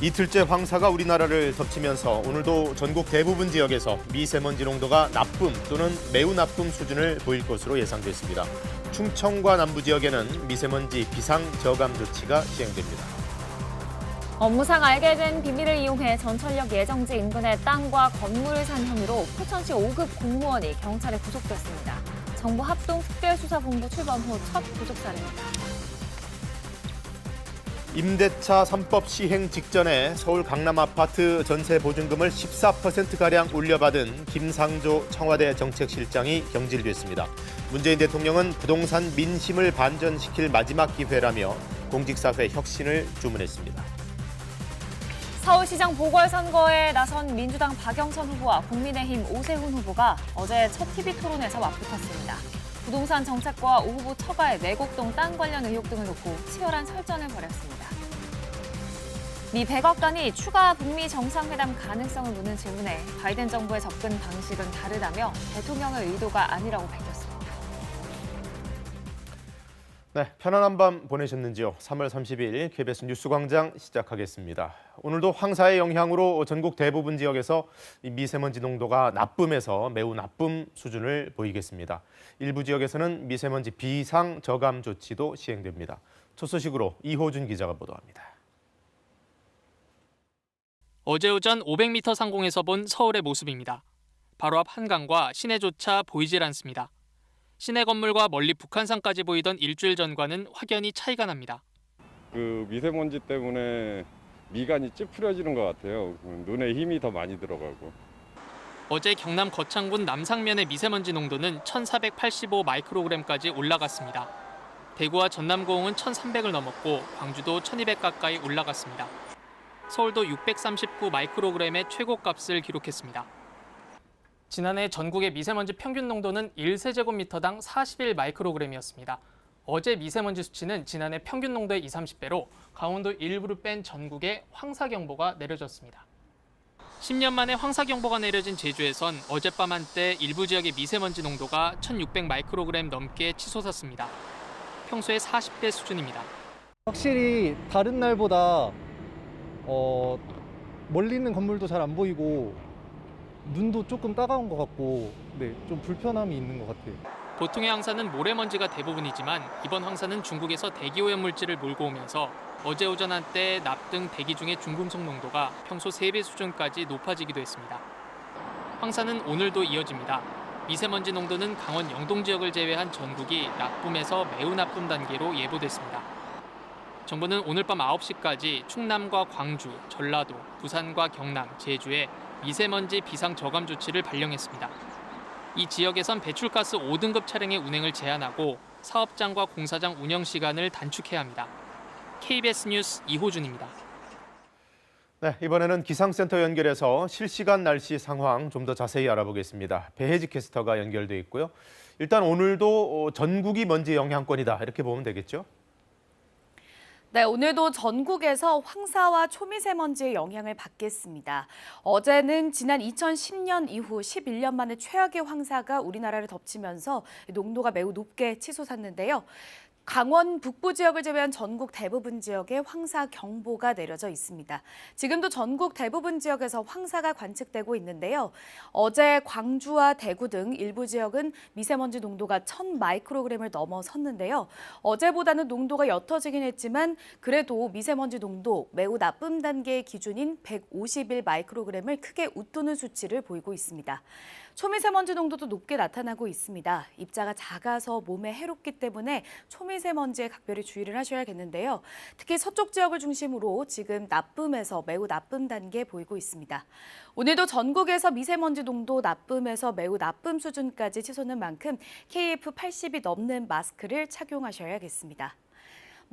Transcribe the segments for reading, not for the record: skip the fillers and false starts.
이틀째 황사가 우리나라를 덮치면서 오늘도 전국 대부분 지역에서 미세먼지 농도가 나쁨 또는 매우 나쁨 수준을 보일 것으로 예상됐습니다. 충청과 남부 지역에는 미세먼지 비상 저감 조치가 시행됩니다. 업무상 알게 된 비밀을 이용해 전철역 예정지 인근의 땅과 건물을 산 혐의로 포천시 5급 공무원이 경찰에 구속됐습니다. 정부 합동특별수사본부 출범 후 첫 구속 사례입니다. 임대차 3법 시행 직전에 서울 강남 아파트 전세 보증금을 14%가량 올려받은 김상조 청와대 정책실장이 경질됐습니다. 문재인 대통령은 부동산 민심을 반전시킬 마지막 기회라며 공직사회 혁신을 주문했습니다. 서울시장 보궐선거에 나선 민주당 박영선 후보와 국민의힘 오세훈 후보가 어제 첫 TV 토론에서 맞붙었습니다. 부동산 정책과 오 후보 처가의 내곡동 땅 관련 의혹 등을 놓고 치열한 설전을 벌였습니다. 미 백악관이 추가 북미 정상회담 가능성을 묻는 질문에 바이든 정부의 접근 방식은 다르다며 대통령의 의도가 아니라고 밝혔습니다. 네, 편안한 밤 보내셨는지요? 3월 30일 KBS 뉴스광장 시작하겠습니다. 오늘도 황사의 영향으로 전국 대부분 지역에서 미세먼지 농도가 나쁨에서 매우 나쁨 수준을 보이겠습니다. 일부 지역에서는 미세먼지 비상 저감 조치도 시행됩니다. 첫 소식으로 이호준 기자가 보도합니다. 어제 오전 500m 상공에서 본 서울의 모습입니다. 바로 앞 한강과 시내조차 보이질 않습니다. 시내 건물과 멀리 북한산까지 보이던 일주일 전과는 확연히 차이가 납니다. 그 미세먼지 때문에 미간이 찌푸려지는 것 같아요. 눈에 힘이 더 많이 들어가고. 어제 경남 거창군 남상면의 미세먼지 농도는 1485 마이크로그램까지 올라갔습니다. 대구와 전남고흥은 1300을 넘었고 광주도 1200 가까이 올라갔습니다. 서울도 639 마이크로그램의 최고값을 기록했습니다. 지난해 전국의 미세먼지 평균 농도는 1세제곱미터당 41 마이크로그램이었습니다. 어제 미세먼지 수치는 지난해 평균 농도의 20-30배로 강원도 일부를 뺀 전국에 황사경보가 내려졌습니다. 10년 만에 황사경보가 내려진 제주에선 어젯밤 한때 일부 지역의 미세먼지 농도가 1600 마이크로그램 넘게 치솟았습니다. 평소의 40배 수준입니다. 확실히 다른 날보다 멀리 있는 건물도 잘 안 보이고 눈도 조금 따가운 것 같고 좀 불편함이 있는 것 같아요. 보통의 황사는 모래먼지가 대부분이지만 이번 황사는 중국에서 대기오염물질을 몰고 오면서 어제 오전 한때 납 등 대기 중의 중금속 농도가 평소 3배 수준까지 높아지기도 했습니다. 황사는 오늘도 이어집니다. 미세먼지 농도는 강원 영동 지역을 제외한 전국이 나쁨에서 매우 나쁨 단계로 예보됐습니다. 정부는 오늘 밤 9시까지 충남과 광주, 전라도, 부산과 경남, 제주에 미세먼지 비상 저감 조치를 발령했습니다. 이 지역에선 배출가스 5등급 차량의 운행을 제한하고 사업장과 공사장 운영 시간을 단축해야 합니다. KBS 뉴스 이호준입니다. 네, 이번에는 기상센터 연결해서 실시간 날씨 상황 좀 더 자세히 알아보겠습니다. 배혜지 캐스터가 연결돼 있고요. 일단 오늘도 전국이 먼지 영향권이다 이렇게 보면 되겠죠? 네, 오늘도 전국에서 황사와 초미세먼지의 영향을 받겠습니다. 어제는 지난 2010년 이후 11년 만에 최악의 황사가 우리나라를 덮치면서 농도가 매우 높게 치솟았는데요. 강원 북부 지역을 제외한 전국 대부분 지역에 황사 경보가 내려져 있습니다. 지금도 전국 대부분 지역에서 황사가 관측되고 있는데요. 어제 광주와 대구 등 일부 지역은 미세먼지 농도가 1000 마이크로그램을 넘어섰는데요. 어제보다는 농도가 옅어지긴 했지만 그래도 미세먼지 농도 매우 나쁨 단계의 기준인 151 마이크로그램을 크게 웃도는 수치를 보이고 있습니다. 초미세먼지 농도도 높게 나타나고 있습니다. 입자가 작아서 몸에 해롭기 때문에 초미세먼지에 각별히 주의를 하셔야겠는데요. 특히 서쪽 지역을 중심으로 지금 나쁨에서 매우 나쁨 단계 보이고 있습니다. 오늘도 전국에서 미세먼지 농도 나쁨에서 매우 나쁨 수준까지 치솟는 만큼 KF80이 넘는 마스크를 착용하셔야겠습니다.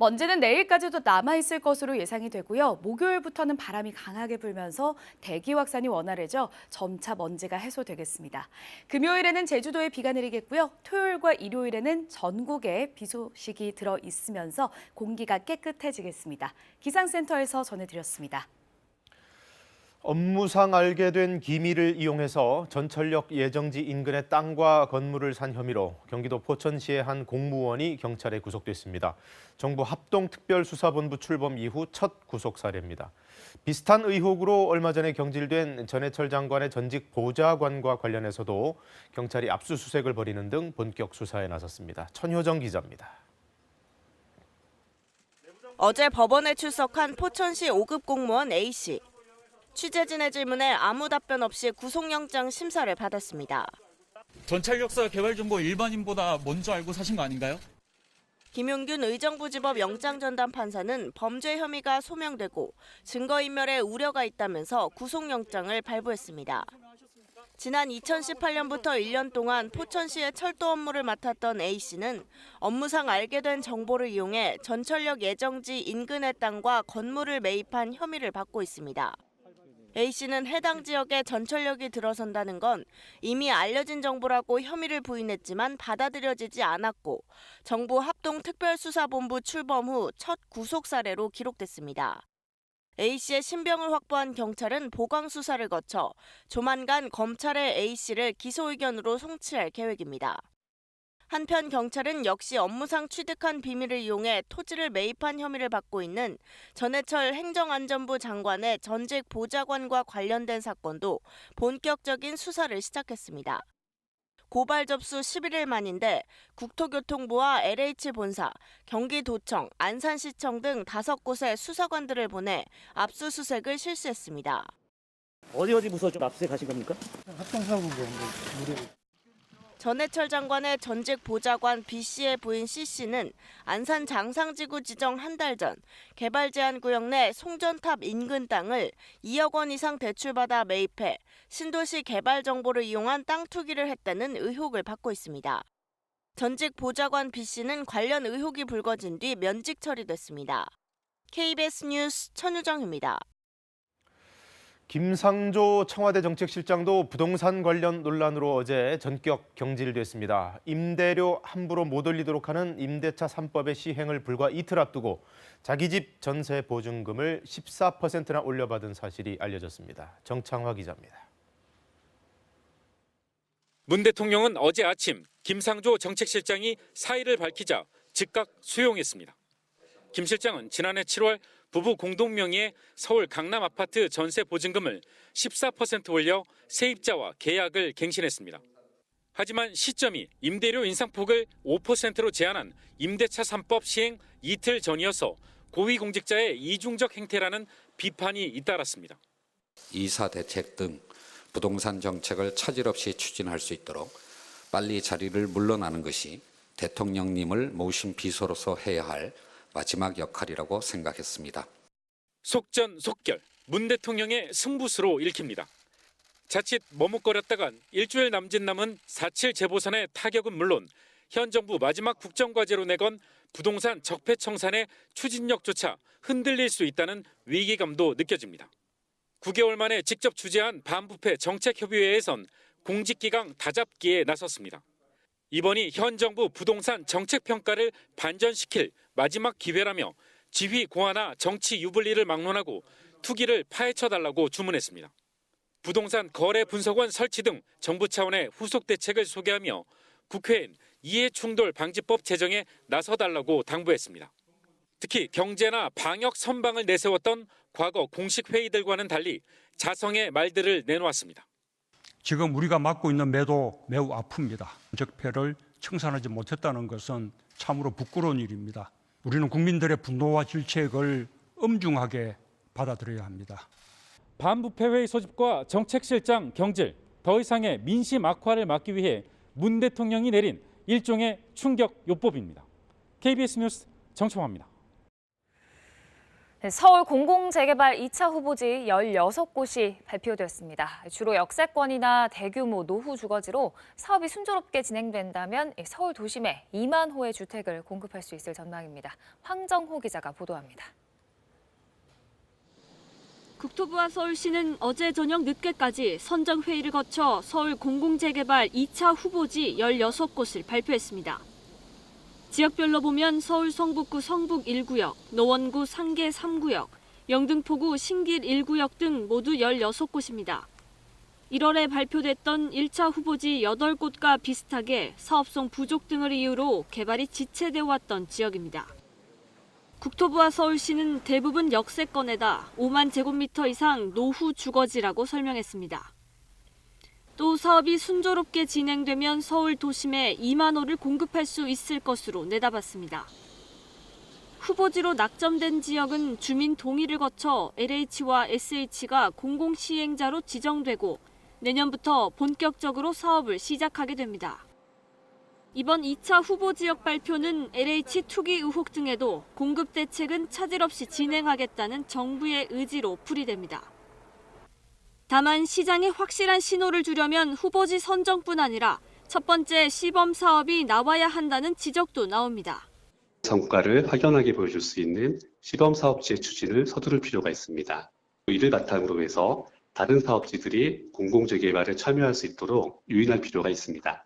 먼지는 내일까지도 남아있을 것으로 예상이 되고요. 목요일부터는 바람이 강하게 불면서 대기 확산이 원활해져 점차 먼지가 해소되겠습니다. 금요일에는 제주도에 비가 내리겠고요. 토요일과 일요일에는 전국에 비 소식이 들어 있으면서 공기가 깨끗해지겠습니다. 기상센터에서 전해드렸습니다. 업무상 알게 된 기밀을 이용해서 전철역 예정지 인근의 땅과 건물을 산 혐의로 경기도 포천시의 한 공무원이 경찰에 구속됐습니다. 정부 합동특별수사본부 출범 이후 첫 구속 사례입니다. 비슷한 의혹으로 얼마 전에 경질된 전해철 장관의 전직 보좌관과 관련해서도 경찰이 압수수색을 벌이는 등 본격 수사에 나섰습니다. 천효정 기자입니다. 어제 법원에 출석한 포천시 5급 공무원 A씨. 취재진의 질문에 아무 답변 없이 구속영장 심사를 받았습니다. 전철역사 개발 정보 일반인보다 먼저 알고 사신 거 아닌가요? 김용균 의정부지법 영장전담 판사는 범죄 혐의가 소명되고 증거인멸에 우려가 있다면서 구속영장을 발부했습니다. 지난 2018년부터 1년 동안 포천시의 철도 업무를 맡았던 A씨는 업무상 알게 된 정보를 이용해 전철역 예정지 인근의 땅과 건물을 매입한 혐의를 받고 있습니다. A씨는 해당 지역에 전철역이 들어선다는 건 이미 알려진 정보라고 혐의를 부인했지만 받아들여지지 않았고 정부 합동특별수사본부 출범 후 첫 구속 사례로 기록됐습니다. A씨의 신병을 확보한 경찰은 보강 수사를 거쳐 조만간 검찰에 A씨를 기소 의견으로 송치할 계획입니다. 한편 경찰은 역시 업무상 취득한 비밀을 이용해 토지를 매입한 혐의를 받고 있는 전해철 행정안전부 장관의 전직 보좌관과 관련된 사건도 본격적인 수사를 시작했습니다. 고발 접수 11일 만인데 국토교통부와 LH본사, 경기도청, 안산시청 등 5곳의 수사관들을 보내 압수수색을 실시했습니다. 어디 부서 좀 압수수색하신 겁니까? 합동사고 무료. 전해철 장관의 전직 보좌관 B씨의 부인 C씨는 안산 장상지구 지정 한 달 전 개발 제한 구역 내 송전탑 인근 땅을 2억 원 이상 대출받아 매입해 신도시 개발 정보를 이용한 땅 투기를 했다는 의혹을 받고 있습니다. 전직 보좌관 B씨는 관련 의혹이 불거진 뒤 면직 처리됐습니다. KBS 뉴스 천유정입니다. 김상조 청와대 정책실장도 부동산 관련 논란으로 어제 전격 경질됐습니다. 임대료 함부로 못 올리도록 하는 임대차 3법의 시행을 불과 이틀 앞두고 자기 집 전세 보증금을 14%나 올려받은 사실이 알려졌습니다. 정창화 기자입니다. 문 대통령은 어제 아침 김상조 정책실장이 사의를 밝히자 즉각 수용했습니다. 김 실장은 지난해 7월 부부 공동 명의의 서울 강남 아파트 전세 보증금을 14% 올려 세입자와 계약을 갱신했습니다. 하지만 시점이 임대료 인상폭을 5%로 제한한 임대차 3법 시행 이틀 전이어서 고위공직자의 이중적 행태라는 비판이 잇따랐습니다. 이사 대책 등 부동산 정책을 차질 없이 추진할 수 있도록 빨리 자리를 물러나는 것이 대통령님을 모신 비서로서 해야 할 마지막 역할이라고 생각했습니다. 속전속결, 문 대통령의 승부수로 읽힙니다. 자칫 머뭇거렸다간 일주일 남짓 남은 4.7 재보선의 타격은 물론 현 정부 마지막 국정과제로 내건 부동산 적폐청산의 추진력조차 흔들릴 수 있다는 위기감도 느껴집니다. 9개월 만에 직접 주재한 반부패 정책협의회에선 공직기강 다잡기에 나섰습니다. 이번이 현 정부 부동산 정책평가를 반전시킬 마지막 기회라며 지휘 고하나 정치 유불리를 막론하고 투기를 파헤쳐달라고 주문했습니다. 부동산 거래 분석원 설치 등 정부 차원의 후속 대책을 소개하며 국회엔 이해충돌 방지법 제정에 나서달라고 당부했습니다. 특히 경제나 방역 선방을 내세웠던 과거 공식 회의들과는 달리 자성의 말들을 내놓았습니다. 지금 우리가 맡고 있는 매도 매우 아픕니다. 적폐를 청산하지 못했다는 것은 참으로 부끄러운 일입니다. 우리는 국민들의 분노와 질책을 엄중하게 받아들여야 합니다. 반부패회의 소집과 정책실장 경질, 더 이상의 민심 악화를 막기 위해 문 대통령이 내린 일종의 충격 요법입니다. KBS 뉴스 정청화입니다. 서울 공공재개발 2차 후보지 16곳이 발표되었습니다. 주로 역세권이나 대규모 노후 주거지로 사업이 순조롭게 진행된다면 서울 도심에 2만 호의 주택을 공급할 수 있을 전망입니다. 황정호 기자가 보도합니다. 국토부와 서울시는 어제 저녁 늦게까지 선정회의를 거쳐 서울 공공재개발 2차 후보지 16곳을 발표했습니다. 지역별로 보면 서울 성북구 성북 1구역, 노원구 상계 3구역, 영등포구 신길 1구역 등 모두 16곳입니다. 1월에 발표됐던 1차 후보지 8곳과 비슷하게 사업성 부족 등을 이유로 개발이 지체되어 왔던 지역입니다. 국토부와 서울시는 대부분 역세권에다 5만 제곱미터 이상 노후 주거지라고 설명했습니다. 또 사업이 순조롭게 진행되면 서울 도심에 2만 호를 공급할 수 있을 것으로 내다봤습니다. 후보지로 낙점된 지역은 주민 동의를 거쳐 LH와 SH가 공공시행자로 지정되고 내년부터 본격적으로 사업을 시작하게 됩니다. 이번 2차 후보 지역 발표는 LH 투기 의혹 등에도 공급 대책은 차질 없이 진행하겠다는 정부의 의지로 풀이됩니다. 다만 시장에 확실한 신호를 주려면 후보지 선정뿐 아니라 첫 번째 시범 사업이 나와야 한다는 지적도 나옵니다. 성과를 확연하게 보여줄 수 있는 시범 사업지의 추진을 서두를 필요가 있습니다. 이를 바탕으로 해서 다른 사업지들이 공공재개발에 참여할 수 있도록 유인할 필요가 있습니다.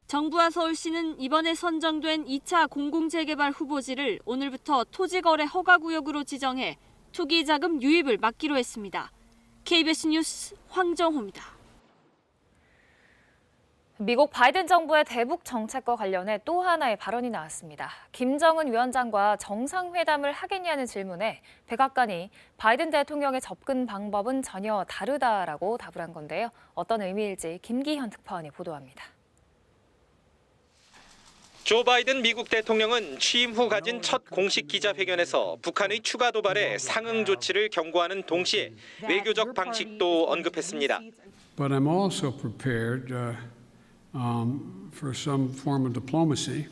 정부와 서울시는 이번에 선정된 2차 공공재개발 후보지를 오늘부터 토지거래 허가구역으로 지정해 투기자금 유입을 막기로 했습니다. KBS 뉴스 황정호입니다. 미국 바이든 정부의 대북 정책과 관련해 또 하나의 발언이 나왔습니다. 김정은 위원장과 정상회담을 하겠냐는 질문에 백악관이 바이든 대통령의 접근 방법은 전혀 다르다라고 답을 한 건데요. 어떤 의미일지 김기현 특파원이 보도합니다. 조 바이든 미국 대통령은 취임 후 가진 첫 공식 기자회견에서 북한의 추가 도발에 상응 조치를 경고하는 동시에 외교적 방식도 언급했습니다. But I'm also prepared for some form of diplomacy.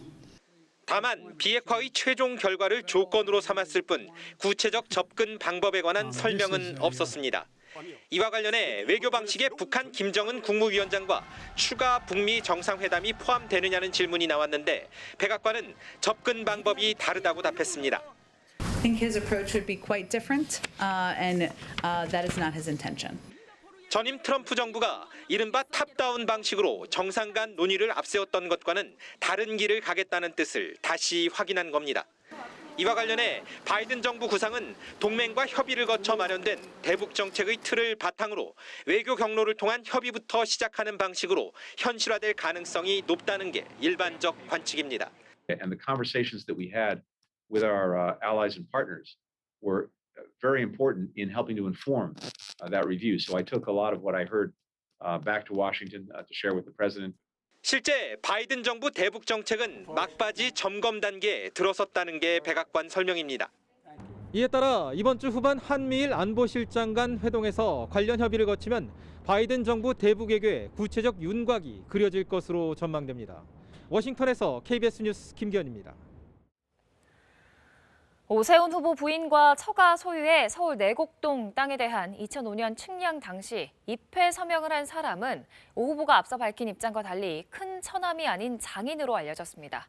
다만 비핵화의 최종 결과를 조건으로 삼았을 뿐 구체적 접근 방법에 관한 설명은 없었습니다. 이와 관련해 외교 방식에 북한 김정은 국무위원장과 추가 북미 정상회담이 포함되느냐는 질문이 나왔는데 백악관은 접근 방법이 다르다고 답했습니다. I think his approach would be quite different, and that is not his intention. 전임 트럼프 정부가 이른바 탑다운 방식으로 정상 간 논의를 앞세웠던 것과는 다른 길을 가겠다는 뜻을 다시 확인한 겁니다. 이와 관련해 바이든 정부 구상은 동맹과 협의를 거쳐 마련된 대북 정책의 틀을 바탕으로 외교 경로를 통한 협의부터 시작하는 방식으로 현실화될 가능성이 높다는 게 일반적 관측입니다. And the conversations that we had with our allies and partners were very important in helping to inform that review. So I took a lot of what I heard back to Washington to share with the president. 실제 바이든 정부 대북 정책은 막바지 점검 단계에 들어섰다는 게 백악관 설명입니다. 이에 따라 이번 주 후반 한미일 안보실장 간 회동에서 관련 협의를 거치면 바이든 정부 대북 외교의 구체적 윤곽이 그려질 것으로 전망됩니다. 워싱턴에서 KBS 뉴스 김기현입니다. 오세훈 후보 부인과 처가 소유의 서울 내곡동 땅에 대한 2005년 측량 당시 입회 서명을 한 사람은 오 후보가 앞서 밝힌 입장과 달리 큰 처남이 아닌 장인으로 알려졌습니다.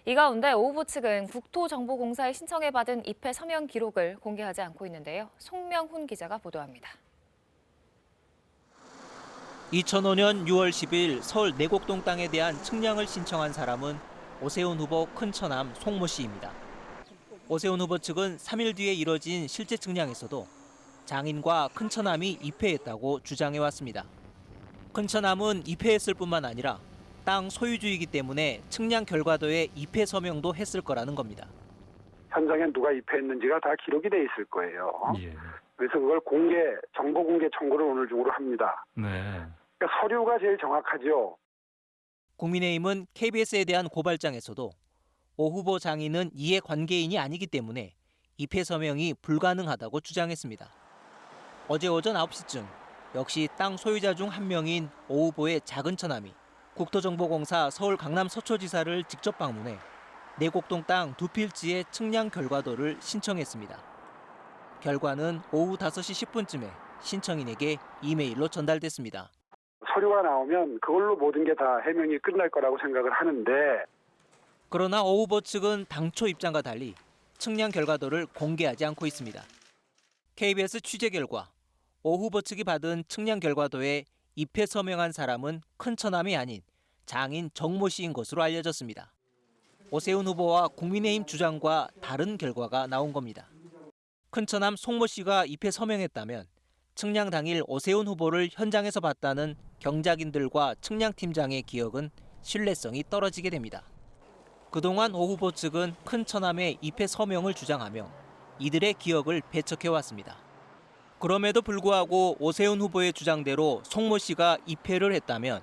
이 가운데 오 후보 측은 국토정보공사에 신청해받은 입회 서명 기록을 공개하지 않고 있는데요. 송명훈 기자가 보도합니다. 2005년 6월 10일 서울 내곡동 땅에 대한 측량을 신청한 사람은 오세훈 후보 큰처남 송모 씨입니다. 오세훈 후보 측은 3일 뒤에 이뤄진 실제 측량에서도 장인과 큰처남이 입회했다고 주장해왔습니다. 큰처남은 입회했을 뿐만 아니라 땅 소유주이기 때문에 측량 결과도에 입회 서명도 했을 거라는 겁니다. 현장에 누가 입회했는지가 다 기록이 돼 있을 거예요. 예. 그래서 그걸 정보 공개 청구를 오늘 중으로 합니다. 네. 그러니까 서류가 제일 정확하죠. 국민의힘은 KBS에 대한 고발장에서도 오 후보 장인은 이해관계인이 아니기 때문에 입회 서명이 불가능하다고 주장했습니다. 어제 오전 9시쯤 역시 땅 소유자 중 한 명인 오 후보의 작은 처남이 국토정보공사 서울 강남 서초지사를 직접 방문해 내곡동 땅 두 필지의 측량 결과도를 신청했습니다. 결과는 오후 5시 10분쯤에 신청인에게 이메일로 전달됐습니다. 서류가 나오면 그걸로 모든 게 다 해명이 끝날 거라고 생각을 하는데 그러나 오 후보 측은 당초 입장과 달리 측량 결과도를 공개하지 않고 있습니다. KBS 취재 결과 오 후보 측이 받은 측량 결과도에 입회 서명한 사람은 큰처남이 아닌 장인 정모 씨인 것으로 알려졌습니다. 오세훈 후보와 국민의힘 주장과 다른 결과가 나온 겁니다. 큰처남 송모 씨가 입회 서명했다면 측량 당일 오세훈 후보를 현장에서 봤다는 경작인들과 측량팀장의 기억은 신뢰성이 떨어지게 됩니다. 그동안 오 후보 측은 큰처남의 입회 서명을 주장하며 이들의 기억을 배척해왔습니다. 그럼에도 불구하고 오세훈 후보의 주장대로 송모 씨가 입회를 했다면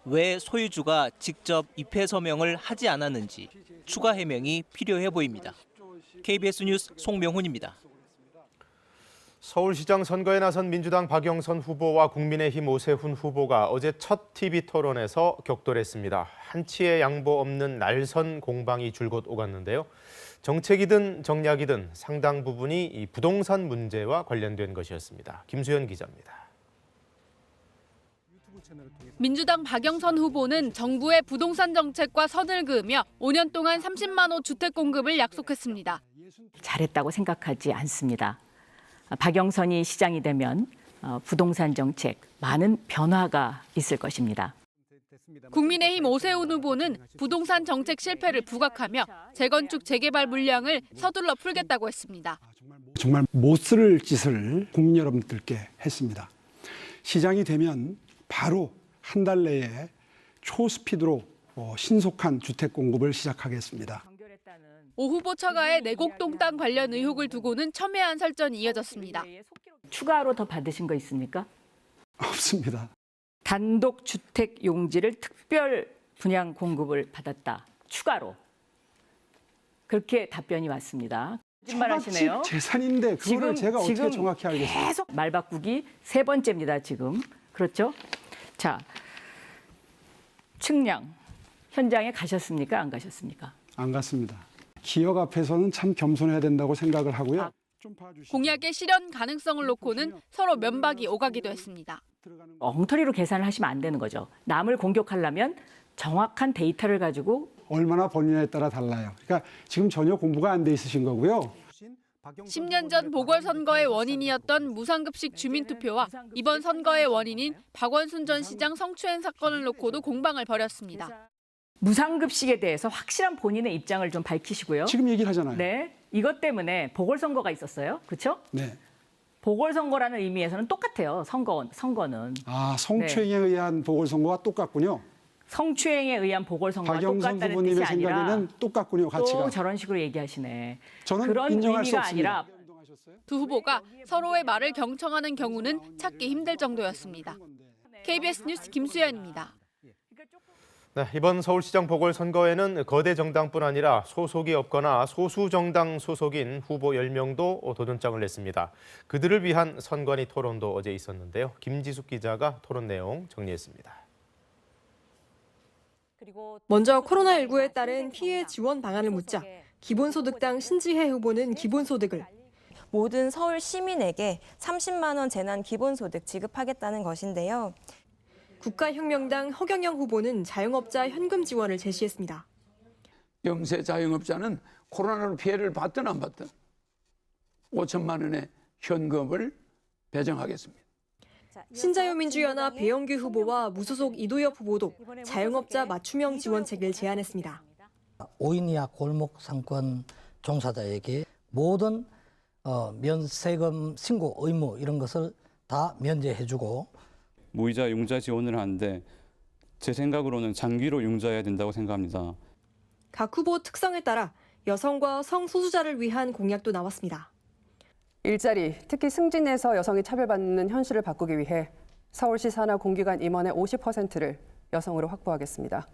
왜 소유주가 직접 입회 서명을 하지 않았는지 추가 해명이 필요해 보입니다. KBS 뉴스 송명훈입니다. 서울시장 선거에 나선 민주당 박영선 후보와 국민의힘 오세훈 후보가 어제 첫 TV 토론에서 격돌했습니다. 한치의 양보 없는 날선 공방이 줄곧 오갔는데요. 정책이든 정략이든 상당 부분이 이 부동산 문제와 관련된 것이었습니다. 김수현 기자입니다. 민주당 박영선 후보는 정부의 부동산 정책과 선을 그으며 5년 동안 30만 호 주택 공급을 약속했습니다. 잘했다고 생각하지 않습니다. 박영선이 시장이 되면 부동산 정책 많은 변화가 있을 것입니다. 국민의힘 오세훈 후보는 부동산 정책 실패를 부각하며 재건축 재개발 물량을 서둘러 풀겠다고 했습니다. 정말 못 쓸 짓을 국민 여러분들께 했습니다. 시장이 되면 바로 한 달 내에 초스피드로 신속한 주택 공급을 시작하겠습니다. 오 후보 처가의 내곡동 땅 관련 의혹을 두고는 첨예한 설전이 이어졌습니다. 추가로 더 받으신 거 있습니까? 없습니다. 단독 주택 용지를 특별 분양 공급을 받았다. 추가로. 그렇게 답변이 왔습니다. 거짓말하시네요. 재산인데 그거를 제가 어떻게 정확히 알겠습니까? 계속 말 바꾸기 3번째입니다. 지금. 그렇죠? 자, 측량 현장에 가셨습니까? 안 가셨습니까? 안 갔습니다. 기업 앞에서는 참 겸손해야 된다고 생각을 하고요. 공약의 실현 가능성을 놓고는 서로 면박이 오가기도 했습니다. 엉터리로 계산을 하시면 안 되는 거죠. 남을 공격하려면 정확한 데이터를 가지고 얼마나 버느냐에 따라 달라요. 그러니까 지금 전혀 공부가 안 돼 있으신 거고요. 10년 전 보궐선거의 원인이었던 무상급식 주민투표와 이번 선거의 원인인 박원순 전 시장 성추행 사건을 놓고도 공방을 벌였습니다. 무상급식에 대해서 확실한 본인의 입장을 좀 밝히시고요. 지금 얘기를 하잖아요. 네, 이것 때문에 보궐선거가 있었어요. 그렇죠? 네. 보궐선거라는 의미에서는 똑같아요. 선거는. 아, 성추행에 의한 보궐선거와 똑같군요. 성추행에 의한 보궐선거와 박영선 똑같다는 후보님의 뜻이 아니라 생각에는 똑같군요, 가치가. 또 저런 식으로 얘기하시네. 저는 그런 인정할 수 의미가 없습니다. 아니라 두 후보가 서로의 말을 경청하는 경우는 찾기 힘들 정도였습니다. KBS 뉴스 김수연입니다. 네, 이번 서울시장 보궐선거에는 거대 정당뿐 아니라 소속이 없거나 소수 정당 소속인 후보 10명도 도전장을 냈습니다. 그들을 위한 선관위 토론도 어제 있었는데요. 김지숙 기자가 토론 내용 정리했습니다. 먼저 코로나19에 따른 피해 지원 방안을 묻자 기본소득당 신지혜 후보는 기본소득을 모든 서울 시민에게 30만 원 재난 기본소득 지급하겠다는 것인데요. 국가혁명당 허경영 후보는 자영업자 현금 지원을 제시했습니다. 영세 자영업자는 코로나로 피해를 받든 안 받든 5천만 원의 현금을 배정하겠습니다. 신자유민주연합 배영규 후보와 무소속 이도엽 후보도 자영업자 맞춤형 지원책을 제안했습니다. 5인 이하 골목 상권 종사자에게 모든 면세금 신고 의무 이런 것을 다 면제해주고 무이자 융자 지원을 하는데 제 생각으로는 장기로 융자해야 된다고 생각합니다. 각 후보 특성에 따라 여성과 성소수자를 위한 공약도 나왔습니다. 일자리, 특히 승진에서 여성이 차별받는 현실을 바꾸기 위해 서울시 산하 공기관 임원의 50%를 여성으로 확보하겠습니다.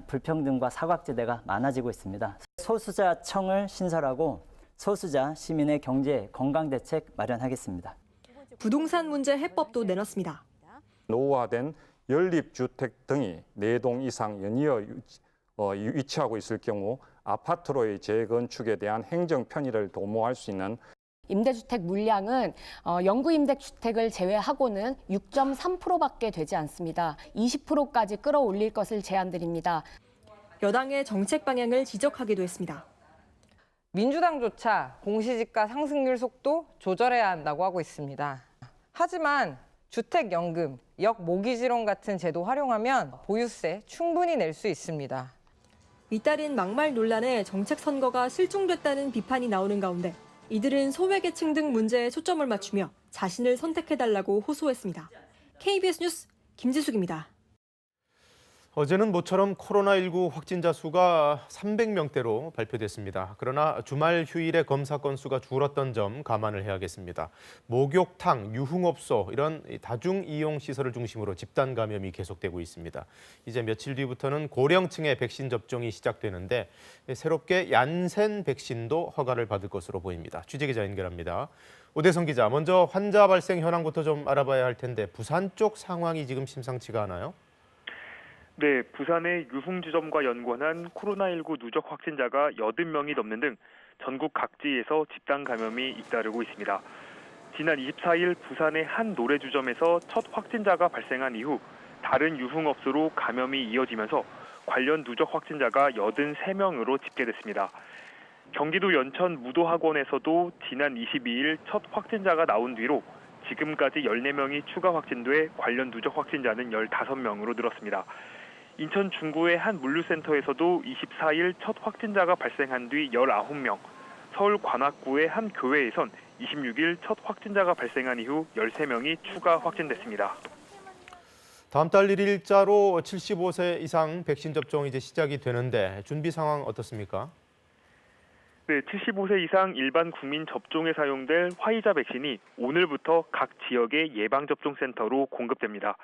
불평등과 사각지대가 많아지고 있습니다. 소수자청을 신설하고 소수자 시민의 경제 건강 대책 마련하겠습니다. 부동산 문제 해법도 내놨습니다. 노후화된 연립주택 등이 4동 이상 연이어 위치하고 있을 경우 아파트로의 재건축에 대한 행정 편의를 도모할 수 있는 임대주택 물량은 영구임대주택을 제외하고는 6.3%밖에 되지 않습니다. 20%까지 끌어올릴 것을 제안드립니다. 여당의 정책 방향을 지적하기도 했습니다. 민주당조차 공시지가 상승률 속도 조절해야 한다고 하고 있습니다. 하지만 주택연금, 역모기지론 같은 제도 활용하면 보유세 충분히 낼 수 있습니다. 잇따른 막말 논란에 정책 선거가 실종됐다는 비판이 나오는 가운데 이들은 소외계층 등 문제에 초점을 맞추며 자신을 선택해달라고 호소했습니다. KBS 뉴스 김지숙입니다. 어제는 모처럼 코로나19 확진자 수가 300명대로 발표됐습니다. 그러나 주말 휴일에 검사 건수가 줄었던 점 감안을 해야겠습니다. 목욕탕, 유흥업소 이런 다중이용 시설을 중심으로 집단 감염이 계속되고 있습니다. 이제 며칠 뒤부터는 고령층의 백신 접종이 시작되는데 새롭게 얀센 백신도 허가를 받을 것으로 보입니다. 취재기자 연결합니다. 오대성 기자, 먼저 환자 발생 현황부터 좀 알아봐야 할 텐데 부산 쪽 상황이 지금 심상치가 않아요? 네, 부산의 유흥주점과 연관한 코로나19 누적 확진자가 80명이 넘는 등 전국 각지에서 집단 감염이 잇따르고 있습니다. 지난 24일 부산의 한 노래주점에서 첫 확진자가 발생한 이후 다른 유흥업소로 감염이 이어지면서 관련 누적 확진자가 83명으로 집계됐습니다. 경기도 연천 무도학원에서도 지난 22일 첫 확진자가 나온 뒤로 지금까지 14명이 추가 확진돼 관련 누적 확진자는 15명으로 늘었습니다. 인천 중구의 한 물류센터에서도 24일 첫 확진자가 발생한 뒤 19명, 서울 관악구의 한 교회에선 26일 첫 확진자가 발생한 이후 13명이 추가 확진됐습니다. 다음 달 1일자로 75세 이상 백신 접종이 이제 시작이 되는데 준비 상황 어떻습니까? 네, 75세 이상 일반 국민 접종에 사용될 화이자 백신이 오늘부터 각 지역의 예방접종센터로 공급됩니다.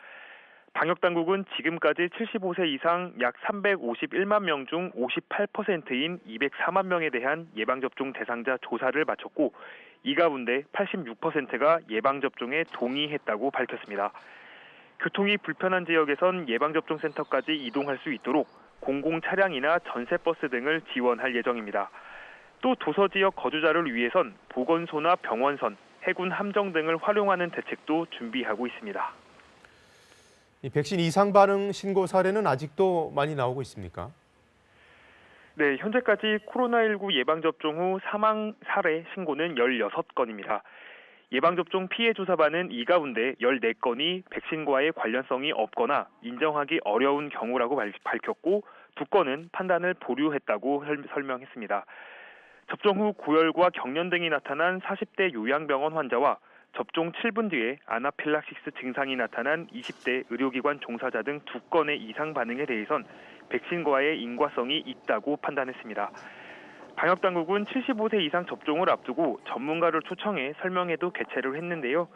방역당국은 지금까지 75세 이상 약 351만 명 중 58%인 204만 명에 대한 예방접종 대상자 조사를 마쳤고 이 가운데 86%가 예방접종에 동의했다고 밝혔습니다. 교통이 불편한 지역에선 예방접종센터까지 이동할 수 있도록 공공차량이나 전세버스 등을 지원할 예정입니다. 또 도서지역 거주자를 위해선 보건소나 병원선, 해군 함정 등을 활용하는 대책도 준비하고 있습니다. 이 백신 이상 반응 신고 사례는 아직도 많이 나오고 있습니까? 네, 현재까지 코로나19 예방접종 후 사망 사례 신고는 16건입니다. 예방접종 피해 조사반은 이 가운데 14건이 백신과의 관련성이 없거나 인정하기 어려운 경우라고 밝혔고 2건은 판단을 보류했다고 설명했습니다. 접종 후 고열과 경련 등이 나타난 40대 요양병원 환자와 접종 7분 뒤에 아나필락시스 증상이 나타난 20대 의료기관 종사자 등 2건의 이상 반응에 대해선 백신과의 인과성이 있다고 판단했습니다. 방역당국은 75세 이상 접종을 앞두고 전문가를 초청해 설명회도 개최를 했는데요.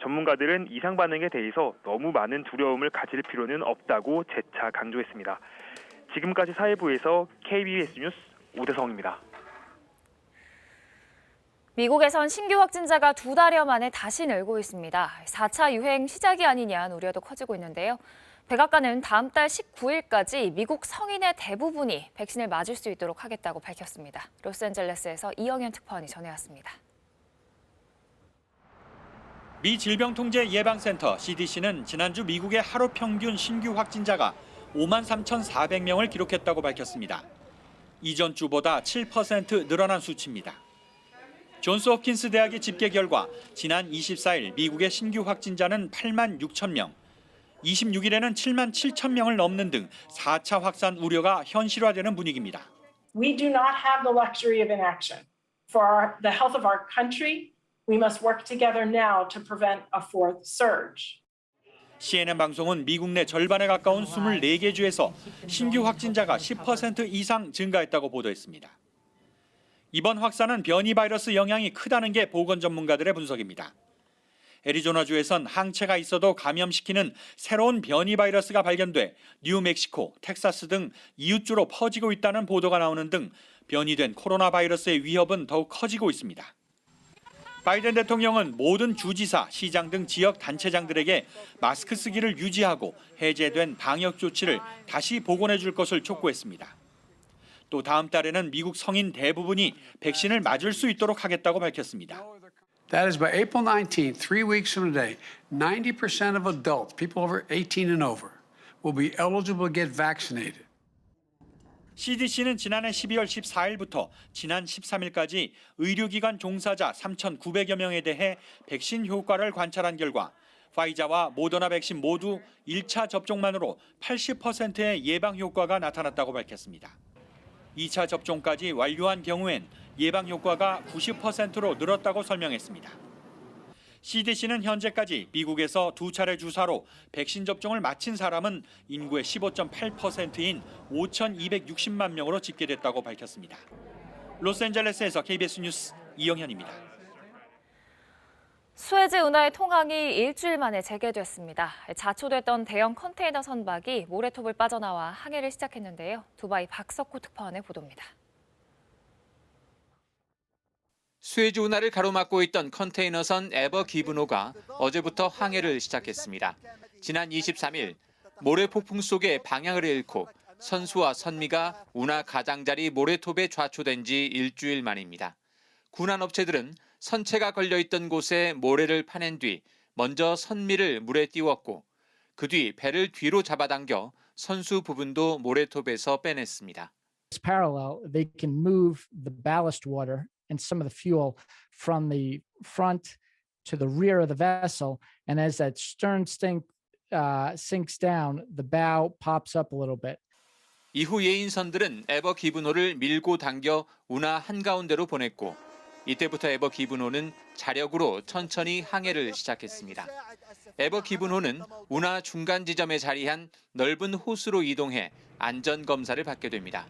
전문가들은 이상 반응에 대해서 너무 많은 두려움을 가질 필요는 없다고 재차 강조했습니다. 지금까지 사회부에서 KBS 뉴스 오대성입니다. 미국에선 신규 확진자가 2달여 만에 다시 늘고 있습니다. 4차 유행 시작이 아니냐는 우려도 커지고 있는데요. 백악관은 다음 달 19일까지 미국 성인의 대부분이 백신을 맞을 수 있도록 하겠다고 밝혔습니다. 로스앤젤레스에서 이영현 특파원이 전해왔습니다. 미 질병통제예방센터 CDC는 지난주 미국의 하루 평균 신규 확진자가 53,400명을 기록했다고 밝혔습니다. 이전 주보다 7% 늘어난 수치입니다. 존스홉킨스 대학의 집계 결과 지난 24일 미국의 신규 확진자는 8만 6천 명, 26일에는 7만 7천 명을 넘는 등 4차 확산 우려가 현실화되는 분위기입니다. We do not have the luxury of inaction. For the health of our country, we must work together now to prevent a fourth surge. CNN 방송은 미국 내 절반에 가까운 24개 주에서 신규 확진자가 10% 이상 증가했다고 보도했습니다. 이번 확산은 변이 바이러스 영향이 크다는 게 보건 전문가들의 분석입니다. 애리조나주에선 항체가 있어도 감염시키는 새로운 변이 바이러스가 발견돼 뉴멕시코, 텍사스 등 이웃주로 퍼지고 있다는 보도가 나오는 등 변이된 코로나 바이러스의 위협은 더욱 커지고 있습니다. 바이든 대통령은 모든 주지사, 시장 등 지역 단체장들에게 마스크 쓰기를 유지하고 해제된 방역 조치를 다시 복원해 줄 것을 촉구했습니다. 또 다음 달에는 미국 성인 대부분이 백신을 맞을 수 있도록 하겠다고 밝혔습니다. That is by April 19th, 3 weeks from today, 90% of adults, people over 18 and over, will be eligible to get vaccinated. CDC는 지난해 12월 14일부터 지난 13일까지 의료기관 종사자 3,900여 명에 대해 백신 효과를 관찰한 결과 파이자와 모더나 백신 모두 1차 접종만으로 80%의 예방 효과가 나타났다고 밝혔습니다. 2차 접종까지 완료한 경우엔 예방 효과가 90%로 늘었다고 설명했습니다. CDC는 현재까지 미국에서 2차례 주사로 백신 접종을 마친 사람은 인구의 15.8%인 5,260만 명으로 집계됐다고 밝혔습니다. 로스앤젤레스에서 KBS 뉴스 이영현입니다. 수에즈 운하의 통항이 일주일 만에 재개됐습니다. 자초됐던 대형 컨테이너 선박이 모래톱을 빠져나와 항해를 시작했는데요. 두바이 박석호 특파원의 보도입니다. 수에즈 운하를 가로막고 있던 컨테이너선 에버 기브노가 어제부터 항해를 시작했습니다. 지난 23일 모래 폭풍 속에 방향을 잃고 선수와 선미가 운하 가장자리 모래톱에 좌초된 지 일주일 만입니다. 군안업체들은 선체가 걸려있던 곳에 모래를 파낸 뒤 먼저 선미를 물에 띄웠고 그 뒤 배를 뒤로 잡아당겨 선수 부분도 모래톱에서 빼냈습니다. It's parallel. They can move the ballast water and some of the fuel from the front to the rear of the vessel, and as that stern sinks down, the bow pops up a little bit. 이후 예인선들은 에버 기브노를 밀고 당겨 운하 한가운데로 보냈고 이때부터 에버 기브노는 자력으로 천천히 항해를 시작했습니다. 에버 기브노는 운하 중간 지점에 자리한 넓은 호수로 이동해 안전 검사를 받게 됩니다.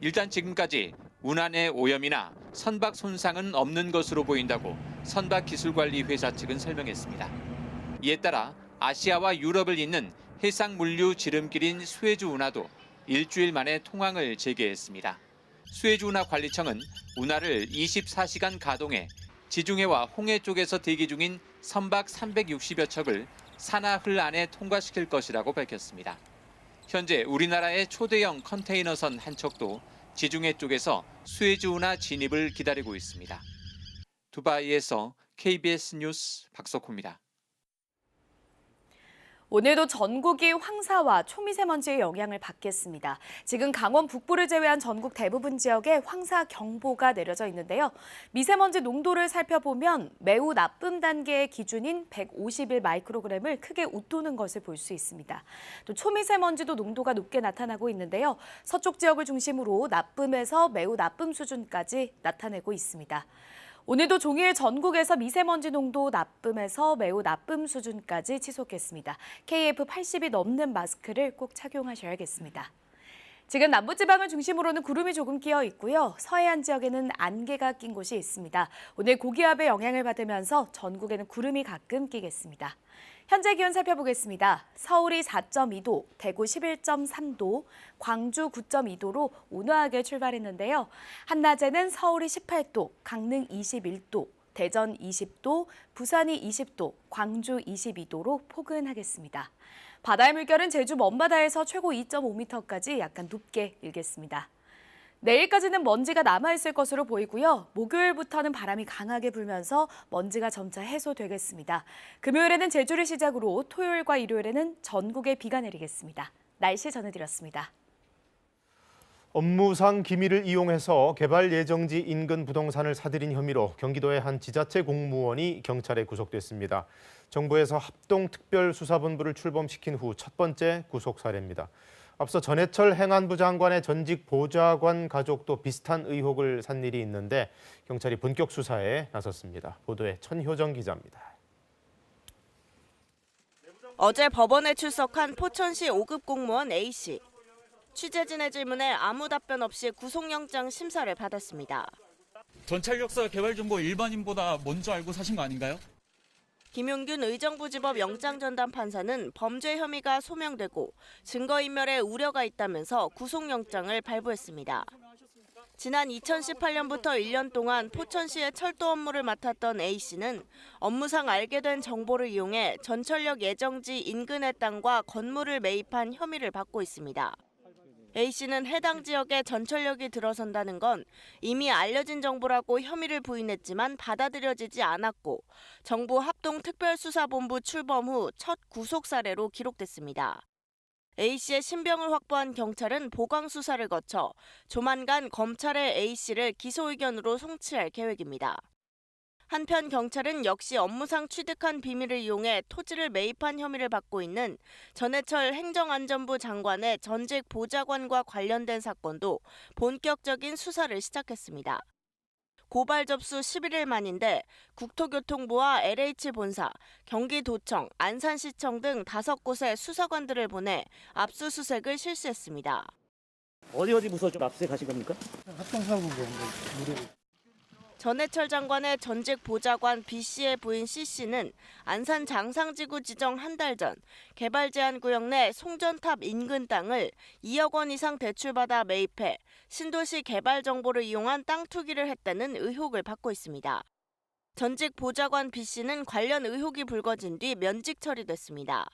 일단 지금까지 운하 내 오염이나 선박 손상은 없는 것으로 보인다고 선박기술관리회사 측은 설명했습니다. 이에 따라 아시아와 유럽을 잇는 해상 물류 지름길인 수에즈 운하도 일주일 만에 통항을 재개했습니다. 수에즈 운하 관리청은 운하를 24시간 가동해 지중해와 홍해 쪽에서 대기 중인 선박 360여 척을 산하흘 안에 통과시킬 것이라고 밝혔습니다. 현재 우리나라의 초대형 컨테이너선 한 척도 지중해 쪽에서 수에즈 운하 진입을 기다리고 있습니다. 두바이에서 KBS 뉴스 박석호입니다. 오늘도 전국이 황사와 초미세먼지의 영향을 받겠습니다. 지금 강원 북부를 제외한 전국 대부분 지역에 황사 경보가 내려져 있는데요. 미세먼지 농도를 살펴보면 매우 나쁨 단계의 기준인 151 마이크로그램을 크게 웃도는 것을 볼 수 있습니다. 또 초미세먼지도 농도가 높게 나타나고 있는데요. 서쪽 지역을 중심으로 나쁨에서 매우 나쁨 수준까지 나타내고 있습니다. 오늘도 종일 전국에서 미세먼지 농도 나쁨에서 매우 나쁨 수준까지 지속했습니다. KF80이 넘는 마스크를 꼭 착용하셔야겠습니다. 지금 남부지방을 중심으로는 구름이 조금 끼어 있고요. 서해안 지역에는 안개가 낀 곳이 있습니다. 오늘 고기압의 영향을 받으면서 전국에는 구름이 가끔 끼겠습니다. 현재 기온 살펴보겠습니다. 서울이 4.2도, 대구 11.3도, 광주 9.2도로 온화하게 출발했는데요. 한낮에는 서울이 18도, 강릉 21도, 대전 20도, 부산이 20도, 광주 22도로 포근하겠습니다. 바다의 물결은 제주 먼바다에서 최고 2.5m까지 약간 높게 일겠습니다. 내일까지는 먼지가 남아있을 것으로 보이고요. 목요일부터는 바람이 강하게 불면서 먼지가 점차 해소되겠습니다. 금요일에는 제주를 시작으로 토요일과 일요일에는 전국에 비가 내리겠습니다. 날씨 전해드렸습니다. 업무상 기밀을 이용해서 개발 예정지 인근 부동산을 사들인 혐의로 경기도의 한 지자체 공무원이 경찰에 구속됐습니다. 정부에서 합동특별수사본부를 출범시킨 후 첫 번째 구속 사례입니다. 앞서 전해철 행안부 장관의 전직 보좌관 가족도 비슷한 의혹을 산 일이 있는데 경찰이 본격 수사에 나섰습니다. 보도에 천효정 기자입니다. 어제 법원에 출석한 포천시 5급 공무원 A씨. 취재진의 질문에 아무 답변 없이 구속영장 심사를 받았습니다. 전찰력서 개발정보 일반인보다 먼저 알고 사신 거 아닌가요? 김용균 의정부지법 영장전담 판사는 범죄 혐의가 소명되고 증거인멸에 우려가 있다면서 구속영장을 발부했습니다. 지난 2018년부터 1년 동안 포천시의 철도 업무를 맡았던 A씨는 업무상 알게 된 정보를 이용해 전철역 예정지 인근의 땅과 건물을 매입한 혐의를 받고 있습니다. A씨는 해당 지역에 전철역이 들어선다는 건 이미 알려진 정보라고 혐의를 부인했지만 받아들여지지 않았고 정부 합동특별수사본부 출범 후 첫 구속 사례로 기록됐습니다. A씨의 신병을 확보한 경찰은 보강 수사를 거쳐 조만간 검찰에 A씨를 기소 의견으로 송치할 계획입니다. 한편 경찰은 역시 업무상 취득한 비밀을 이용해 토지를 매입한 혐의를 받고 있는 전해철 행정안전부 장관의 전직 보좌관과 관련된 사건도 본격적인 수사를 시작했습니다. 고발 접수 11일 만인데 국토교통부와 LH본사, 경기도청, 안산시청 등 5곳의 수사관들을 보내 압수수색을 실시했습니다. 어디 부서 좀 압수수색하신 겁니까? 합동사고 무료. 전해철 장관의 전직 보좌관 B씨의 부인 C씨는 안산 장상지구 지정 한 달 전 개발 제한 구역 내 송전탑 인근 땅을 2억 원 이상 대출받아 매입해 신도시 개발 정보를 이용한 땅 투기를 했다는 의혹을 받고 있습니다. 전직 보좌관 B씨는 관련 의혹이 불거진 뒤 면직 처리됐습니다.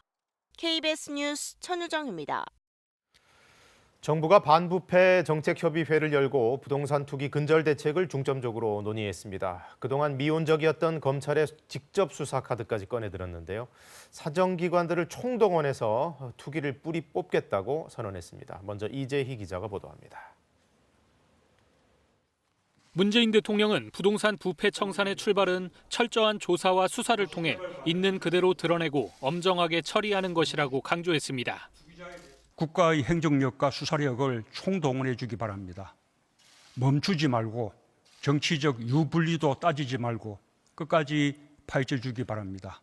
KBS 뉴스 천유정입니다. 정부가 반부패 정책협의회를 열고 부동산 투기 근절 대책을 중점적으로 논의했습니다. 그동안 미온적이었던 검찰의 직접 수사 카드까지 꺼내들었는데요. 사정기관들을 총동원해서 투기를 뿌리 뽑겠다고 선언했습니다. 먼저 이재희 기자가 보도합니다. 문재인 대통령은 부동산 부패 청산의 출발은 철저한 조사와 수사를 통해 있는 그대로 드러내고 엄정하게 처리하는 것이라고 강조했습니다. 국가의 행정력과 수사력을 총동원해 주기 바랍니다. 멈추지 말고 정치적 유불리도 따지지 말고 끝까지 파헤쳐 주기 바랍니다.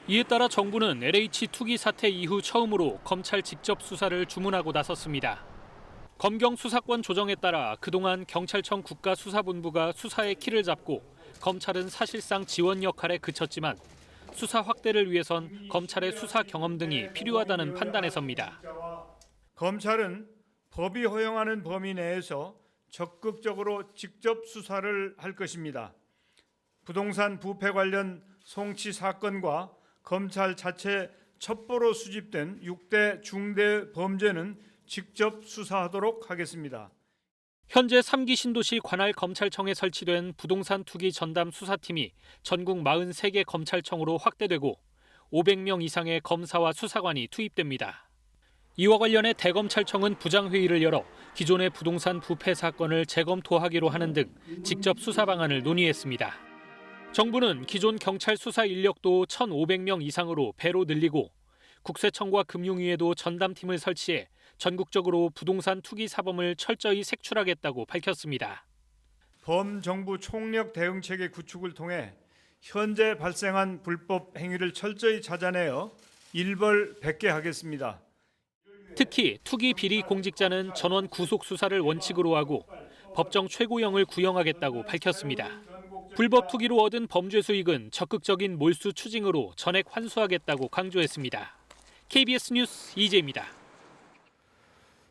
이에 따라 정부는 LH 투기 사태 이후 처음으로 검찰 직접 수사를 주문하고 나섰습니다. 검경 수사권 조정에 따라 그동안 경찰청 국가수사본부가 수사의 키를 잡고 검찰은 사실상 지원 역할에 그쳤지만 수사 확대를 위해선 검찰의 수사 경험 등이 필요하다는 판단에 섭니다. 검찰은 법이 허용하는 범위 내에서 적극적으로 직접 수사를 할 것입니다. 부동산 부패 관련 송치 사건과 검찰 자체 첩보로 수집된 6대 중대 범죄는 직접 수사하도록 하겠습니다. 현재 3기 신도시 관할 검찰청에 설치된 부동산 투기 전담 수사팀이 전국 43개 검찰청으로 확대되고 500명 이상의 검사와 수사관이 투입됩니다. 이와 관련해 대검찰청은 부장회의를 열어 기존의 부동산 부패 사건을 재검토하기로 하는 등 직접 수사 방안을 논의했습니다. 정부는 기존 경찰 수사 인력도 1,500명 이상으로 배로 늘리고 국세청과 금융위에도 전담팀을 설치해 전국적으로 부동산 투기 사범을 철저히 색출하겠다고 밝혔습니다. 범정부 총력 대응체계 구축을 통해 현재 발생한 불법 행위를 철저히 찾아내어 일벌백계 하겠습니다. 특히 투기 비리 공직자는 전원 구속 수사를 원칙으로 하고 법정 최고형을 구형하겠다고 밝혔습니다. 불법 투기로 얻은 범죄 수익은 적극적인 몰수 추징으로 전액 환수하겠다고 강조했습니다. KBS 뉴스 이재입니다.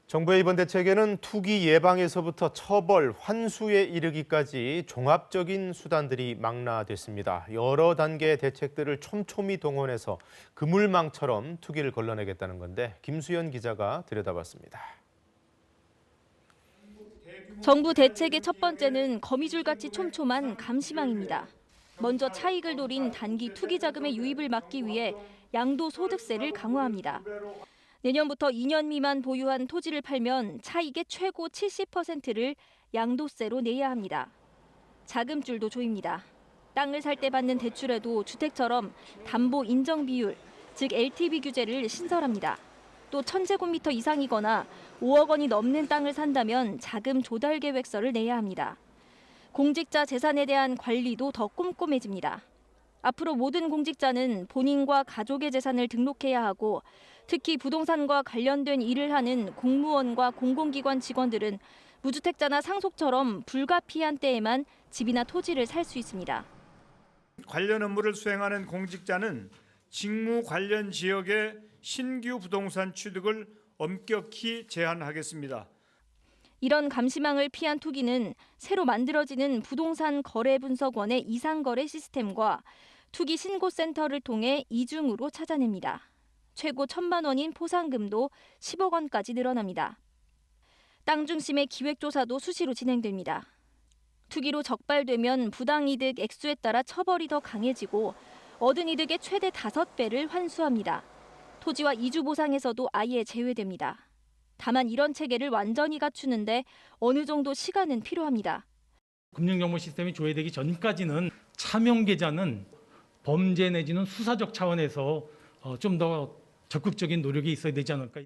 정부의 이번 대책에는 투기 예방에서부터 처벌, 환수에 이르기까지 종합적인 수단들이 망라됐습니다. 여러 단계의 대책들을 촘촘히 동원해서 그물망처럼 투기를 걸러내겠다는 건데 김수연 기자가 들여다봤습니다. 정부 대책의 첫 번째는 거미줄같이 촘촘한 감시망입니다. 먼저 차익을 노린 단기 투기 자금의 유입을 막기 위해 양도소득세를 강화합니다. 내년부터 2년 미만 보유한 토지를 팔면 차익의 최고 70%를 양도세로 내야 합니다. 자금줄도 조입니다. 땅을 살 때 받는 대출에도 주택처럼 담보 인정 비율, 즉 LTV 규제를 신설합니다. 또 1000제곱미터 이상이거나 5억 원이 넘는 땅을 산다면 자금 조달 계획서를 내야 합니다. 공직자 재산에 대한 관리도 더 꼼꼼해집니다. 앞으로 모든 공직자는 본인과 가족의 재산을 등록해야 하고 특히 부동산과 관련된 일을 하는 공무원과 공공기관 직원들은 무주택자나 상속처럼 불가피한 때에만 집이나 토지를 살 수 있습니다. 관련 업무를 수행하는 공직자는 직무 관련 지역의 신규 부동산 취득을 엄격히 제한하겠습니다. 이런 감시망을 피한 투기는 새로 만들어지는 부동산 거래 분석원의 이상거래 시스템과 투기 신고센터를 통해 이중으로 찾아냅니다. 최고 1,000만 원인 포상금도 10억 원까지 늘어납니다. 땅 중심의 기획조사도 수시로 진행됩니다. 투기로 적발되면 부당이득 액수에 따라 처벌이 더 강해지고 얻은 이득의 최대 5배를 환수합니다. 토지와 이주 보상에서도 아예 제외됩니다. 다만 이런 체계를 완전히 갖추는데 어느 정도 시간은 필요합니다. 금융정보 시스템이 조회되기 전까지는 차명 계좌는 범죄 내지는 수사적 차원에서 좀 더 적극적인 노력이 있어야 되지 않을까.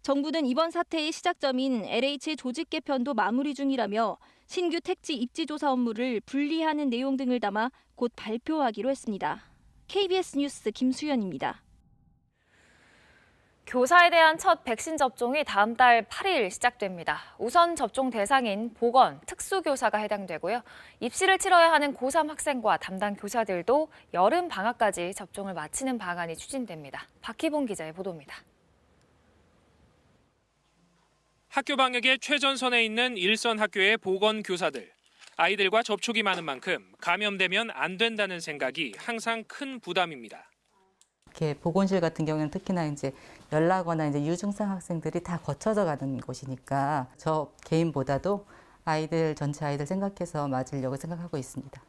정부는 이번 사태의 시작점인 LH 조직 개편도 마무리 중이라며 신규 택지 입지 조사 업무를 분리하는 내용 등을 담아 곧 발표하기로 했습니다. KBS 뉴스 김수연입니다. 교사에 대한 첫 백신 접종이 다음 달 8일 시작됩니다. 우선 접종 대상인 보건, 특수교사가 해당되고요. 입시를 치러야 하는 고3 학생과 담당 교사들도 여름 방학까지 접종을 마치는 방안이 추진됩니다. 박희봉 기자의 보도입니다. 학교 방역에 최전선에 있는 일선 학교의 보건 교사들. 아이들과 접촉이 많은 만큼 감염되면 안 된다는 생각이 항상 큰 부담입니다. 이렇게 보건실 같은 경우는 특히나 이제 열나거나 이제 유증상 학생들이 다 거쳐져 가는 곳이니까 저 개인보다도 아이들 전체 아이들 생각해서 맞으려고 생각하고 있습니다.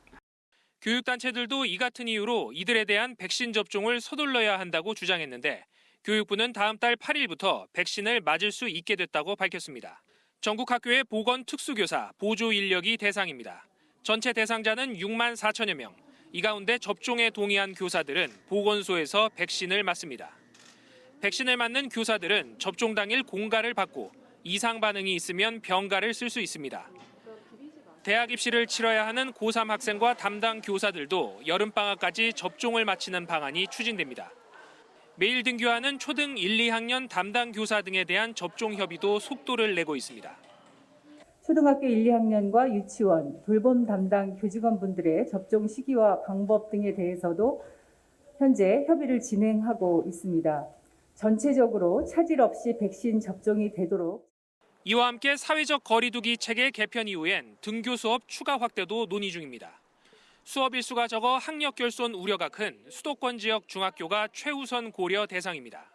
교육단체들도 이 같은 이유로 이들에 대한 백신 접종을 서둘러야 한다고 주장했는데 교육부는 다음 달 8일부터 백신을 맞을 수 있게 됐다고 밝혔습니다. 전국 학교의 보건 특수교사 보조 인력이 대상입니다. 전체 대상자는 6만 4천여 명. 이 가운데 접종에 동의한 교사들은 보건소에서 백신을 맞습니다. 백신을 맞는 교사들은 접종 당일 공가를 받고 이상 반응이 있으면 병가를 쓸 수 있습니다. 대학 입시를 치러야 하는 고3 학생과 담당 교사들도 여름방학까지 접종을 마치는 방안이 추진됩니다. 매일 등교하는 초등 1, 2학년 담당 교사 등에 대한 접종 협의도 속도를 내고 있습니다. 초등학교 1, 2학년과 유치원, 돌봄 담당 교직원분들의 접종 시기와 방법 등에 대해서도 현재 협의를 진행하고 있습니다. 전체적으로 차질 없이 백신 접종이 되도록. 이와 함께 사회적 거리두기 체계 개편 이후엔 등교 수업 추가 확대도 논의 중입니다. 수업 일수가 적어 학력 결손 우려가 큰 수도권 지역 중학교가 최우선 고려 대상입니다.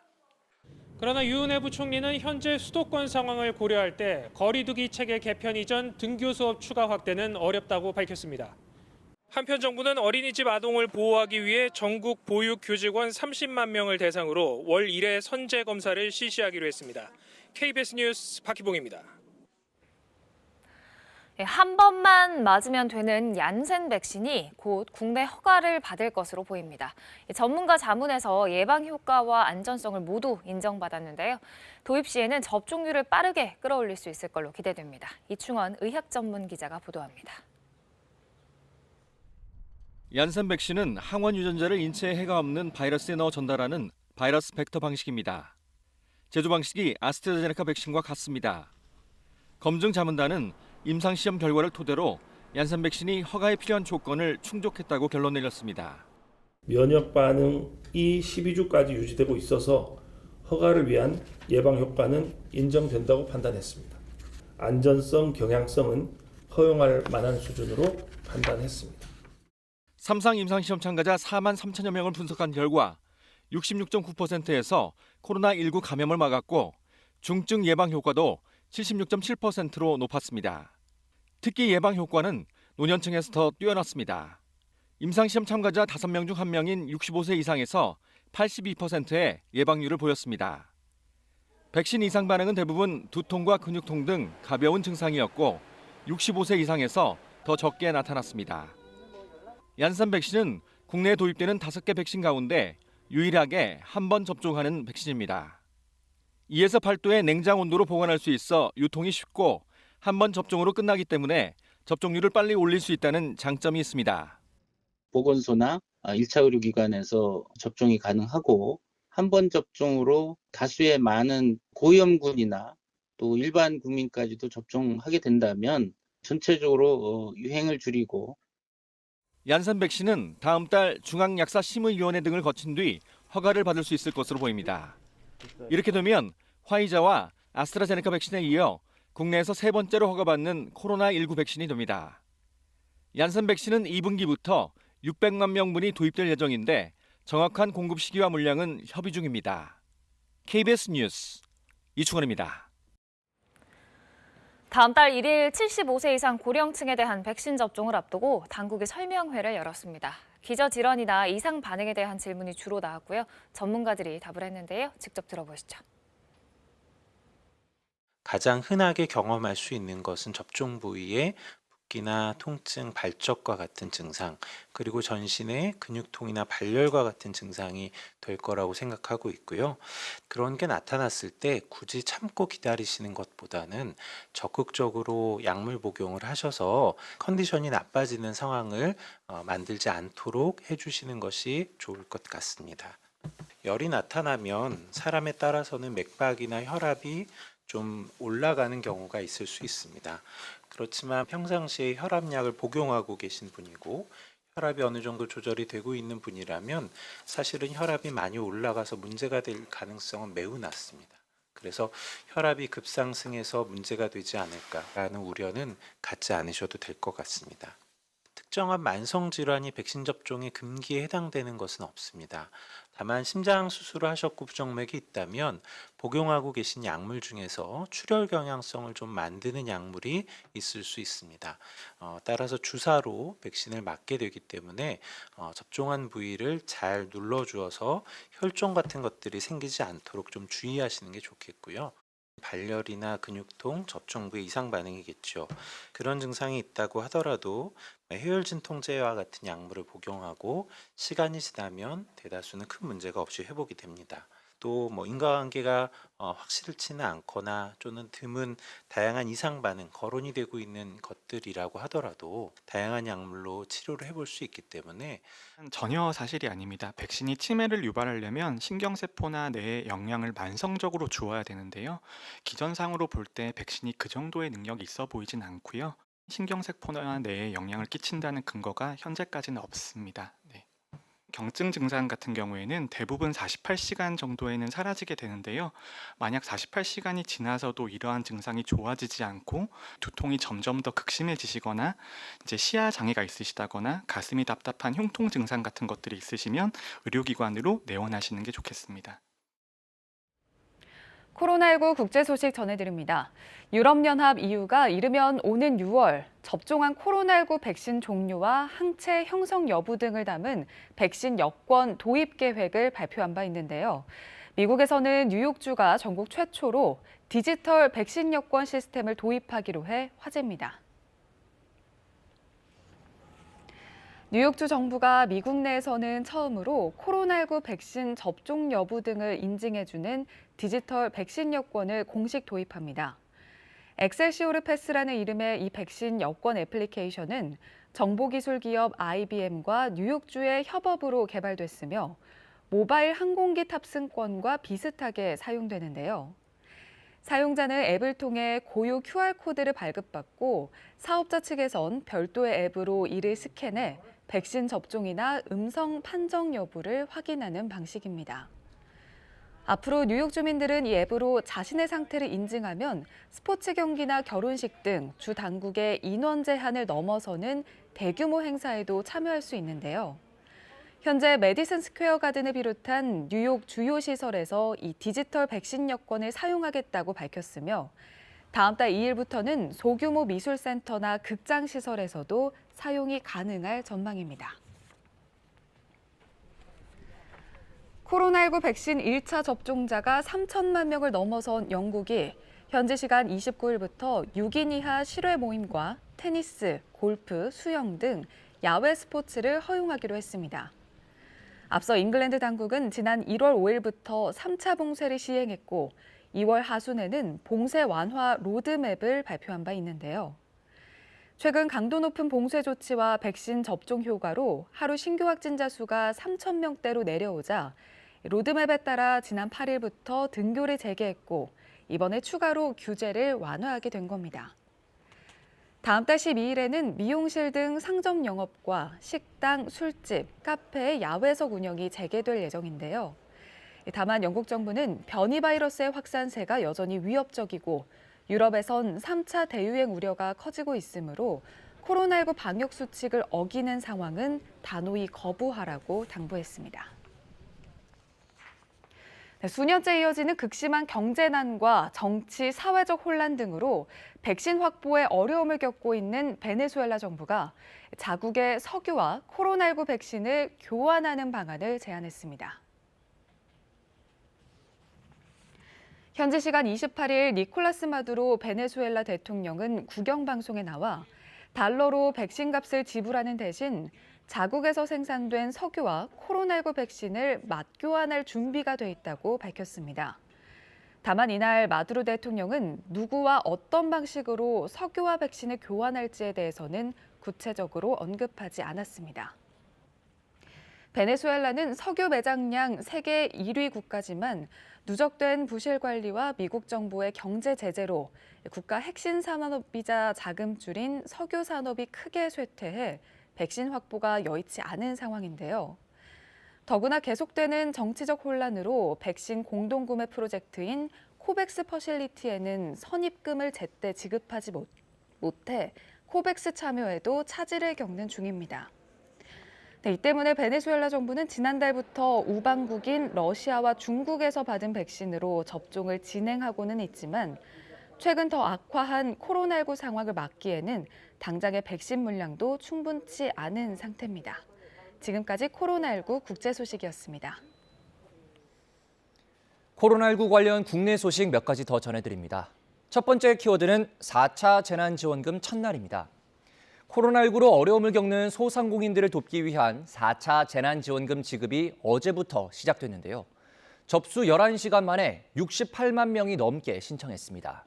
그러나 유은혜 부총리는 현재 수도권 상황을 고려할 때 거리두기 체계 개편 이전 등교 수업 추가 확대는 어렵다고 밝혔습니다. 한편 정부는 어린이집 아동을 보호하기 위해 전국 보육 교직원 30만 명을 대상으로 월 1회 선제 검사를 실시하기로 했습니다. KBS 뉴스 박희봉입니다. 한 번만 맞으면 되는 얀센 백신이 곧 국내 허가를 받을 것으로 보입니다. 전문가 자문에서 예방 효과와 안전성을 모두 인정받았는데요. 도입 시에는 접종률을 빠르게 끌어올릴 수 있을 걸로 기대됩니다. 이충원 의학 전문 기자가 보도합니다. 얀센 백신은 항원 유전자를 인체에 해가 없는 바이러스에 넣어 전달하는 바이러스 벡터 방식입니다. 제조 방식이 아스트라제네카 백신과 같습니다. 검증 자문단은 임상시험 결과를 토대로 얀센 백신이 허가에 필요한 조건을 충족했다고 결론 내렸습니다. 면역 반응이 12주까지 유지되고 있어서 허가를 위한 예방 효과는 인정된다고 판단했습니다. 안전성, 경향성은 허용할 만한 수준으로 판단했습니다. 3상 임상시험 참가자 4만 3천여 명을 분석한 결과 66.9%에서 코로나19 감염을 막았고 중증 예방 효과도 76.7%로 높았습니다. 특히 예방 효과는 노년층에서 더 뛰어났습니다. 임상시험 참가자 5명 중 1명인 65세 이상에서 82%의 예방률을 보였습니다. 백신 이상 반응은 대부분 두통과 근육통 등 가벼운 증상이었고 65세 이상에서 더 적게 나타났습니다. 얀센 백신은 국내에 도입되는 5개 백신 가운데 유일하게 한 번 접종하는 백신입니다. 2에서 8도의 냉장 온도로 보관할 수 있어 유통이 쉽고 한 번 접종으로 끝나기 때문에 접종률을 빨리 올릴 수 있다는 장점이 있습니다. 보건소나 1차 의료기관에서 접종이 가능하고 한 번 접종으로 다수의 많은 고위험군이나 또 일반 국민까지도 접종하게 된다면 전체적으로 유행을 줄이고 얀센 백신은 다음 달 중앙약사심의위원회 등을 거친 뒤 허가를 받을 수 있을 것으로 보입니다. 이렇게 되면 화이자와 아스트라제네카 백신에 이어 국내에서 세 번째로 허가받는 코로나19 백신이 됩니다. 얀센 백신은 2분기부터 600만 명분이 도입될 예정인데 정확한 공급 시기와 물량은 협의 중입니다. KBS 뉴스 이충원입니다. 다음 달 1일 75세 이상 고령층에 대한 백신 접종을 앞두고 당국이 설명회를 열었습니다. 기저질환이나 이상 반응에 대한 질문이 주로 나왔고요. 전문가들이 답을 했는데요. 직접 들어보시죠. 가장 흔하게 경험할 수 있는 것은 접종 부위에 붓기나 통증, 발적과 같은 증상, 그리고 전신에 근육통이나 발열과 같은 증상이 될 거라고 생각하고 있고요. 그런 게 나타났을 때 굳이 참고 기다리시는 것보다는 적극적으로 약물 복용을 하셔서 컨디션이 나빠지는 상황을 만들지 않도록 해주시는 것이 좋을 것 같습니다. 열이 나타나면 사람에 따라서는 맥박이나 혈압이 좀 올라가는 경우가 있을 수 있습니다. 그렇지만 평상시에 혈압약을 복용하고 계신 분이고 혈압이 어느 정도 조절이 되고 있는 분이라면 사실은 혈압이 많이 올라가서 문제가 될 가능성은 매우 낮습니다. 그래서 혈압이 급상승해서 문제가 되지 않을까라는 우려는 갖지 않으셔도 될 것 같습니다. 특정한 만성질환이 백신 접종의 금기에 해당되는 것은 없습니다. 다만 심장 수술을 하셨고 부정맥이 있다면 복용하고 계신 약물 중에서 출혈 경향성을 좀 만드는 약물이 있을 수 있습니다. 따라서 주사로 백신을 맞게 되기 때문에 접종한 부위를 잘 눌러주어서 혈종 같은 것들이 생기지 않도록 좀 주의하시는 게 좋겠고요. 발열이나 근육통, 접종 부에 이상 반응이겠죠. 그런 증상이 있다고 하더라도 해열 진통제와 같은 약물을 복용하고 시간이 지나면 대다수는 큰 문제가 없이 회복이 됩니다. 또 인과관계가 확실치는 않거나 또는 드문 다양한 이상 반응, 거론이 되고 있는 것들이라고 하더라도 다양한 약물로 치료를 해볼 수 있기 때문에 전혀 사실이 아닙니다. 백신이 치매를 유발하려면 신경세포나 뇌에 영향을 만성적으로 주어야 되는데요. 기전상으로 볼 때 백신이 그 정도의 능력이 있어 보이진 않고요. 신경세포나 뇌에 영향을 끼친다는 근거가 현재까지는 없습니다. 네. 경증 증상 같은 경우에는 대부분 48시간 정도에는 사라지게 되는데요. 만약 48시간이 지나서도 이러한 증상이 좋아지지 않고 두통이 점점 더 극심해지시거나 이제 시야 장애가 있으시다거나 가슴이 답답한 흉통 증상 같은 것들이 있으시면 의료기관으로 내원하시는 게 좋겠습니다. 코로나19 국제 소식 전해드립니다. 유럽연합 EU가 이르면 오는 6월 접종한 코로나19 백신 종류와 항체 형성 여부 등을 담은 백신 여권 도입 계획을 발표한 바 있는데요. 미국에서는 뉴욕주가 전국 최초로 디지털 백신 여권 시스템을 도입하기로 해 화제입니다. 뉴욕주 정부가 미국 내에서는 처음으로 코로나19 백신 접종 여부 등을 인증해주는 디지털 백신 여권을 공식 도입합니다. 엑셀시오르 패스라는 이름의 이 백신 여권 애플리케이션은 정보기술 기업 IBM과 뉴욕주의 협업으로 개발됐으며 모바일 항공기 탑승권과 비슷하게 사용되는데요. 사용자는 앱을 통해 고유 QR코드를 발급받고 사업자 측에선 별도의 앱으로 이를 스캔해 백신 접종이나 음성 판정 여부를 확인하는 방식입니다. 앞으로 뉴욕 주민들은 이 앱으로 자신의 상태를 인증하면 스포츠 경기나 결혼식 등 주 당국의 인원 제한을 넘어서는 대규모 행사에도 참여할 수 있는데요. 현재 메디슨 스퀘어 가든을 비롯한 뉴욕 주요 시설에서 이 디지털 백신 여권을 사용하겠다고 밝혔으며 다음 달 2일부터는 소규모 미술센터나 극장 시설에서도 사용이 가능할 전망입니다. 코로나19 백신 1차 접종자가 3천만 명을 넘어선 영국이 현지 시간 29일부터 6인 이하 실외 모임과 테니스, 골프, 수영 등 야외 스포츠를 허용하기로 했습니다. 앞서 잉글랜드 당국은 지난 1월 5일부터 3차 봉쇄를 시행했고 2월 하순에는 봉쇄 완화 로드맵을 발표한 바 있는데요. 최근 강도 높은 봉쇄 조치와 백신 접종 효과로 하루 신규 확진자 수가 3천 명대로 내려오자 로드맵에 따라 지난 8일부터 등교를 재개했고 이번에 추가로 규제를 완화하게 된 겁니다. 다음 달 12일에는 미용실 등 상점 영업과 식당, 술집, 카페, 야외석 운영이 재개될 예정인데요. 다만 영국 정부는 변이 바이러스의 확산세가 여전히 위협적이고 유럽에선 3차 대유행 우려가 커지고 있으므로 코로나19 방역 수칙을 어기는 상황은 단호히 거부하라고 당부했습니다. 수년째 이어지는 극심한 경제난과 정치, 사회적 혼란 등으로 백신 확보에 어려움을 겪고 있는 베네수엘라 정부가 자국의 석유와 코로나19 백신을 교환하는 방안을 제안했습니다. 현지 시간 28일 니콜라스 마두로 베네수엘라 대통령은 국영방송에 나와 달러로 백신 값을 지불하는 대신 자국에서 생산된 석유와 코로나19 백신을 맞교환할 준비가 돼 있다고 밝혔습니다. 다만 이날 마두로 대통령은 누구와 어떤 방식으로 석유와 백신을 교환할지에 대해서는 구체적으로 언급하지 않았습니다. 베네수엘라는 석유 매장량 세계 1위 국가지만 누적된 부실 관리와 미국 정부의 경제 제재로 국가 핵심 산업이자 자금줄인 석유 산업이 크게 쇠퇴해 백신 확보가 여의치 않은 상황인데요. 더구나 계속되는 정치적 혼란으로 백신 공동구매 프로젝트인 코백스 퍼실리티에는 선입금을 제때 지급하지 못해 코백스 참여에도 차질을 겪는 중입니다. 이 때문에 베네수엘라 정부는 지난달부터 우방국인 러시아와 중국에서 받은 백신으로 접종을 진행하고는 있지만 최근 더 악화한 코로나19 상황을 막기에는 당장의 백신 물량도 충분치 않은 상태입니다. 지금까지 코로나19 국제 소식이었습니다. 코로나19 관련 국내 소식 몇 가지 더 전해드립니다. 첫 번째 키워드는 4차 재난지원금 첫날입니다. 코로나19로 어려움을 겪는 소상공인들을 돕기 위한 4차 재난지원금 지급이 어제부터 시작됐는데요. 접수 11시간 만에 68만 명이 넘게 신청했습니다.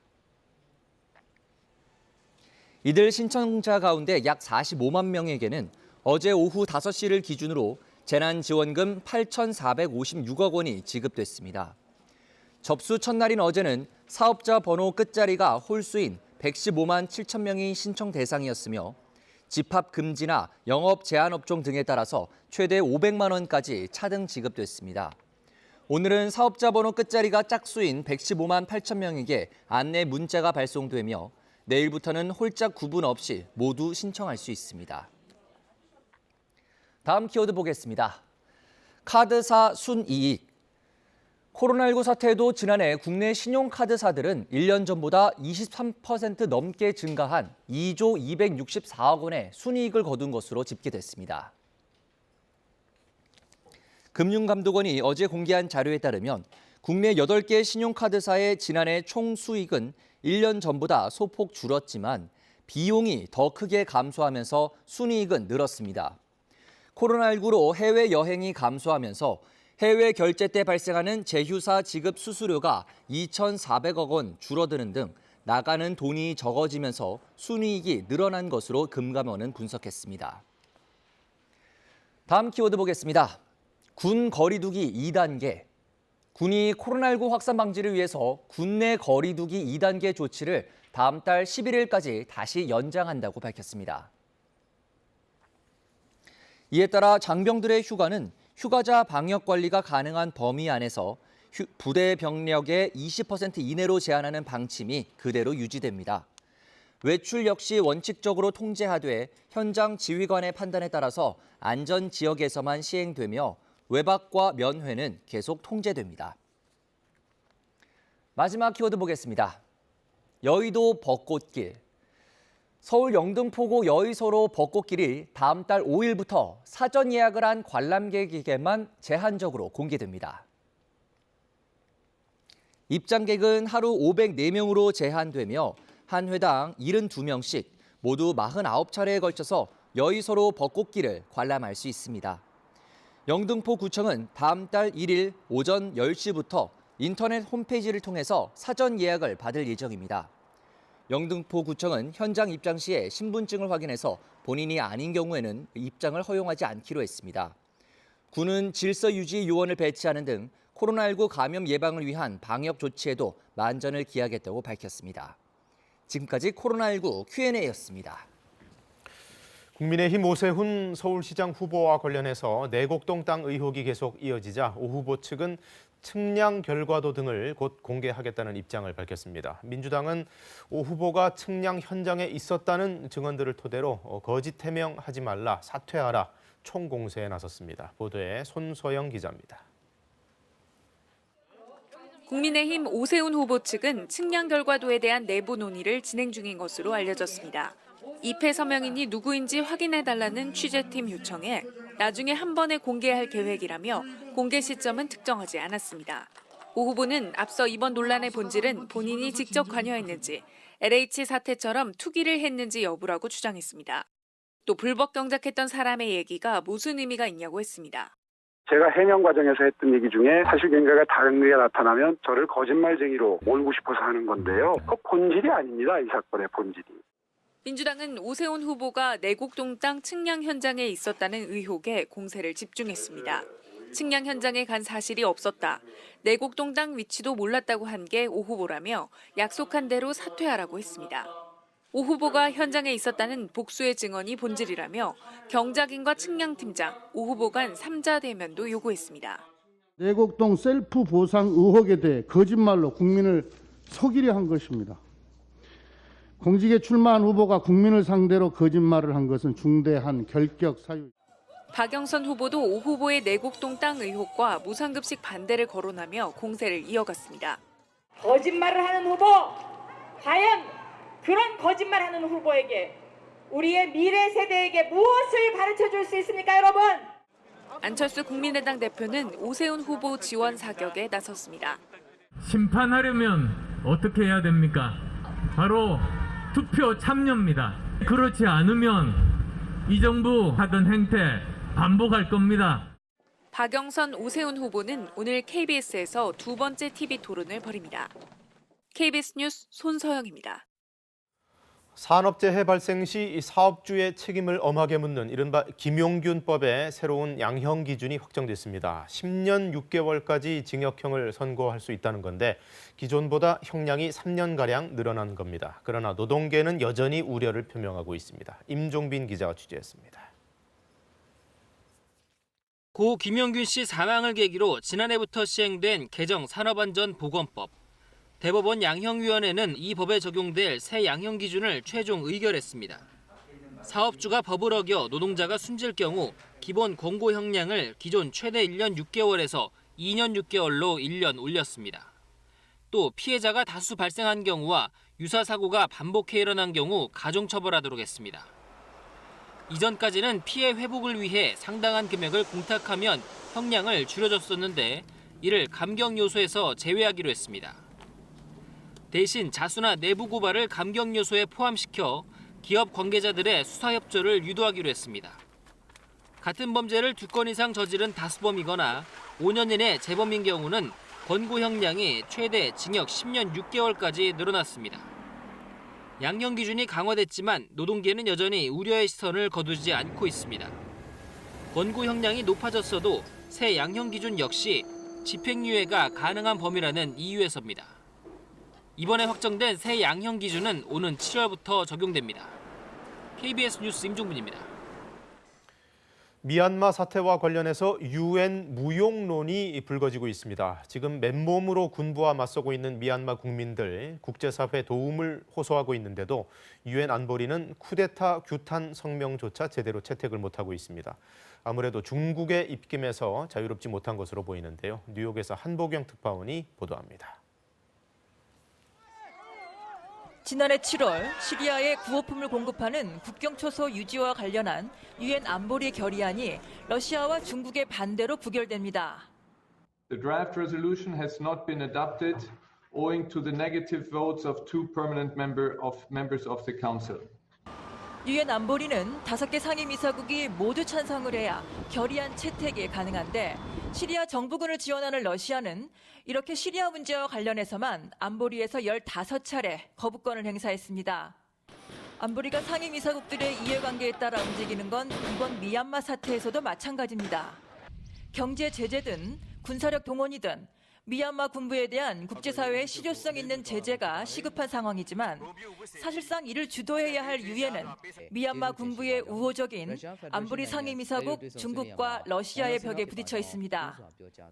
이들 신청자 가운데 약 45만 명에게는 어제 오후 5시를 기준으로 재난지원금 8,456억 원이 지급됐습니다. 접수 첫날인 어제는 사업자 번호 끝자리가 홀수인 115만 7천 명이 신청 대상이었으며 집합 금지나 영업 제한 업종 등에 따라서 최대 500만 원까지 차등 지급됐습니다. 오늘은 사업자 번호 끝자리가 짝수인 115만 8천 명에게 안내 문자가 발송되며 내일부터는 홀짝 구분 없이 모두 신청할 수 있습니다. 다음 키워드 보겠습니다. 카드사 순이익. 코로나19 사태에도 지난해 국내 신용카드사들은 1년 전보다 23% 넘게 증가한 2조 264억 원의 순이익을 거둔 것으로 집계됐습니다. 금융감독원이 어제 공개한 자료에 따르면 국내 8개 신용카드사의 지난해 총 수익은 1년 전보다 소폭 줄었지만 비용이 더 크게 감소하면서 순이익은 늘었습니다. 코로나19로 해외여행이 감소하면서 해외 결제 때 발생하는 제휴사 지급 수수료가 2,400억 원 줄어드는 등 나가는 돈이 적어지면서 순이익이 늘어난 것으로 금감원은 분석했습니다. 다음 키워드 보겠습니다. 군 거리두기 2단계. 군이 코로나19 확산 방지를 위해서 군내 거리두기 2단계 조치를 다음 달 11일까지 다시 연장한다고 밝혔습니다. 이에 따라 장병들의 휴가는 휴가자 방역 관리가 가능한 범위 안에서 부대 병력의 20% 이내로 제한하는 방침이 그대로 유지됩니다. 외출 역시 원칙적으로 통제하되 현장 지휘관의 판단에 따라서 안전 지역에서만 시행되며 외박과 면회는 계속 통제됩니다. 마지막 키워드 보겠습니다. 여의도 벚꽃길. 서울 영등포구 여의도로 벚꽃길이 다음 달 5일부터 사전 예약을 한 관람객에게만 제한적으로 공개됩니다. 입장객은 하루 504명으로 제한되며 한 회당 72명씩 모두 49차례에 걸쳐서 여의도로 벚꽃길을 관람할 수 있습니다. 영등포구청은 다음 달 1일 오전 10시부터 인터넷 홈페이지를 통해서 사전 예약을 받을 예정입니다. 영등포구청은 현장 입장 시에 신분증을 확인해서 본인이 아닌 경우에는 입장을 허용하지 않기로 했습니다. 군은 질서 유지 요원을 배치하는 등 코로나19 감염 예방을 위한 방역 조치에도 만전을 기하겠다고 밝혔습니다. 지금까지 코로나19 Q&A였습니다. 국민의힘 오세훈 서울시장 후보와 관련해서 내곡동 땅 의혹이 계속 이어지자 오 후보 측은 측량 결과도 등을 곧 공개하겠다는 입장을 밝혔습니다. 민주당은 오 후보가 측량 현장에 있었다는 증언들을 토대로 거짓 해명하지 말라, 사퇴하라 총공세에 나섰습니다. 보도에 손소영 기자입니다. 국민의힘 오세훈 후보 측은 측량 결과도에 대한 내부 논의를 진행 중인 것으로 알려졌습니다. 입회 서명인이 누구인지 확인해달라는 취재팀 요청에 나중에 한 번에 공개할 계획이라며 공개 시점은 특정하지 않았습니다. 오 후보는 앞서 이번 논란의 본질은 본인이 직접 관여했는지 LH 사태처럼 투기를 했는지 여부라고 주장했습니다. 또 불법 경작했던 사람의 얘기가 무슨 의미가 있냐고 했습니다. 제가 해명 과정에서 했던 얘기 중에 사실관계가 다른 게 나타나면 저를 거짓말쟁이로 몰고 싶어서 하는 건데요. 그 본질이 아닙니다. 이 사건의 본질이. 민주당은 오세훈 후보가 내곡동 땅 측량 현장에 있었다는 의혹에 공세를 집중했습니다. 측량 현장에 간 사실이 없었다. 내곡동 땅 위치도 몰랐다고 한 게 오 후보라며 약속한 대로 사퇴하라고 했습니다. 오 후보가 현장에 있었다는 복수의 증언이 본질이라며 경작인과 측량팀장, 오 후보 간 3자 대면도 요구했습니다. 내곡동 셀프 보상 의혹에 대해 거짓말로 국민을 속이려 한 것입니다. 공직에 출마한 후보가 국민을 상대로 거짓말을 한 것은 중대한 결격 사유. 박영선 후보도 오 후보의 내곡동 땅 의혹과 무상급식 반대를 거론하며 공세를 이어갔습니다. 거짓말을 하는 후보, 과연 그런 거짓말하는 후보에게 우리의 미래 세대에게 무엇을 가르쳐줄 수 있습니까, 여러분? 안철수 국민의당 대표는 오세훈 후보 지원 사격에 나섰습니다. 심판하려면 어떻게 해야 됩니까? 바로 투표 참여입니다. 그렇지 않으면 이 정부 하던 행태 반복할 겁니다. 박영선, 오세훈 후보는 오늘 KBS에서 두 번째 TV 토론을 벌입니다. KBS 뉴스 손서영입니다. 산업재해 발생 시 사업주의 책임을 엄하게 묻는 이른바 김용균법의 새로운 양형 기준이 확정됐습니다. 10년 6개월까지 징역형을 선고할 수 있다는 건데 기존보다 형량이 3년가량 늘어난 겁니다. 그러나 노동계는 여전히 우려를 표명하고 있습니다. 임종빈 기자가 취재했습니다. 고 김용균 씨 사망을 계기로 지난해부터 시행된 개정 산업안전보건법. 대법원 양형위원회는 이 법에 적용될 새 양형 기준을 최종 의결했습니다. 사업주가 법을 어겨 노동자가 숨질 경우 기본 권고 형량을 기존 최대 1년 6개월에서 2년 6개월로 1년 올렸습니다. 또 피해자가 다수 발생한 경우와 유사 사고가 반복해 일어난 경우 가중처벌하도록 했습니다. 이전까지는 피해 회복을 위해 상당한 금액을 공탁하면 형량을 줄여줬었는데 이를 감경 요소에서 제외하기로 했습니다. 대신 자수나 내부 고발을 감경 요소에 포함시켜 기업 관계자들의 수사 협조를 유도하기로 했습니다. 같은 범죄를 2건 이상 저지른 다수범이거나 5년 이내 재범인 경우는 권고 형량이 최대 징역 10년 6개월까지 늘어났습니다. 양형 기준이 강화됐지만 노동계는 여전히 우려의 시선을 거두지 않고 있습니다. 권고 형량이 높아졌어도 새 양형 기준 역시 집행유예가 가능한 범위라는 이유에서입니다. 이번에 확정된 새 양형 기준은 오는 7월부터 적용됩니다. KBS 뉴스 임종빈입니다. 미얀마 사태와 관련해서 유엔 무용론이 불거지고 있습니다. 지금 맨몸으로 군부와 맞서고 있는 미얀마 국민들, 국제사회 도움을 호소하고 있는데도 유엔 안보리는 쿠데타 규탄 성명조차 제대로 채택을 못하고 있습니다. 아무래도 중국의 입김에서 자유롭지 못한 것으로 보이는데요. 뉴욕에서 한보경 특파원이 보도합니다. 지난해 7월 시리아에 구호품을 공급하는 국경초소 유지와 관련한 유엔 안보리 결의안이 러시아와 중국의 반대로 부결됩니다. The draft resolution has not been adopted owing to the negative votes of two permanent members of the council. 유엔 안보리는 5개 상임이사국이 모두 찬성을 해야 결의안 채택이 가능한데 시리아 정부군을 지원하는 러시아는 이렇게 시리아 문제와 관련해서만 안보리에서 15차례 거부권을 행사했습니다. 안보리가 상임이사국들의 이해관계에 따라 움직이는 건 이번 미얀마 사태에서도 마찬가지입니다. 경제 제재든 군사력 동원이든 미얀마 군부에 대한 국제사회의 실효성 있는 제재가 시급한 상황이지만 사실상 이를 주도해야 할 유엔은 미얀마 군부의 우호적인 안보리 상임이사국 중국과 러시아의 벽에 부딪혀 있습니다.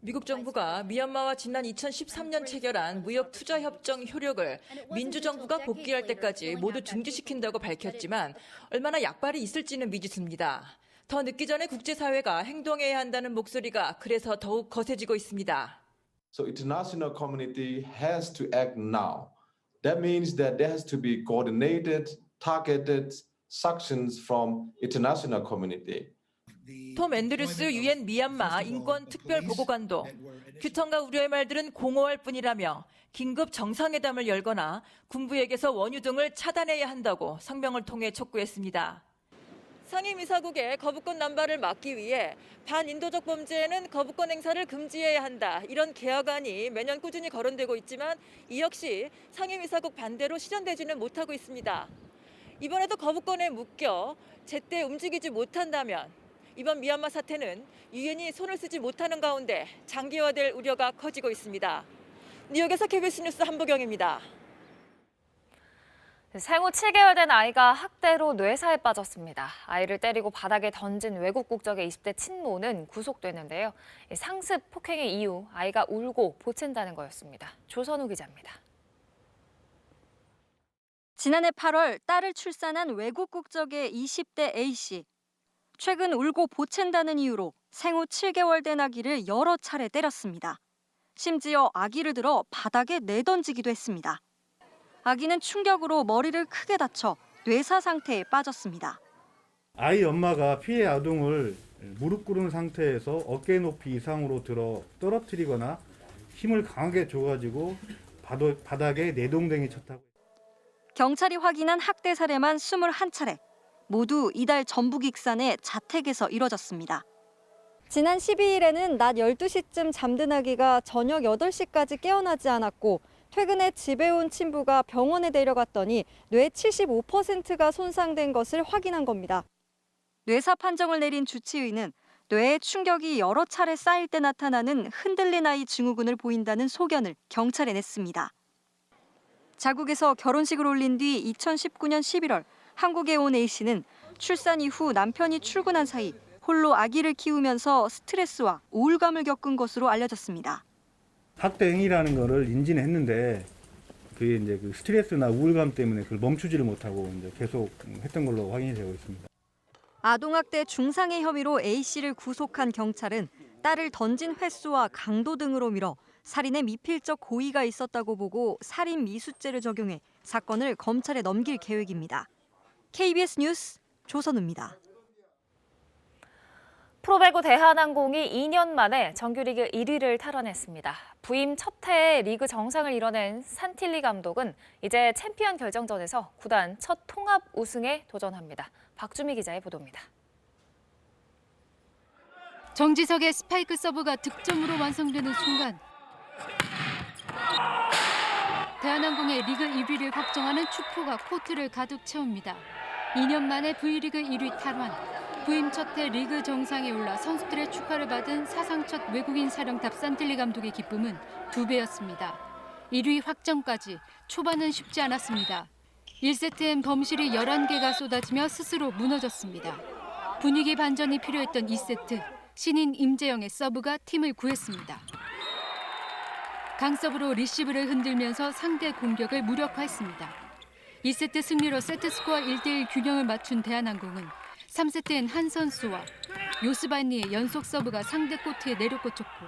미국 정부가 미얀마와 지난 2013년 체결한 무역투자협정 효력을 민주정부가 복귀할 때까지 모두 중지시킨다고 밝혔지만 얼마나 약발이 있을지는 미지수입니다. 더 늦기 전에 국제사회가 행동해야 한다는 목소리가 그래서 더욱 거세지고 있습니다. So international community has to act now. That means that there has to be coordinated, targeted sanctions from international community. 톰 앤드류스 유엔 미얀마 인권특별보고관도 규탄과 우려의 말들은 공허할 뿐이라며 긴급 정상회담을 열거나 군부에게서 원유 등을 차단해야 한다고 성명을 통해 촉구했습니다. 상임이사국의 거부권 남발을 막기 위해 반인도적 범죄에는 거부권 행사를 금지해야 한다. 이런 개혁안이 매년 꾸준히 거론되고 있지만 이 역시 상임이사국 반대로 실현되지는 못하고 있습니다. 이번에도 거부권에 묶여 제때 움직이지 못한다면 이번 미얀마 사태는 유엔이 손을 쓰지 못하는 가운데 장기화될 우려가 커지고 있습니다. 뉴욕에서 KBS 뉴스 한보경입니다. 생후 7개월 된 아이가 학대로 뇌사에 빠졌습니다. 아이를 때리고 바닥에 던진 외국 국적의 20대 친모는 구속됐는데요. 상습 폭행의 이유 아이가 울고 보챈다는 거였습니다. 조선우 기자입니다. 지난해 8월 딸을 출산한 외국 국적의 20대 A씨. 최근 울고 보챈다는 이유로 생후 7개월 된 아기를 여러 차례 때렸습니다. 심지어 아기를 들어 바닥에 내던지기도 했습니다. 아기는 충격으로 머리를 크게 다쳐 뇌사 상태에 빠졌습니다. 아이 엄마가 피해 아동을 무릎 꿇은 상태에서 어깨 높이 이상으로 들어 떨어뜨리거나 힘을 강하게 줘가지고 바닥에 내동댕이 쳤다고. 경찰이 확인한 학대 사례만 21차례. 모두 이달 전북 익산의 자택에서 이뤄졌습니다. 지난 12일에는 낮 12시쯤 잠든 아기가 저녁 8시까지 깨어나지 않았고 퇴근해 집에 온 친부가 병원에 데려갔더니 뇌 75%가 손상된 것을 확인한 겁니다. 뇌사 판정을 내린 주치의는 뇌에 충격이 여러 차례 쌓일 때 나타나는 흔들린 아이 증후군을 보인다는 소견을 경찰에 냈습니다. 자국에서 결혼식을 올린 뒤 2019년 11월 한국에 온 A씨는 출산 이후 남편이 출근한 사이 홀로 아기를 키우면서 스트레스와 우울감을 겪은 것으로 알려졌습니다. 학대 행위라는 거를 인지는 했는데 그게 이제 그 스트레스나 우울감 때문에 그걸 멈추지를 못하고 이제 계속 했던 걸로 확인이 되고 있습니다. 아동학대 중상해 혐의로 A씨를 구속한 경찰은 딸을 던진 횟수와 강도 등으로 미뤄 살인의 미필적 고의가 있었다고 보고 살인 미수죄를 적용해 사건을 검찰에 넘길 계획입니다. KBS 뉴스 조선우입니다. 프로배구 대한항공이 2년 만에 정규리그 1위를 탈환했습니다. 부임 첫 해에 리그 정상을 이뤄낸 산틸리 감독은 이제 챔피언 결정전에서 구단 첫 통합 우승에 도전합니다. 박주미 기자의 보도입니다. 정지석의 스파이크 서브가 득점으로 완성되는 순간 대한항공의 리그 1위를 걱정하는 축포가 코트를 가득 채웁니다. 2년 만에 V리그 1위 탈환. 부임 첫 해 리그 정상에 올라 선수들의 축하를 받은 사상 첫 외국인 사령탑 산틸리 감독의 기쁨은 2배였습니다. 1위 확정까지 초반은 쉽지 않았습니다. 1세트엔 범실이 11개가 쏟아지며 스스로 무너졌습니다. 분위기 반전이 필요했던 2세트. 신인 임재영의 서브가 팀을 구했습니다. 강서브로 리시브를 흔들면서 상대 공격을 무력화했습니다. 2세트 승리로 세트스코어 1대1 균형을 맞춘 대한항공은 3세트엔 한 선수와 요스바니의 연속 서브가 상대 코트에 내려꽂혔고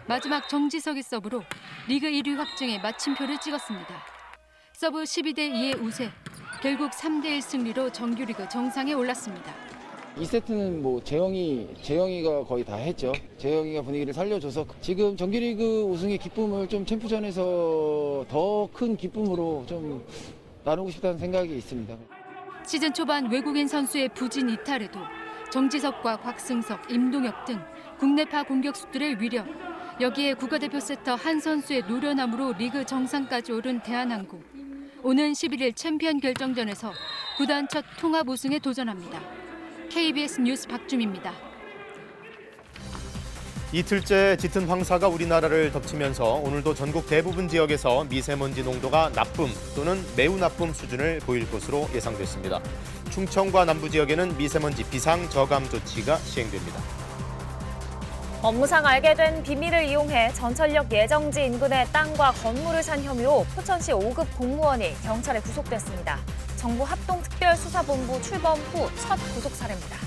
마지막 정지석의 서브로 리그 1위 확정에 마침표를 찍었습니다. 서브 12대2의 우세, 결국 3대1 승리로 정규리그 정상에 올랐습니다. 2세트는 뭐 재영이가 거의 다 했죠. 재영이가 분위기를 살려줘서 지금 정규리그 우승의 기쁨을 좀 챔프전에서 더 큰 기쁨으로 좀 나누고 싶다는 생각이 있습니다. 시즌 초반 외국인 선수의 부진 이탈에도 정지석과 곽승석, 임동혁 등 국내파 공격수들의 위력, 여기에 국가대표 세터 한 선수의 노련함으로 리그 정상까지 오른 대한항공. 오는 11일 챔피언 결정전에서 구단 첫 통합 우승에 도전합니다. KBS 뉴스 박주미입니다. 이틀째 짙은 황사가 우리나라를 덮치면서 오늘도 전국 대부분 지역에서 미세먼지 농도가 나쁨 또는 매우 나쁨 수준을 보일 것으로 예상됐습니다. 충청과 남부 지역에는 미세먼지 비상 저감 조치가 시행됩니다. 업무상 알게 된 비밀을 이용해 전철역 예정지 인근의 땅과 건물을 산 혐의로 포천시 5급 공무원이 경찰에 구속됐습니다. 정부 합동특별수사본부 출범 후 첫 구속 사례입니다.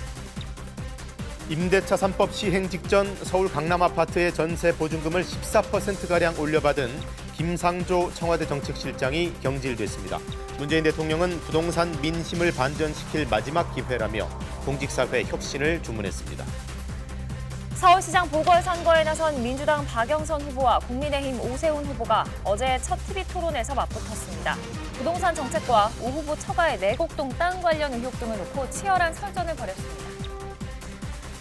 임대차 3법 시행 직전 서울 강남 아파트의 전세 보증금을 14%가량 올려받은 김상조 청와대 정책실장이 경질됐습니다. 문재인 대통령은 부동산 민심을 반전시킬 마지막 기회라며 공직사회 혁신을 주문했습니다. 서울시장 보궐선거에 나선 민주당 박영선 후보와 국민의힘 오세훈 후보가 어제 첫 TV토론에서 맞붙었습니다. 부동산 정책과 오 후보 처가의 내곡동 땅 관련 의혹 등을 놓고 치열한 설전을 벌였습니다.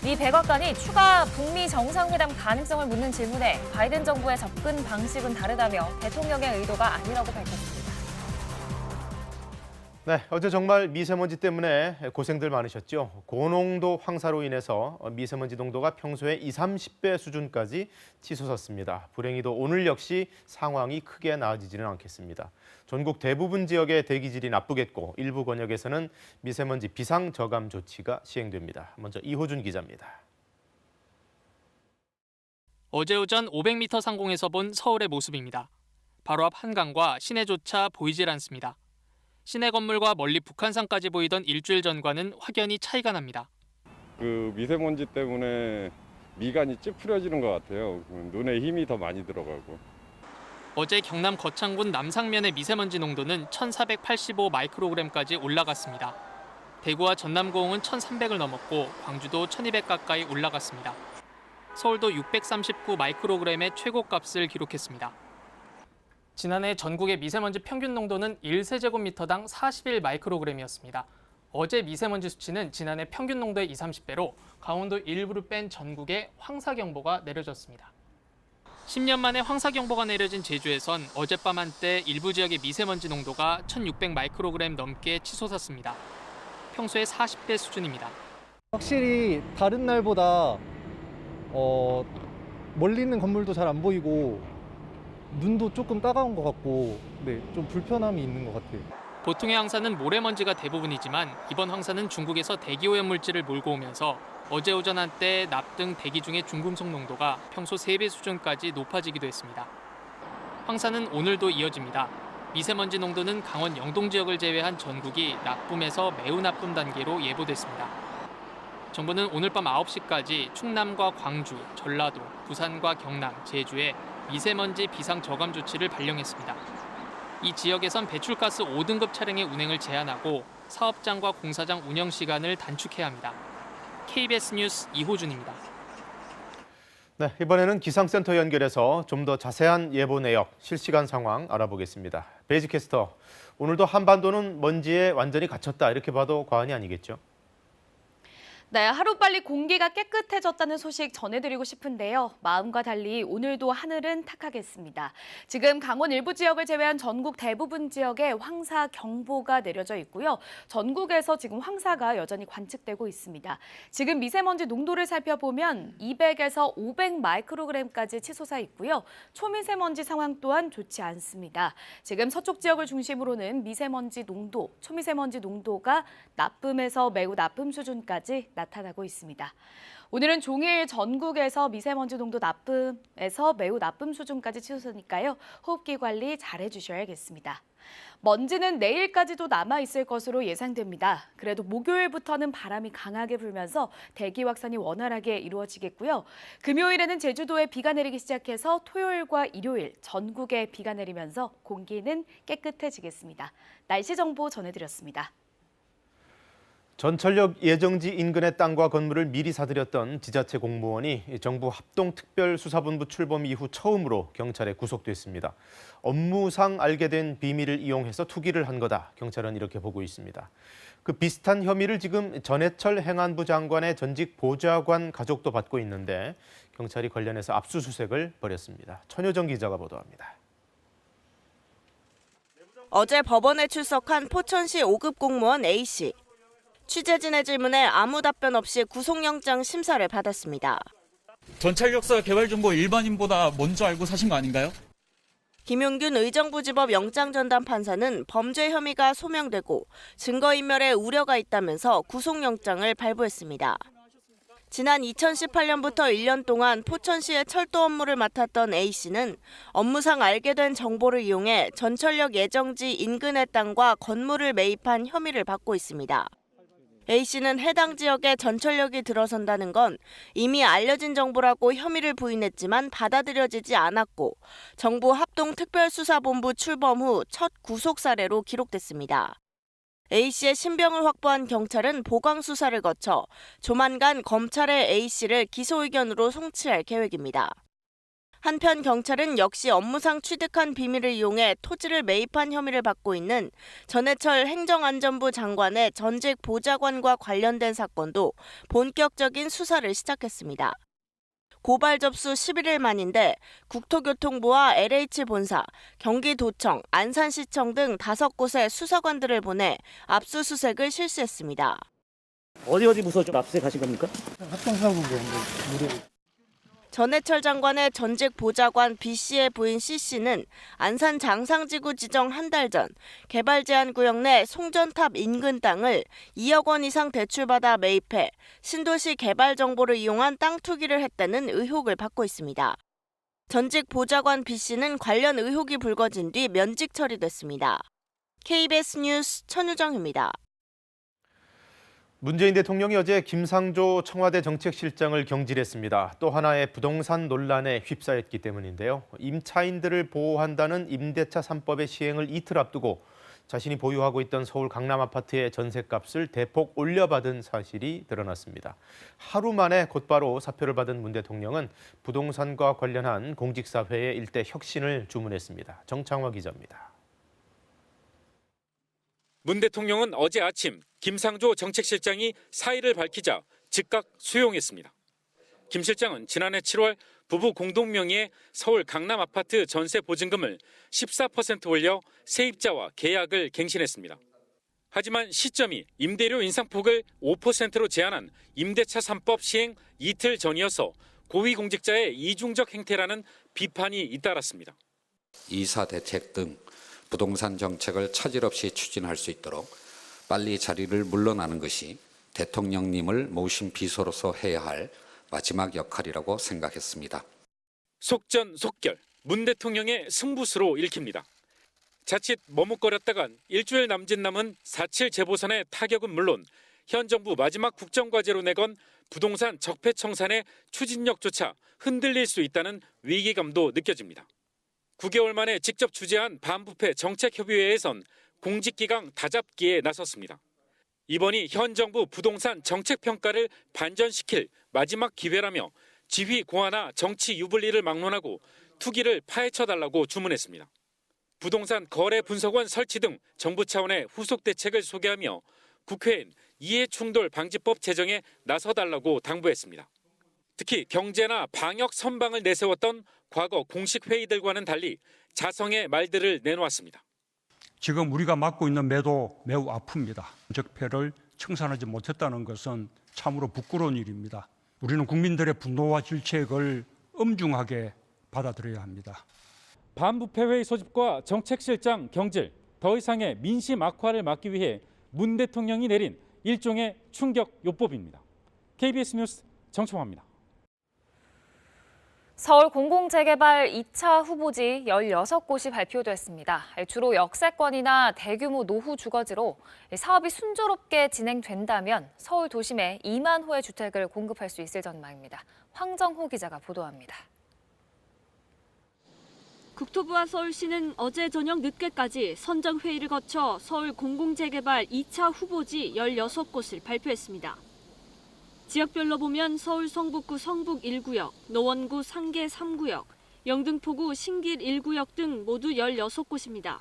미 백악관이 추가 북미 정상회담 가능성을 묻는 질문에 바이든 정부의 접근 방식은 다르다며 대통령의 의도가 아니라고 밝혔습니다. 네, 어제 정말 미세먼지 때문에 고생들 많으셨죠. 고농도 황사로 인해서 미세먼지 농도가 평소의 20, 30배 수준까지 치솟았습니다. 불행히도 오늘 역시 상황이 크게 나아지지는 않겠습니다. 전국 대부분 지역의 대기질이 나쁘겠고 일부 권역에서는 미세먼지 비상 저감 조치가 시행됩니다. 먼저 이호준 기자입니다. 어제 오전 500m 상공에서 본 서울의 모습입니다. 바로 앞 한강과 시내조차 보이질 않습니다. 시내 건물과 멀리 북한산까지 보이던 일주일 전과는 확연히 차이가 납니다. 그 미세먼지 때문에 미간이 찌푸려지는 것 같아요. 눈에 힘이 더 많이 들어가고. 어제 경남 거창군 남상면의 미세먼지 농도는 1485 마이크로그램까지 올라갔습니다. 대구와 전남고흥은 1300을 넘었고 광주도 1200 가까이 올라갔습니다. 서울도 639 마이크로그램의 최고값을 기록했습니다. 지난해 전국의 미세먼지 평균 농도는 1세제곱미터당 41 마이크로그램이었습니다. 어제 미세먼지 수치는 지난해 평균 농도의 20, 30배로 강원도 일부를 뺀 전국에 황사경보가 내려졌습니다. 10년 만에 황사경보가 내려진 제주에선 어젯밤 한때 일부 지역의 미세먼지 농도가 1600 마이크로그램 넘게 치솟았습니다. 평소의 40배 수준입니다. 확실히 다른 날보다 멀리 있는 건물도 잘 안 보이고 눈도 조금 따가운 것 같고 좀 불편함이 있는 것 같아요. 보통의 황사는 모래먼지가 대부분이지만 이번 황사는 중국에서 대기오염물질을 몰고 오면서 어제 오전 한때 납 등 대기 중의 중금속 농도가 평소 3배 수준까지 높아지기도 했습니다. 황사는 오늘도 이어집니다. 미세먼지 농도는 강원 영동 지역을 제외한 전국이 나쁨에서 매우 나쁨 단계로 예보됐습니다. 정부는 오늘 밤 9시까지 충남과 광주, 전라도, 부산과 경남, 제주에 미세먼지 비상 저감 조치를 발령했습니다. 이 지역에선 배출가스 5등급 차량의 운행을 제한하고 사업장과 공사장 운영 시간을 단축해야 합니다. KBS 뉴스 이호준입니다. 네, 이번에는 기상센터 연결해서 좀 더 자세한 예보 내역, 실시간 상황 알아보겠습니다. 베이지 캐스터, 오늘도 한반도는 먼지에 완전히 갇혔다 이렇게 봐도 과언이 아니겠죠? 네, 하루빨리 공기가 깨끗해졌다는 소식 전해드리고 싶은데요. 마음과 달리 오늘도 하늘은 탁하겠습니다. 지금 강원 일부 지역을 제외한 전국 대부분 지역에 황사 경보가 내려져 있고요. 전국에서 지금 황사가 여전히 관측되고 있습니다. 지금 미세먼지 농도를 살펴보면 200에서 500 마이크로그램까지 치솟아 있고요. 초미세먼지 상황 또한 좋지 않습니다. 지금 서쪽 지역을 중심으로는 미세먼지 농도, 초미세먼지 농도가 나쁨에서 매우 나쁨 수준까지 나타나고 있습니다. 오늘은 종일 전국에서 미세먼지 농도 나쁨에서 매우 나쁨 수준까지 치솟으니까요. 호흡기 관리 잘 해주셔야겠습니다. 먼지는 내일까지도 남아있을 것으로 예상됩니다. 그래도 목요일부터는 바람이 강하게 불면서 대기 확산이 원활하게 이루어지겠고요. 금요일에는 제주도에 비가 내리기 시작해서 토요일과 일요일 전국에 비가 내리면서 공기는 깨끗해지겠습니다. 날씨 정보 전해드렸습니다. 전철역 예정지 인근의 땅과 건물을 미리 사들였던 지자체 공무원이 정부 합동특별수사본부 출범 이후 처음으로 경찰에 구속됐습니다. 업무상 알게 된 비밀을 이용해서 투기를 한 거다. 경찰은 이렇게 보고 있습니다. 그 비슷한 혐의를 지금 전해철 행안부 장관의 전직 보좌관 가족도 받고 있는데 경찰이 관련해서 압수수색을 벌였습니다. 천효정 기자가 보도합니다. 어제 법원에 출석한 포천시 5급 공무원 A씨. 취재진의 질문에 아무 답변 없이 구속영장 심사를 받았습니다. 전철역사 개발 정보 일반인보다 먼저 알고 사신 거 아닌가요? 김용균 의정부지법 영장전담 판사는 범죄 혐의가 소명되고 증거인멸에 우려가 있다면서 구속영장을 발부했습니다. 지난 2018년부터 1년 동안 포천시의 철도 업무를 맡았던 A씨는 업무상 알게 된 정보를 이용해 전철역 예정지 인근의 땅과 건물을 매입한 혐의를 받고 있습니다. A씨는 해당 지역에 전철역이 들어선다는 건 이미 알려진 정보라고 혐의를 부인했지만 받아들여지지 않았고 정부 합동특별수사본부 출범 후 첫 구속 사례로 기록됐습니다. A씨의 신병을 확보한 경찰은 보강 수사를 거쳐 조만간 검찰에 A씨를 기소 의견으로 송치할 계획입니다. 한편 경찰은 역시 업무상 취득한 비밀을 이용해 토지를 매입한 혐의를 받고 있는 전해철 행정안전부 장관의 전직 보좌관과 관련된 사건도 본격적인 수사를 시작했습니다. 고발 접수 11일 만인데 국토교통부와 LH 본사, 경기도청, 안산시청 등 5곳의 수사관들을 보내 압수수색을 실시했습니다. 어디 부서 좀 압수수색하신 겁니까? 합동사무소 무료. 전해철 장관의 전직 보좌관 B씨의 부인 C씨는 안산 장상지구 지정 한 달 전 개발 제한 구역 내 송전탑 인근 땅을 2억 원 이상 대출받아 매입해 신도시 개발 정보를 이용한 땅 투기를 했다는 의혹을 받고 있습니다. 전직 보좌관 B씨는 관련 의혹이 불거진 뒤 면직 처리됐습니다. KBS 뉴스 천유정입니다. 문재인 대통령이 어제 김상조 청와대 정책실장을 경질했습니다. 또 하나의 부동산 논란에 휩싸였기 때문인데요. 임차인들을 보호한다는 임대차 3법의 시행을 이틀 앞두고 자신이 보유하고 있던 서울 강남 아파트의 전셋값을 대폭 올려받은 사실이 드러났습니다. 하루 만에 곧바로 사표를 받은 문 대통령은 부동산과 관련한 공직사회에 일대 혁신을 주문했습니다. 정창화 기자입니다. 문 대통령은 어제 아침 김상조 정책실장이 사의를 밝히자 즉각 수용했습니다. 김 실장은 지난해 7월 부부 공동 명의의 서울 강남 아파트 전세 보증금을 14% 올려 세입자와 계약을 갱신했습니다. 하지만 시점이 임대료 인상폭을 5%로 제한한 임대차 3법 시행 이틀 전이어서 고위공직자의 이중적 행태라는 비판이 잇따랐습니다. 이사 대책 등 부동산 정책을 차질 없이 추진할 수 있도록 빨리 자리를 물러나는 것이 대통령님을 모신 비서로서 해야 할 마지막 역할이라고 생각했습니다. 속전속결, 문 대통령의 승부수로 읽힙니다. 자칫 머뭇거렸다간 일주일 남짓 남은 4.7 재보선의 타격은 물론 현 정부 마지막 국정과제로 내건 부동산 적폐청산의 추진력조차 흔들릴 수 있다는 위기감도 느껴집니다. 9개월 만에 직접 주재한 반부패 정책협의회에선 공직기강 다잡기에 나섰습니다. 이번이 현 정부 부동산 정책평가를 반전시킬 마지막 기회라며 지휘 고하나 정치 유불리를 막론하고 투기를 파헤쳐달라고 주문했습니다. 부동산 거래 분석원 설치 등 정부 차원의 후속 대책을 소개하며 국회엔 이해충돌 방지법 제정에 나서달라고 당부했습니다. 특히 경제나 방역 선방을 내세웠던 과거 공식 회의들과는 달리 자성의 말들을 내놓았습니다. 지금 우리가 맡고 있는 매도 매우 아픕니다. 적폐를 청산하지 못했다는 것은 참으로 부끄러운 일입니다. 우리는 국민들의 분노와 질책을 엄중하게 받아들여야 합니다. 반부패회의 소집과 정책실장 경질, 더 이상의 민심 악화를 막기 위해 문 대통령이 내린 일종의 충격 요법입니다. KBS 뉴스 정청화입니다. 서울 공공재개발 2차 후보지 16곳이 발표됐습니다. 주로 역세권이나 대규모 노후 주거지로 사업이 순조롭게 진행된다면 서울 도심에 2만 호의 주택을 공급할 수 있을 전망입니다. 황정호 기자가 보도합니다. 국토부와 서울시는 어제 저녁 늦게까지 선정회의를 거쳐 서울 공공재개발 2차 후보지 16곳을 발표했습니다. 지역별로 보면 서울 성북구 성북 1구역, 노원구 상계 3구역, 영등포구 신길 1구역 등 모두 16곳입니다.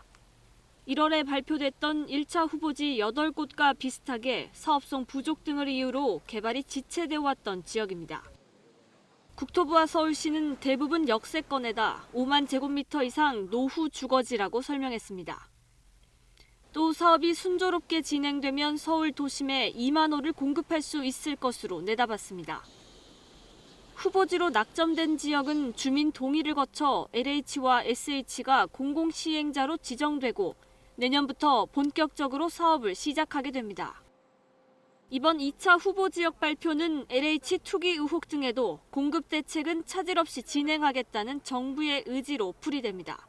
1월에 발표됐던 1차 후보지 8곳과 비슷하게 사업성 부족 등을 이유로 개발이 지체되어 왔던 지역입니다. 국토부와 서울시는 대부분 역세권에다 5만 제곱미터 이상 노후 주거지라고 설명했습니다. 또 사업이 순조롭게 진행되면 서울 도심에 2만 호를 공급할 수 있을 것으로 내다봤습니다. 후보지로 낙점된 지역은 주민 동의를 거쳐 LH와 SH가 공공시행자로 지정되고 내년부터 본격적으로 사업을 시작하게 됩니다. 이번 2차 후보 지역 발표는 LH 투기 의혹 등에도 공급 대책은 차질 없이 진행하겠다는 정부의 의지로 풀이됩니다.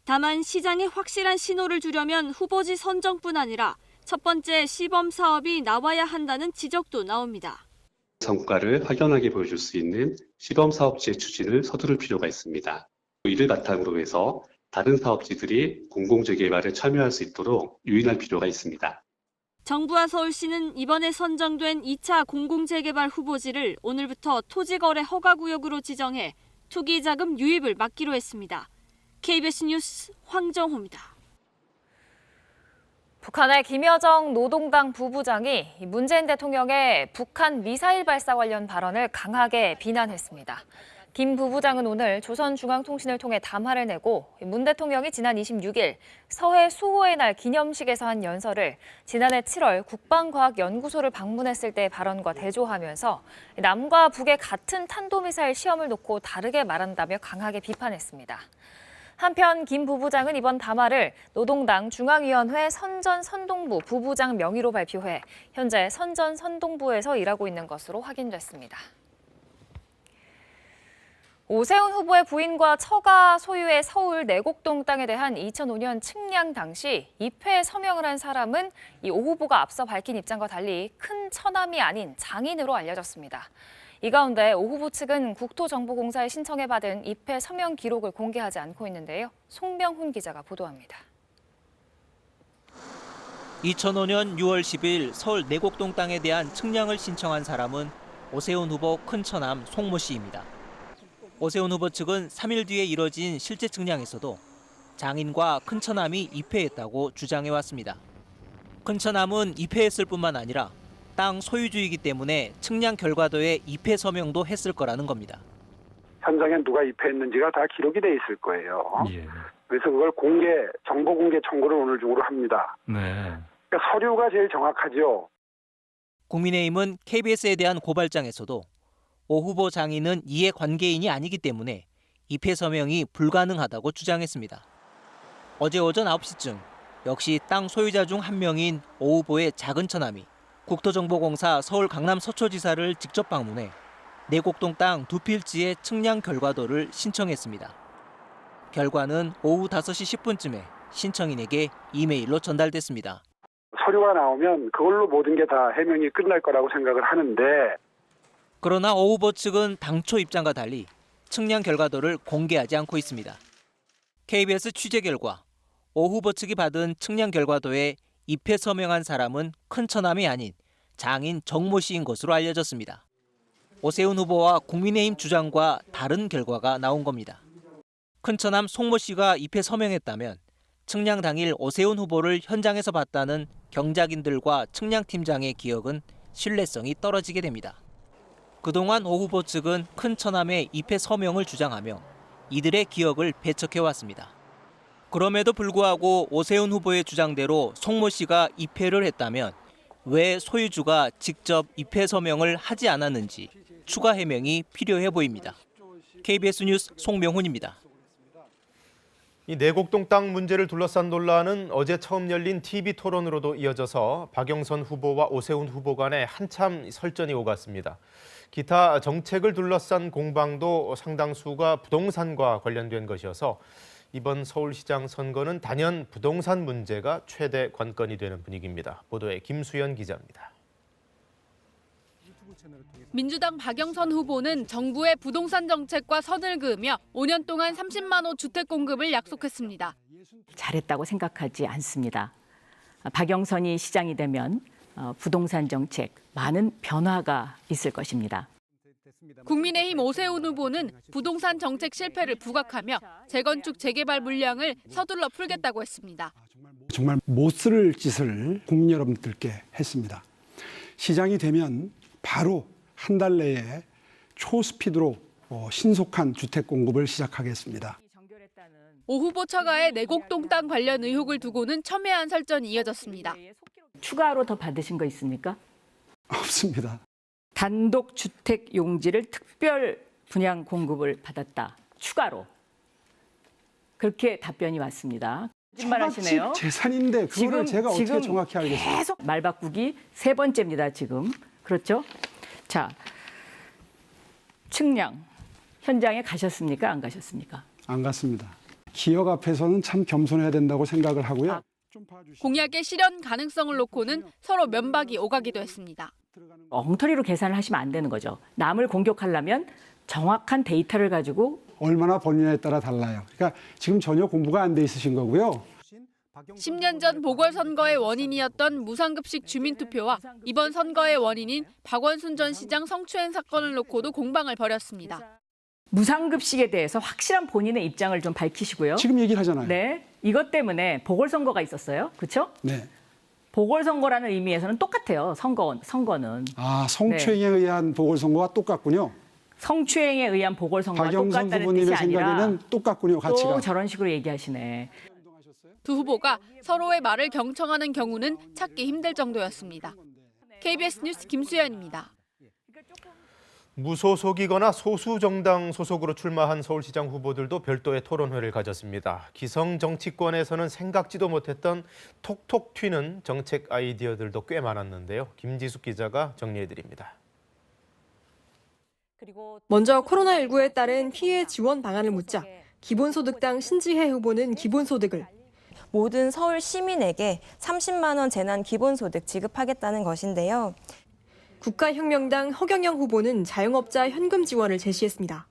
다만 시장에 확실한 신호를 주려면 후보지 선정뿐 아니라 첫 번째 시범 사업이 나와야 한다는 지적도 나옵니다. 성과를 확연하게 보여줄 수 있는 시범 사업지의 추진을 서두를 필요가 있습니다. 이를 바탕으로 해서 다른 사업지들이 공공재개발에 참여할 수 있도록 유인할 필요가 있습니다. 정부와 서울시는 이번에 선정된 2차 공공재개발 후보지를 오늘부터 토지거래 허가구역으로 지정해 투기자금 유입을 막기로 했습니다. KBS 뉴스 황정호입니다. 북한의 김여정 노동당 부부장이 문재인 대통령의 북한 미사일 발사 관련 발언을 강하게 비난했습니다. 김 부부장은 오늘 조선중앙통신을 통해 담화를 내고 문 대통령이 지난 26일 서해 수호의 날 기념식에서 한 연설을 지난해 7월 국방과학연구소를 방문했을 때의 발언과 대조하면서 남과 북의 같은 탄도미사일 시험을 놓고 다르게 말한다며 강하게 비판했습니다. 한편 김 부부장은 이번 담화를 노동당 중앙위원회 선전선동부 부부장 명의로 발표해 현재 선전선동부에서 일하고 있는 것으로 확인됐습니다. 오세훈 후보의 부인과 처가 소유의 서울 내곡동 땅에 대한 2005년 측량 당시 입회에 서명을 한 사람은 이 오 후보가 앞서 밝힌 입장과 달리 큰 처남이 아닌 장인으로 알려졌습니다. 이 가운데 오 후보 측은 국토정보공사에 신청해 받은 입회 서명 기록을 공개하지 않고 있는데요. 송명훈 기자가 보도합니다. 2005년 6월 10일 서울 내곡동 땅에 대한 측량을 신청한 사람은 오세훈 후보 큰처남 송모 씨입니다. 오세훈 후보 측은 3일 뒤에 이뤄진 실제 측량에서도 장인과 큰처남이 입회했다고 주장해왔습니다. 큰처남은 입회했을 뿐만 아니라 땅 소유주이기 때문에 측량 결과도에 입회 서명도 했을 거라는 겁니다. 현장에 누가 입회했는지가 다 기록이 돼 있을 거예요. 그래서 그걸 정보 공개 청구를 오늘 중으로 합니다. 그러니까 서류가 제일 정확하죠. 국민의힘은 KBS에 대한 고발장에서도 오 후보 장인은 이해관계인이 아니기 때문에 입회 서명이 불가능하다고 주장했습니다. 어제 오전 9시쯤 역시 땅 소유자 중 한 명인 오 후보의 작은 처남이 국토정보공사 서울 강남 서초지사를 직접 방문해 내곡동 땅 두 필지의 측량 결과도를 신청했습니다. 결과는 오후 5시 10분쯤에 신청인에게 이메일로 전달됐습니다. 서류가 나오면 그걸로 모든 게 다 해명이 끝날 거라고 생각을 하는데 그러나 오 후보 측은 당초 입장과 달리 측량 결과도를 공개하지 않고 있습니다. KBS 취재 결과 오 후보 측이 받은 측량 결과도에 입회 서명한 사람은 큰처남이 아닌 장인 정모 씨인 것으로 알려졌습니다. 오세훈 후보와 국민의힘 주장과 다른 결과가 나온 겁니다. 큰처남 송모 씨가 입회 서명했다면 측량 당일 오세훈 후보를 현장에서 봤다는 경작인들과 측량팀장의 기억은 신뢰성이 떨어지게 됩니다. 그동안 오 후보 측은 큰처남의 입회 서명을 주장하며 이들의 기억을 배척해왔습니다. 그럼에도 불구하고 오세훈 후보의 주장대로 송모 씨가 입회를 했다면 왜 소유주가 직접 입회 서명을 하지 않았는지 추가 해명이 필요해 보입니다. KBS 뉴스 송명훈입니다. 이 내곡동 땅 문제를 둘러싼 논란은 어제 처음 열린 TV 토론으로도 이어져서 박영선 후보와 오세훈 후보 간에 한참 설전이 오갔습니다. 기타 정책을 둘러싼 공방도 상당수가 부동산과 관련된 것이어서 이번 서울시장 선거는 단연 부동산 문제가 최대 관건이 되는 분위기입니다. 보도에 김수연 기자입니다. 민주당 박영선 후보는 정부의 부동산 정책과 선을 그으며 5년 동안 30만 호 주택 공급을 약속했습니다. 잘했다고 생각하지 않습니다. 박영선이 시장이 되면 부동산 정책 많은 변화가 있을 것입니다. 국민의힘 오세훈 후보는 부동산 정책 실패를 부각하며 재건축 재개발 물량을 서둘러 풀겠다고 했습니다. 정말 못 쓸 짓을 국민 여러분들께 했습니다. 시장이 되면 바로 한 달 내에 초스피드로 신속한 주택 공급을 시작하겠습니다. 오 후보 처가의 내곡동 땅 관련 의혹을 두고는 첨예한 설전이 이어졌습니다. 추가로 더 받으신 거 있습니까? 없습니다. 단독 주택 용지를 특별 분양 공급을 받았다. 추가로. 그렇게 답변이 왔습니다. 거짓말하시네요. 재산인데 그거를 제가 어떻게 정확히 알겠습니까? 계속 말 바꾸기 3번째입니다, 지금. 그렇죠? 자, 측량 현장에 가셨습니까? 안 가셨습니까? 안 갔습니다. 기억 앞에서는 참 겸손해야 된다고 생각을 하고요. 공약의 실현 가능성을 놓고는 서로 면박이 오가기도 했습니다. 엉터리로 계산을 하시면 안 되는 거죠. 남을 공격하려면 정확한 데이터를 가지고 얼마나 버느냐에 따라 달라요. 그러니까 지금 전혀 공부가 안 돼 있으신 거고요. 10년 전 보궐선거의 원인이었던 무상급식 주민투표와 이번 선거의 원인인 박원순 전 시장 성추행 사건을 놓고도 공방을 벌였습니다. 무상급식에 대해서 확실한 본인의 입장을 좀 밝히시고요. 지금 얘기를 하잖아요. 네, 이것 때문에 보궐선거가 있었어요. 그렇죠? 네. 보궐선거라는 의미에서는 똑같아요. 선거는. 아, 성추행에 의한 보궐선거와 똑같군요. 성추행에 의한 보궐선거와 박영선 똑같다는 후보님의 뜻이 아니라 생각에는 똑같군요, 가치가. 또 저런 식으로 얘기하시네. 두 후보가 서로의 말을 경청하는 경우는 찾기 힘들 정도였습니다. KBS 뉴스 김수연입니다. 무소속이거나 소수 정당 소속으로 출마한 서울시장 후보들도 별도의 토론회를 가졌습니다. 기성 정치권에서는 생각지도 못했던 톡톡 튀는 정책 아이디어들도 꽤 많았는데요. 김지숙 기자가 정리해드립니다. 먼저 코로나19에 따른 피해 지원 방안을 묻자 기본소득당 신지혜 후보는 기본소득을 모든 서울 시민에게 30만 원 재난 기본소득 지급하겠다는 것인데요. 국가혁명당 허경영 후보는 자영업자 현금 지원을 제시했습니다.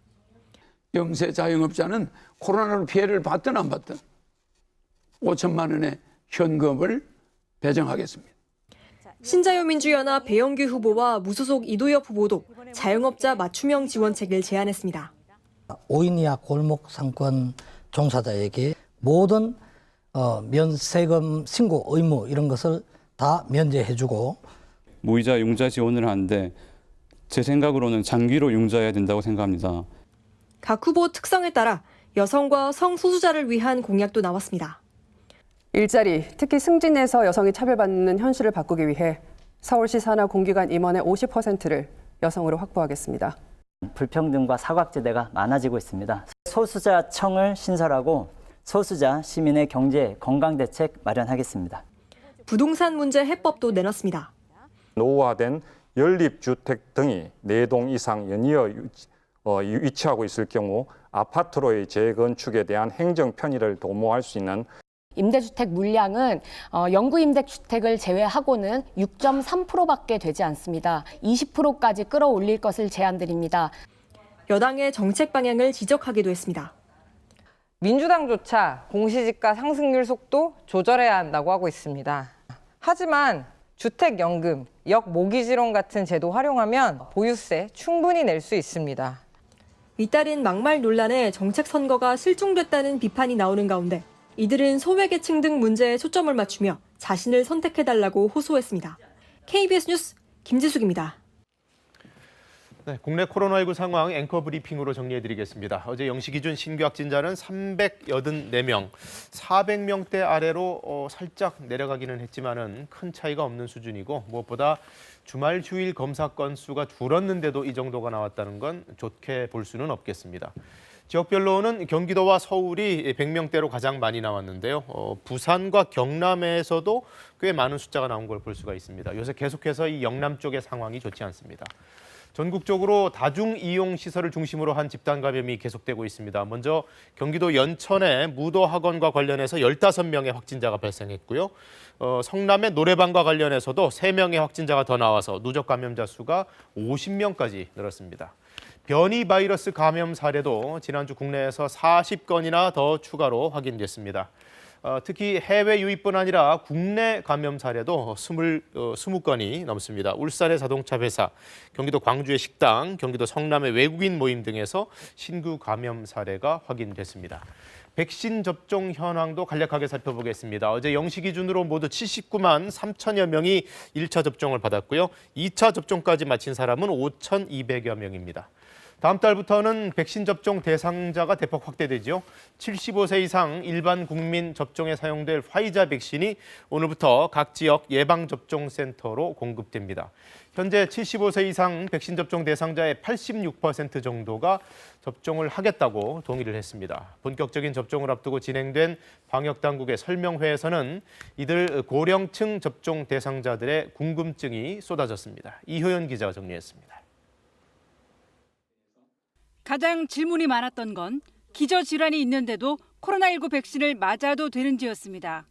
영세 자영업자는 코로나로 피해를 받든 안 받든 5천만 원의 현금을 배정하겠습니다. 신자유민주연합 배영규 후보와 무소속 이도엽 후보도 자영업자 맞춤형 지원책을 제안했습니다. 5인 이하 골목 상권 종사자에게 모든 세금 신고 의무 이런 것을 다 면제해주고 무이자 융자 지원을 하는데 제 생각으로는 장기로 융자해야 된다고 생각합니다. 각 후보 특성에 따라 여성과 성소수자를 위한 공약도 나왔습니다. 일자리, 특히 승진에서 여성이 차별받는 현실을 바꾸기 위해 서울시 산하 공기관 임원의 50%를 여성으로 확보하겠습니다. 불평등과 사각지대가 많아지고 있습니다. 소수자청을 신설하고 소수자 시민의 경제 건강 대책 마련하겠습니다. 부동산 문제 해법도 내놨습니다. 노후화된 연립주택 등이 4동 이상 연이어 위치하고 있을 경우 아파트로의 재건축에 대한 행정 편의를 도모할 수 있는 임대주택 물량은 영구임대주택을 제외하고는 6.3%밖에 되지 않습니다. 20%까지 끌어올릴 것을 제안드립니다. 여당의 정책 방향을 지적하기도 했습니다. 민주당조차 공시지가 상승률 속도 조절해야 한다고 하고 있습니다. 하지만 주택연금, 역모기지론 같은 제도 활용하면 보유세 충분히 낼 수 있습니다. 잇따른 막말 논란에 정책 선거가 실종됐다는 비판이 나오는 가운데 이들은 소외계층 등 문제에 초점을 맞추며 자신을 선택해달라고 호소했습니다. KBS 뉴스 김지숙입니다. 네, 국내 코로나19 상황 앵커 브리핑으로 정리해드리겠습니다. 어제 0시 기준 신규 확진자는 384명, 400명대 아래로 살짝 내려가기는 했지만은 큰 차이가 없는 수준이고 무엇보다 주말 휴일 검사 건수가 줄었는데도 이 정도가 나왔다는 건 좋게 볼 수는 없겠습니다. 지역별로는 경기도와 서울이 100명대로 가장 많이 나왔는데요. 부산과 경남에서도 꽤 많은 숫자가 나온 걸 볼 수가 있습니다. 요새 계속해서 이 영남 쪽의 상황이 좋지 않습니다. 전국적으로 다중이용시설을 중심으로 한 집단 감염이 계속되고 있습니다. 먼저 경기도 연천의 무도학원과 관련해서 15명의 확진자가 발생했고요. 성남의 노래방과 관련해서도 3명의 확진자가 더 나와서 누적 감염자 수가 50명까지 늘었습니다. 변이 바이러스 감염 사례도 지난주 국내에서 40건이나 더 추가로 확인됐습니다. 특히 해외 유입뿐 아니라 국내 감염 사례도 20건이 넘습니다. 울산의 자동차 회사, 경기도 광주의 식당, 경기도 성남의 외국인 모임 등에서 신규 감염 사례가 확인됐습니다. 백신 접종 현황도 간략하게 살펴보겠습니다. 어제 0시 기준으로 모두 79만 3천여 명이 1차 접종을 받았고요. 2차 접종까지 마친 사람은 5,200여 명입니다. 다음 달부터는 백신 접종 대상자가 대폭 확대되죠. 75세 이상 일반 국민 접종에 사용될 화이자 백신이 오늘부터 각 지역 예방접종센터로 공급됩니다. 현재 75세 이상 백신 접종 대상자의 86% 정도가 접종을 하겠다고 동의를 했습니다. 본격적인 접종을 앞두고 진행된 방역당국의 설명회에서는 이들 고령층 접종 대상자들의 궁금증이 쏟아졌습니다. 이효연 기자가 정리했습니다. 가장 질문이 많았던 건 기저질환이 있는데도 코로나19 백신을 맞아도 되는지였습니다.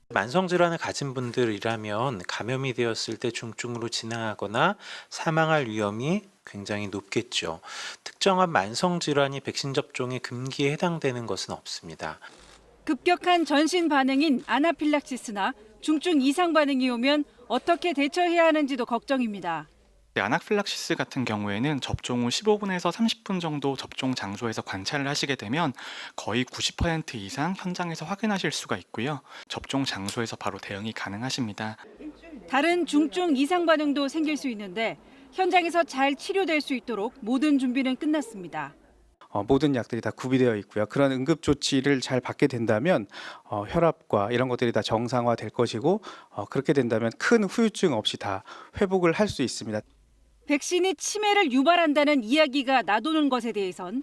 만성질환을 가진 분들이라면 감염이 되었을 때 중증으로 진행하거나 사망할 위험이 굉장히 높겠죠. 특정한 만성 질환이 백신 접종의 금기에 해당되는 것은 없습니다. 급격한 전신 반응인 아나필락시스나 중증 이상 반응이 오면 어떻게 대처해야 하는지도 걱정입니다. 아나필락시스 같은 경우에는 접종 후 15분에서 30분 정도 접종 장소에서 관찰을 하시게 되면 거의 90% 이상 현장에서 확인하실 수가 있고요. 접종 장소에서 바로 대응이 가능하십니다. 다른 중증 이상 반응도 생길 수 있는데 현장에서 잘 치료될 수 있도록 모든 준비는 끝났습니다. 모든 약들이 다 구비되어 있고요. 그런 응급 조치를 잘 받게 된다면 혈압과 이런 것들이 다 정상화될 것이고 그렇게 된다면 큰 후유증 없이 다 회복을 할 수 있습니다. 백신이 치매를 유발한다는 이야기가 나도는 것에 대해선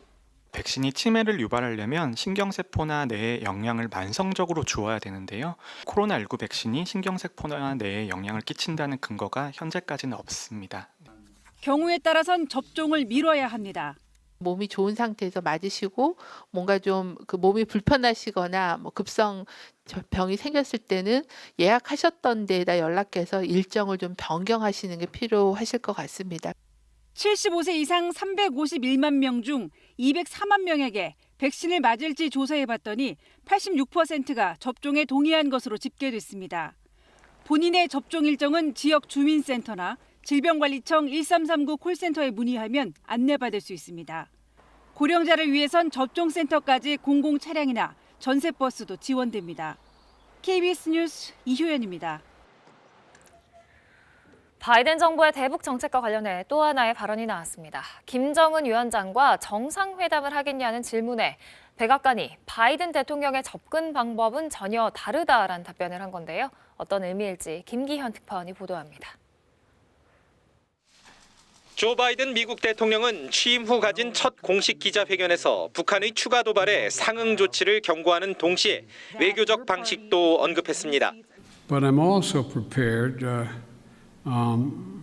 백신이 치매를 유발하려면 신경세포나 뇌에 영향을 만성적으로 주어야 되는데요. 코로나19 백신이 신경세포나 뇌에 영향을 끼친다는 근거가 현재까지는 없습니다. 경우에 따라선 접종을 미뤄야 합니다. 몸이 좋은 상태에서 맞으시고 뭔가 좀 그 몸이 불편하시거나 뭐 급성 병이 생겼을 때는 예약하셨던 데에다 연락해서 일정을 좀 변경하시는 게 필요하실 것 같습니다. 75세 이상 351만 명 중 204만 명에게 백신을 맞을지 조사해봤더니 86%가 접종에 동의한 것으로 집계됐습니다. 본인의 접종 일정은 지역 주민센터나 질병관리청 1339 콜센터에 문의하면 안내받을 수 있습니다. 고령자를 위해선 접종센터까지 공공 차량이나 전세버스도 지원됩니다. KBS 뉴스 이효연입니다. 바이든 정부의 대북 정책과 관련해 또 하나의 발언이 나왔습니다. 김정은 위원장과 정상회담을 하겠냐는 질문에 백악관이 바이든 대통령의 접근 방법은 전혀 다르다라는 답변을 한 건데요. 어떤 의미일지 김기현 특파원이 보도합니다. 조 바이든 미국 대통령은 취임 후 가진 첫 공식 기자회견에서 북한의 추가 도발에 상응 조치를 경고하는 동시에 외교적 방식도 언급했습니다. But I'm also prepared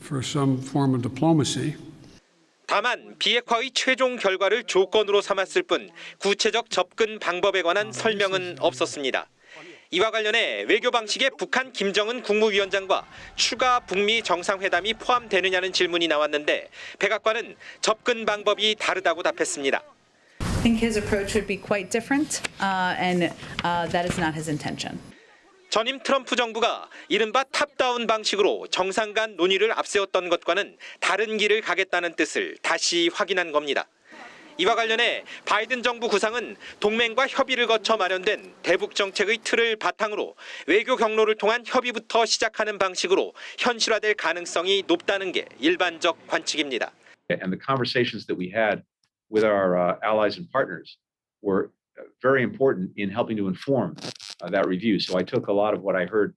for some form of diplomacy. 다만 비핵화의 최종 결과를 조건으로 삼았을 뿐 구체적 접근 방법에 관한 설명은 없었습니다. 이와 관련해 외교 방식에 북한 김정은 국무위원장과 추가 북미 정상회담이 포함되느냐는 질문이 나왔는데 백악관은 접근 방법이 다르다고 답했습니다. I think his approach would be quite different, and that is not his intention. 전임 트럼프 정부가 이른바 탑다운 방식으로 정상 간 논의를 앞세웠던 것과는 다른 길을 가겠다는 뜻을 다시 확인한 겁니다. 이와 관련해 바이든 정부 구상은 동맹과 협의를 거쳐 마련된 대북 정책의 틀을 바탕으로 외교 경로를 통한 협의부터 시작하는 방식으로 현실화될 가능성이 높다는 게 일반적 관측입니다. And the conversations that we had with our allies and partners were very important in helping to inform that review. So I took a lot of what I heard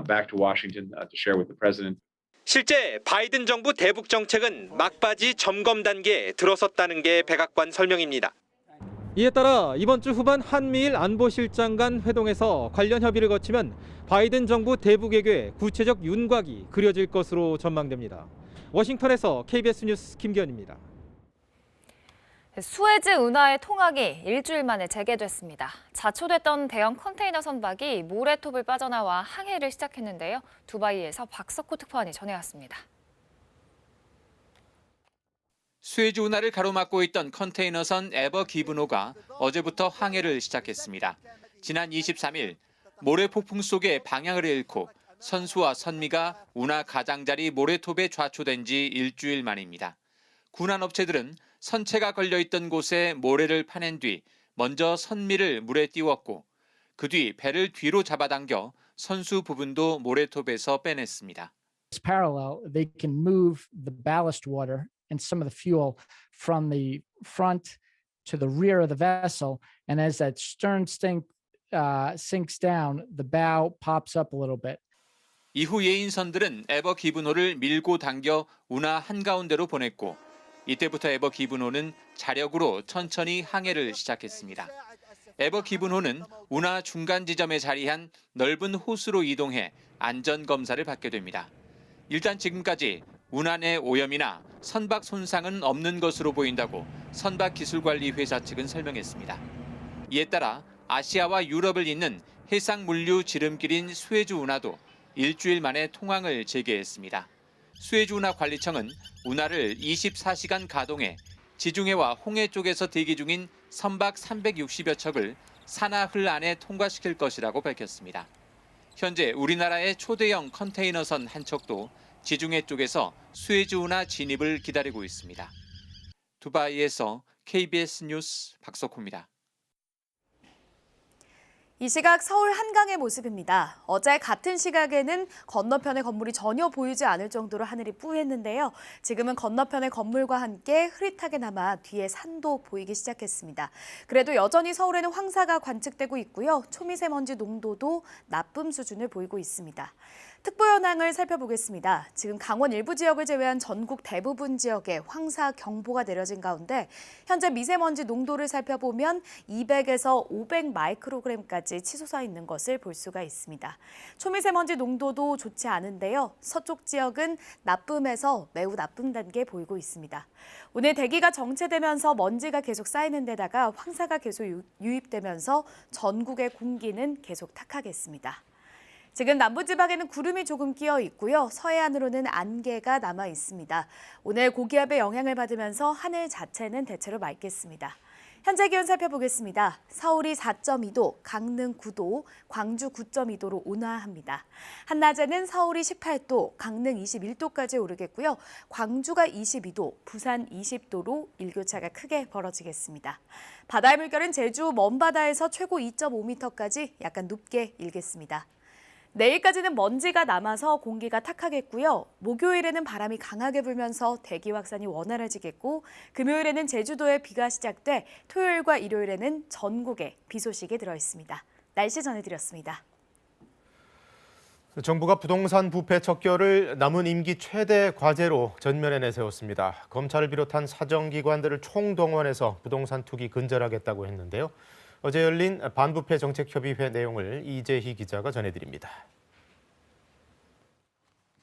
back to Washington to share with the president. 실제 바이든 정부 대북 정책은 막바지 점검 단계에 들어섰다는 게 백악관 설명입니다. 이에 따라 이번 주 후반 한미일 안보실장 간 회동에서 관련 협의를 거치면 바이든 정부 대북 외교의 구체적 윤곽이 그려질 것으로 전망됩니다. 워싱턴에서 KBS 뉴스 김기현입니다. 수에즈 운하의 통학이 일주일 만에 재개됐습니다. 자초됐던 대형 컨테이너 선박이 모래톱을 빠져나와 항해를 시작했는데요. 두바이에서 박석호 특파원이 전해왔습니다. 수에즈 운하를 가로막고 있던 컨테이너선 에버 기브노가 어제부터 항해를 시작했습니다. 지난 23일 모래 폭풍 속에 방향을 잃고 선수와 선미가 운하 가장자리 모래톱에 좌초된 지 일주일 만입니다. 군안업체들은 선체가 걸려있던 곳에 모래를 파낸 뒤 먼저 선미를 물에 띄웠고 그 뒤 배를 뒤로 잡아당겨 선수 부분도 모래톱에서 빼냈습니다. It's parallel. They can move the ballast water and some of the fuel from the front to the rear of the vessel, and as that stern sinks down, the bow pops up a little bit. 이후 예인선들은 에버 기브노를 밀고 당겨 운하 한가운데로 보냈고 이때부터 에버 기브노는 자력으로 천천히 항해를 시작했습니다. 에버 기브노는 운하 중간 지점에 자리한 넓은 호수로 이동해 안전 검사를 받게 됩니다. 일단 지금까지 운하 내 오염이나 선박 손상은 없는 것으로 보인다고 선박기술관리회사 측은 설명했습니다. 이에 따라 아시아와 유럽을 잇는 해상 물류 지름길인 수에즈 운하도 일주일 만에 통항을 재개했습니다. 수해주운하관리청은 운하를 24시간 가동해 지중해와 홍해 쪽에서 대기 중인 선박 360여 척을 산하흘 안에 통과시킬 것이라고 밝혔습니다. 현재 우리나라의 초대형 컨테이너선 한 척도 지중해 쪽에서 수해주운하 진입을 기다리고 있습니다. 두바이에서 KBS 뉴스 박석호입니다. 이 시각 서울 한강의 모습입니다. 어제 같은 시각에는 건너편의 건물이 전혀 보이지 않을 정도로 하늘이 뿌였는데요. 지금은 건너편의 건물과 함께 흐릿하게 남아 뒤에 산도 보이기 시작했습니다. 그래도 여전히 서울에는 황사가 관측되고 있고요. 초미세먼지 농도도 나쁨 수준을 보이고 있습니다. 특보 현황을 살펴보겠습니다. 지금 강원 일부 지역을 제외한 전국 대부분 지역에 황사 경보가 내려진 가운데 현재 미세먼지 농도를 살펴보면 200에서 500 마이크로그램까지 치솟아 있는 것을 볼 수가 있습니다. 초미세먼지 농도도 좋지 않은데요. 서쪽 지역은 나쁨에서 매우 나쁨 단계 보이고 있습니다. 오늘 대기가 정체되면서 먼지가 계속 쌓이는 데다가 황사가 계속 유입되면서 전국의 공기는 계속 탁하겠습니다. 지금 남부지방에는 구름이 조금 끼어 있고요. 서해안으로는 안개가 남아 있습니다. 오늘 고기압의 영향을 받으면서 하늘 자체는 대체로 맑겠습니다. 현재 기온 살펴보겠습니다. 서울이 4.2도, 강릉 9도, 광주 9.2도로 온화합니다. 한낮에는 서울이 18도, 강릉 21도까지 오르겠고요. 광주가 22도, 부산 20도로 일교차가 크게 벌어지겠습니다. 바다의 물결은 제주 먼바다에서 최고 2.5m까지 약간 높게 일겠습니다. 내일까지는 먼지가 남아서 공기가 탁하겠고요. 목요일에는 바람이 강하게 불면서 대기 확산이 원활해지겠고 금요일에는 제주도에 비가 시작돼 토요일과 일요일에는 전국에 비 소식이 들어있습니다. 날씨 전해드렸습니다. 정부가 부동산 부패 척결을 남은 임기 최대 과제로 전면에 내세웠습니다. 검찰을 비롯한 사정기관들을 총동원해서 부동산 투기 근절하겠다고 했는데요. 어제 열린 반부패 정책협의회 내용을 이재희 기자가 전해드립니다.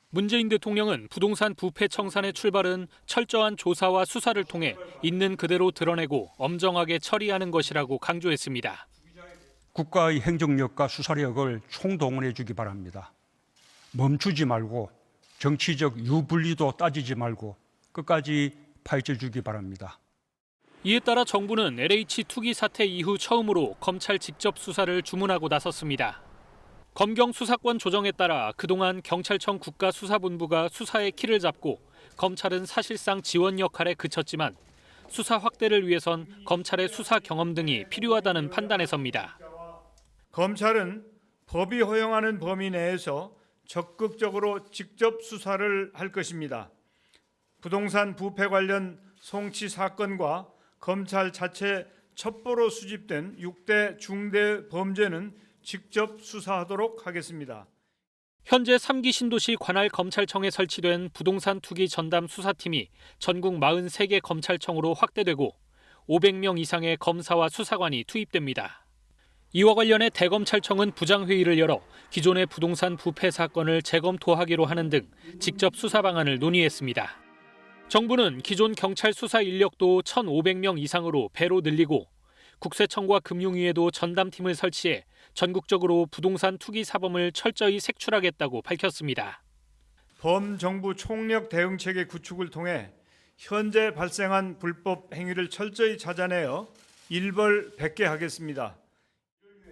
문재인 대통령은 부동산 부패 청산의 출발은 철저한 조사와 수사를 통해 있는 그대로 드러내고 엄정하게 처리하는 것이라고 강조했습니다. 국가의 행정력과 수사력을 총동원해 주기 바랍니다. 멈추지 말고 정치적 유불리도 따지지 말고 끝까지 파헤쳐 주기 바랍니다. 이에 따라 정부는 LH 투기 사태 이후 처음으로 검찰 직접 수사를 주문하고 나섰습니다. 검경 수사권 조정에 따라 그동안 경찰청 국가수사본부가 수사의 키를 잡고 검찰은 사실상 지원 역할에 그쳤지만 수사 확대를 위해선 검찰의 수사 경험 등이 필요하다는 판단에 섭니다. 검찰은 법이 허용하는 범위 내에서 적극적으로 직접 수사를 할 것입니다. 부동산 부패 관련 송치 사건과 검찰 자체 첩보로 수집된 6대 중대 범죄는 직접 수사하도록 하겠습니다. 현재 3기 신도시 관할 검찰청에 설치된 부동산 투기 전담 수사팀이 전국 43개 검찰청으로 확대되고 500명 이상의 검사와 수사관이 투입됩니다. 이와 관련해 대검찰청은 부장회의를 열어 기존의 부동산 부패 사건을 재검토하기로 하는 등 직접 수사 방안을 논의했습니다. 정부는 기존 경찰 수사 인력도 1,500명 이상으로 배로 늘리고 국세청과 금융위에도 전담팀을 설치해 전국적으로 부동산 투기 사범을 철저히 색출하겠다고 밝혔습니다. 범정부 총력 대응체계 구축을 통해 현재 발생한 불법 행위를 철저히 찾아내어 일벌백계 하겠습니다.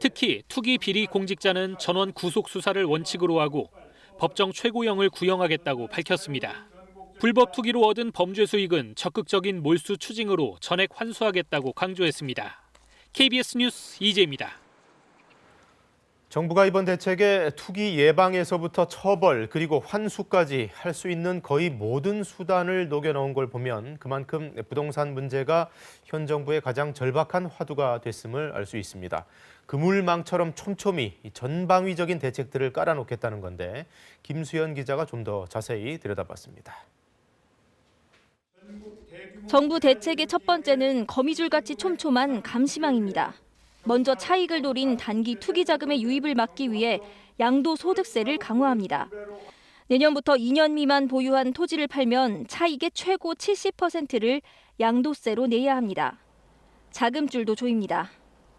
특히 투기 비리 공직자는 전원 구속 수사를 원칙으로 하고 법정 최고형을 구형하겠다고 밝혔습니다. 불법 투기로 얻은 범죄 수익은 적극적인 몰수 추징으로 전액 환수하겠다고 강조했습니다. KBS 뉴스 이재입니다. 정부가 이번 대책에 투기 예방에서부터 처벌 그리고 환수까지 할 수 있는 거의 모든 수단을 녹여넣은 걸 보면 그만큼 부동산 문제가 현 정부의 가장 절박한 화두가 됐음을 알 수 있습니다. 그물망처럼 촘촘히 전방위적인 대책들을 깔아놓겠다는 건데 김수연 기자가 좀 더 자세히 들여다봤습니다. 정부 대책의 첫 번째는 거미줄같이 촘촘한 감시망입니다. 먼저 차익을 노린 단기 투기 자금의 유입을 막기 위해 양도소득세를 강화합니다. 내년부터 2년 미만 보유한 토지를 팔면 차익의 최고 70%를 양도세로 내야 합니다. 자금줄도 조입니다.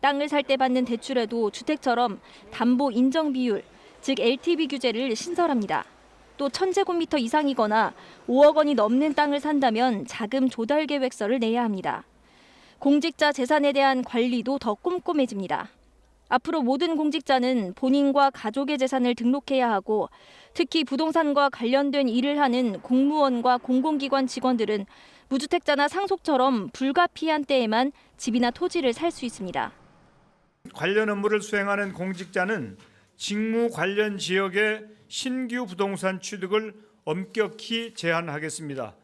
땅을 살 때 받는 대출에도 주택처럼 담보 인정 비율, 즉 LTV 규제를 신설합니다. 면적도 1000제곱미터 이상이거나 5억 원이 넘는 땅을 산다면 자금 조달 계획서를 내야 합니다. 공직자 재산에 대한 관리도 더 꼼꼼해집니다. 앞으로 모든 공직자는 본인과 가족의 재산을 등록해야 하고 특히 부동산과 관련된 일을 하는 공무원과 공공기관 직원들은 무주택자나 상속처럼 불가피한 때에만 집이나 토지를 살 수 있습니다. 관련 업무를 수행하는 공직자는 직무 관련 지역의 신규 부동산 취득을 엄격히 제한하겠습니다.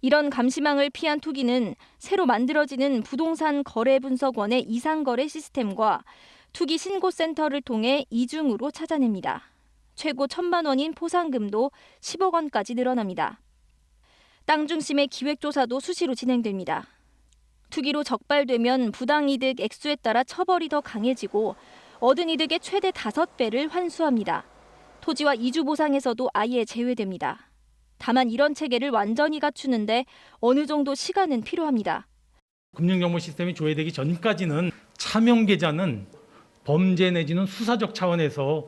이런 감시망을 피한 투기는 새로 만들어지는 부동산 거래 분석원의 이상거래 시스템과 투기 신고센터를 통해 이중으로 찾아냅니다. 최고 1,000만 원인 포상금도 10억 원까지 늘어납니다. 땅 중심의 기획조사도 수시로 진행됩니다. 투기로 적발되면 부당이득 액수에 따라 처벌이 더 강해지고 얻은 이득의 최대 5배를 환수합니다. 토지와 이주 보상에서도 아예 제외됩니다. 다만 이런 체계를 완전히 갖추는데 어느 정도 시간은 필요합니다. 금융정보 시스템이 조회되기 전까지는 차명 계좌는 범죄 내지는 수사적 차원에서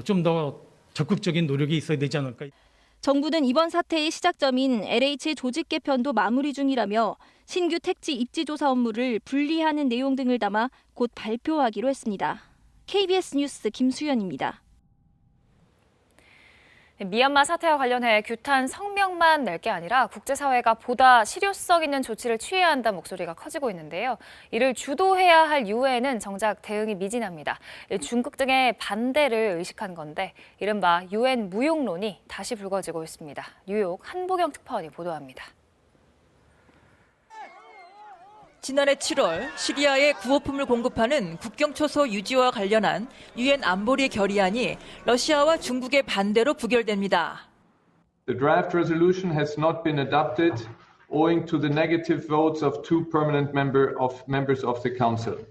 좀 더 적극적인 노력이 있어야 되지 않을까. 정부는 이번 사태의 시작점인 LH 조직 개편도 마무리 중이라며 신규 택지 입지 조사 업무를 분리하는 내용 등을 담아 곧 발표하기로 했습니다. KBS 뉴스 김수연입니다. 미얀마 사태와 관련해 규탄 성명만 낼 게 아니라 국제사회가 보다 실효성 있는 조치를 취해야 한다는 목소리가 커지고 있는데요. 이를 주도해야 할 유엔은 정작 대응이 미진합니다. 중국 등의 반대를 의식한 건데 이른바 유엔 무용론이 다시 불거지고 있습니다. 뉴욕 한보경 특파원이 보도합니다. 지난해 7월 시리아에 구호품을 공급하는 국경 초소 유지와 관련한 유엔 안보리 결의안이 러시아와 중국의 반대로 부결됩니다. The draft resolution has not been adopted owing to the negative votes of two permanent members of the council.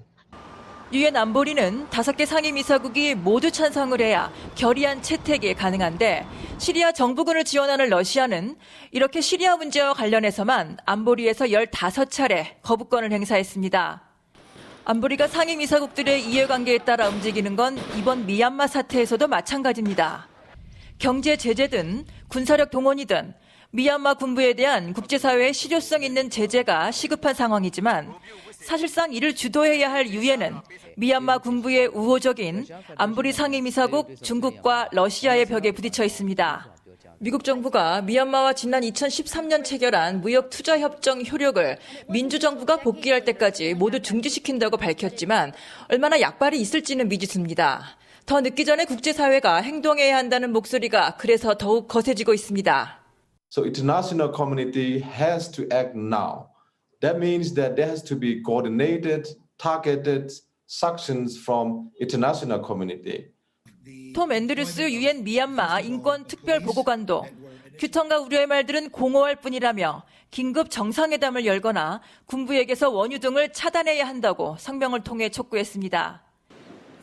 유엔 안보리는 5개 상임이사국이 모두 찬성을 해야 결의안 채택이 가능한데 시리아 정부군을 지원하는 러시아는 이렇게 시리아 문제와 관련해서만 안보리에서 15차례 거부권을 행사했습니다. 안보리가 상임이사국들의 이해관계에 따라 움직이는 건 이번 미얀마 사태에서도 마찬가지입니다. 경제 제재든 군사력 동원이든 미얀마 군부에 대한 국제사회의 실효성 있는 제재가 시급한 상황이지만 사실상 이를 주도해야 할 유엔은 미얀마 군부의 우호적인 안보리 상임이사국 중국과 러시아의 벽에 부딪혀 있습니다. 미국 정부가 미얀마와 지난 2013년 체결한 무역 투자 협정 효력을 민주정부가 복귀할 때까지 모두 중지시킨다고 밝혔지만 얼마나 약발이 있을지는 미지수입니다. 더 늦기 전에 국제사회가 행동해야 한다는 목소리가 그래서 더욱 거세지고 있습니다. So international community has to act now. That means that there has to be coordinated, targeted sanctions from international community. 톰 앤드류스 유엔 미얀마 인권 특별 보고관도 규탄과 우려의 말들은 공허할 뿐이라며 긴급 정상회담을 열거나 군부에게서 원유 등을 차단해야 한다고 성명을 통해 촉구했습니다.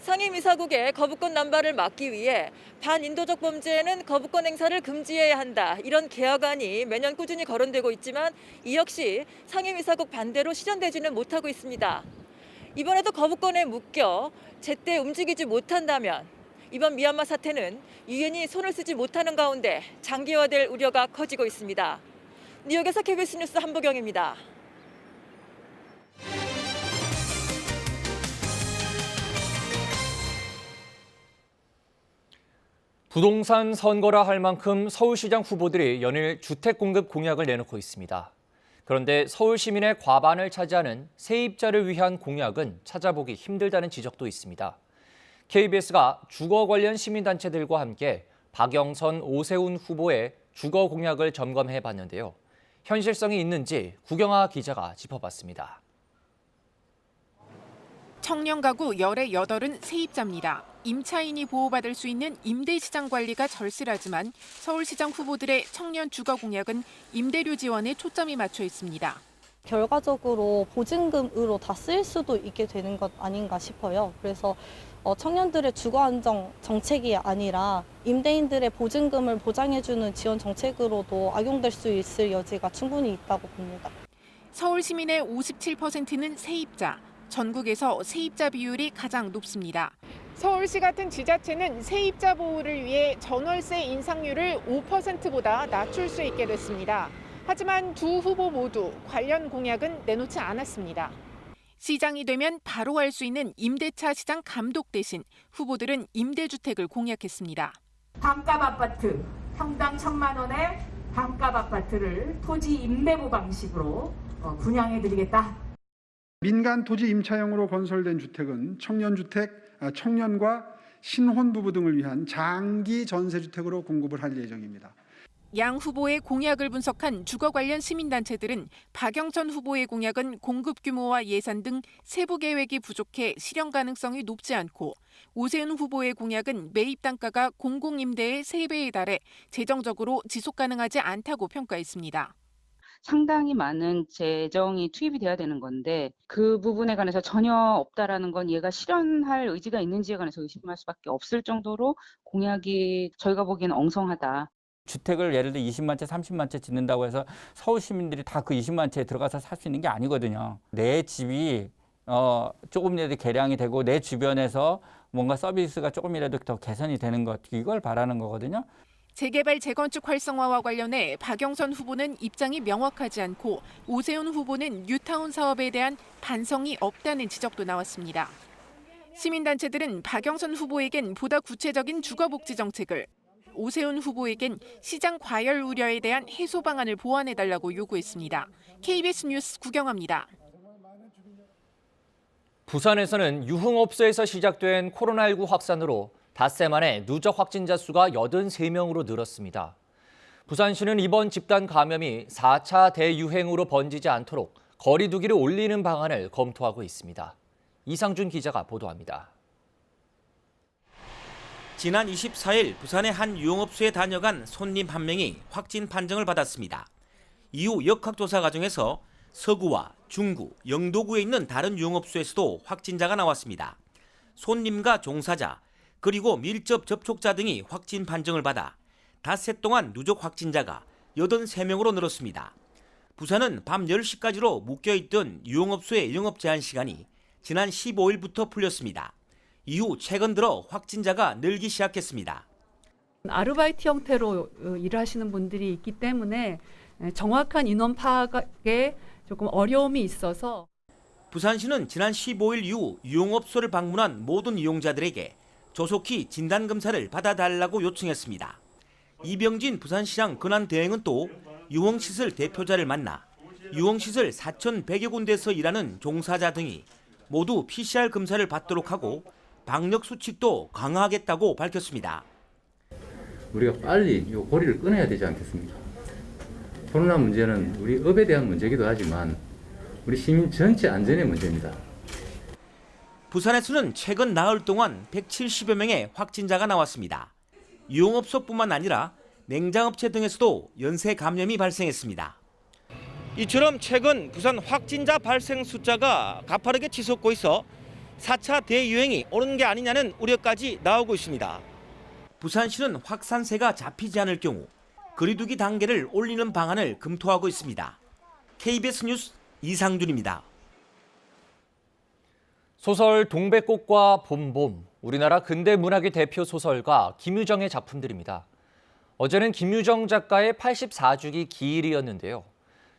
상임이사국의 거부권 남발을 막기 위해 반인도적 범죄에는 거부권 행사를 금지해야 한다. 이런 개혁안이 매년 꾸준히 거론되고 있지만 이 역시 상임이사국 반대로 실현되지는 못하고 있습니다. 이번에도 거부권에 묶여 제때 움직이지 못한다면 이번 미얀마 사태는 유엔이 손을 쓰지 못하는 가운데 장기화될 우려가 커지고 있습니다. 뉴욕에서 KBS 뉴스 한보경입니다. 부동산 선거라 할 만큼 서울시장 후보들이 연일 주택 공급 공약을 내놓고 있습니다. 그런데 서울 시민의 과반을 차지하는 세입자를 위한 공약은 찾아보기 힘들다는 지적도 있습니다. KBS가 주거 관련 시민단체들과 함께 박영선, 오세훈 후보의 주거 공약을 점검해 봤는데요. 현실성이 있는지 구경하 기자가 짚어봤습니다. 청년 가구 18은 세입자입니다. 임차인이 보호받을 수 있는 임대시장 관리가 절실하지만 서울시장 후보들의 청년 주거 공약은 임대료 지원에 초점이 맞춰 있습니다. 결과적으로 보증금으로 다 쓰일 수도 있게 되는 것 아닌가 싶어요. 그래서 청년들의 주거 안정 정책이 아니라 임대인들의 보증금을 보장해주는 지원 정책으로도 악용될 수 있을 여지가 충분히 있다고 봅니다. 서울 시민의 57%는 세입자, 전국에서 세입자 비율이 가장 높습니다. 서울시 같은 지자체는 세입자 보호를 위해 전월세 인상률을 5%보다 낮출 수 있게 됐습니다. 하지만 두 후보 모두 관련 공약은 내놓지 않았습니다. 시장이 되면 바로 할 수 있는 임대차 시장 감독 대신 후보들은 임대주택을 공약했습니다. 반값 아파트, 평당 1,000만 원의 반값 아파트를 토지 임대부 방식으로 분양해드리겠다. 민간 토지 임차형으로 건설된 주택은 청년과 신혼부부 등을 위한 장기 전세주택으로 공급을 할 예정입니다. 양 후보의 공약을 분석한 주거 관련 시민단체들은 박영선 후보의 공약은 공급 규모와 예산 등 세부 계획이 부족해 실현 가능성이 높지 않고 오세훈 후보의 공약은 매입 단가가 공공임대의 3배에 달해 재정적으로 지속 가능하지 않다고 평가했습니다. 상당히 많은 재정이 투입이 돼야 되는 건데 그 부분에 관해서 전혀 없다라는 건 얘가 실현할 의지가 있는지에 관해서 의심할 수밖에 없을 정도로 공약이 저희가 보기에는 엉성하다. 주택을 예를 들어 20만 채, 30만 채 짓는다고 해서 서울 시민들이 다 그 20만 채에 들어가서 살 수 있는 게 아니거든요. 내 집이 조금이라도 개량이 되고 내 주변에서 뭔가 서비스가 조금이라도 더 개선이 되는 것, 이걸 바라는 거거든요. 재개발 재건축 활성화와 관련해 박영선 후보는 입장이 명확하지 않고 오세훈 후보는 뉴타운 사업에 대한 반성이 없다는 지적도 나왔습니다. 시민단체들은 박영선 후보에겐 보다 구체적인 주거복지 정책을, 오세훈 후보에겐 시장 과열 우려에 대한 해소 방안을 보완해달라고 요구했습니다. KBS 뉴스 구경합니다. 부산에서는 유흥업소에서 시작된 코로나19 확산으로 닷새 만에 누적 확진자 수가 83명으로 늘었습니다. 부산시는 이번 집단 감염이 4차 대유행으로 번지지 않도록 거리 두기를 올리는 방안을 검토하고 있습니다. 이상준 기자가 보도합니다. 지난 24일 부산의 한 유흥업소에 다녀간 손님 한 명이 확진 판정을 받았습니다. 이후 역학조사 과정에서 서구와 중구, 영도구에 있는 다른 유흥업소에서도 확진자가 나왔습니다. 손님과 종사자, 그리고 밀접 접촉자 등이 확진 판정을 받아 닷새 동안 누적 확진자가 83명으로 늘었습니다. 부산은 밤 10시까지로 묶여있던 유흥업소의 영업 제한 시간이 지난 15일부터 풀렸습니다. 이후 최근 들어 확진자가 늘기 시작했습니다. 아르바이트 형태로 일하시는 분들이 있기 때문에 정확한 인원 파악에 조금 어려움이 있어서 부산시는 지난 15일 이후 유흥업소를 방문한 모든 이용자들에게 조속히 진단검사를 받아달라고 요청했습니다. 이병진 부산시장 권한대행은 또 유흥시설 대표자를 만나 유흥시설 4,100여 군데에서 일하는 종사자 등이 모두 PCR 검사를 받도록 하고 방역 수칙도 강화하겠다고 밝혔습니다. 우리가 빨리 이 고리를 끊어야 되지 않겠습니까? 코로나 문제는 우리 업에 대한 문제이기도 하지만 우리 시민 전체 안전의 문제입니다. 부산에서는 최근 나흘 동안 170여 명의 확진자가 나왔습니다. 유흥업소뿐만 아니라 냉장업체 등에서도 연쇄 감염이 발생했습니다. 이처럼 최근 부산 확진자 발생 숫자가 가파르게 치솟고 있어 4차 대유행이 오는 게 아니냐는 우려까지 나오고 있습니다. 부산시는 확산세가 잡히지 않을 경우 거리두기 단계를 올리는 방안을 검토하고 있습니다. KBS 뉴스 이상준입니다. 소설 동백꽃과 봄봄, 우리나라 근대 문학의 대표 소설가 김유정의 작품들입니다. 어제는 김유정 작가의 84주기 기일이었는데요.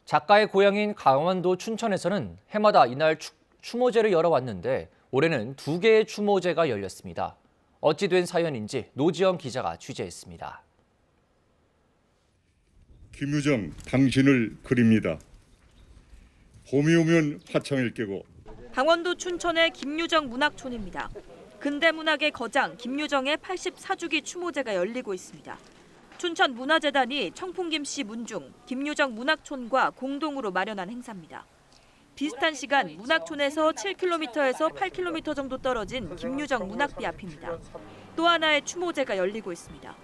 작가의 고향인 강원도 춘천에서는 해마다 이날 추모제를 열어왔는데 올해는 2개의 추모제가 열렸습니다. 어찌 된 사연인지 노지영 기자가 취재했습니다. 김유정, 당신을 그립니다. 봄이 오면 화창을 깨고. 강원도 춘천의 김유정 문학촌입니다. 근대 문학의 거장 김유정의 84주기 추모제가 열리고 있습니다. 춘천 문화재단이 청풍김 씨 문중 김유정 문학촌과 공동으로 마련한 행사입니다. 비슷한 시간 문학촌에서 7km에서 8km 정도 떨어진 김유정 문학비 앞입니다. 또 하나의 추모제가 열리고 있습니다.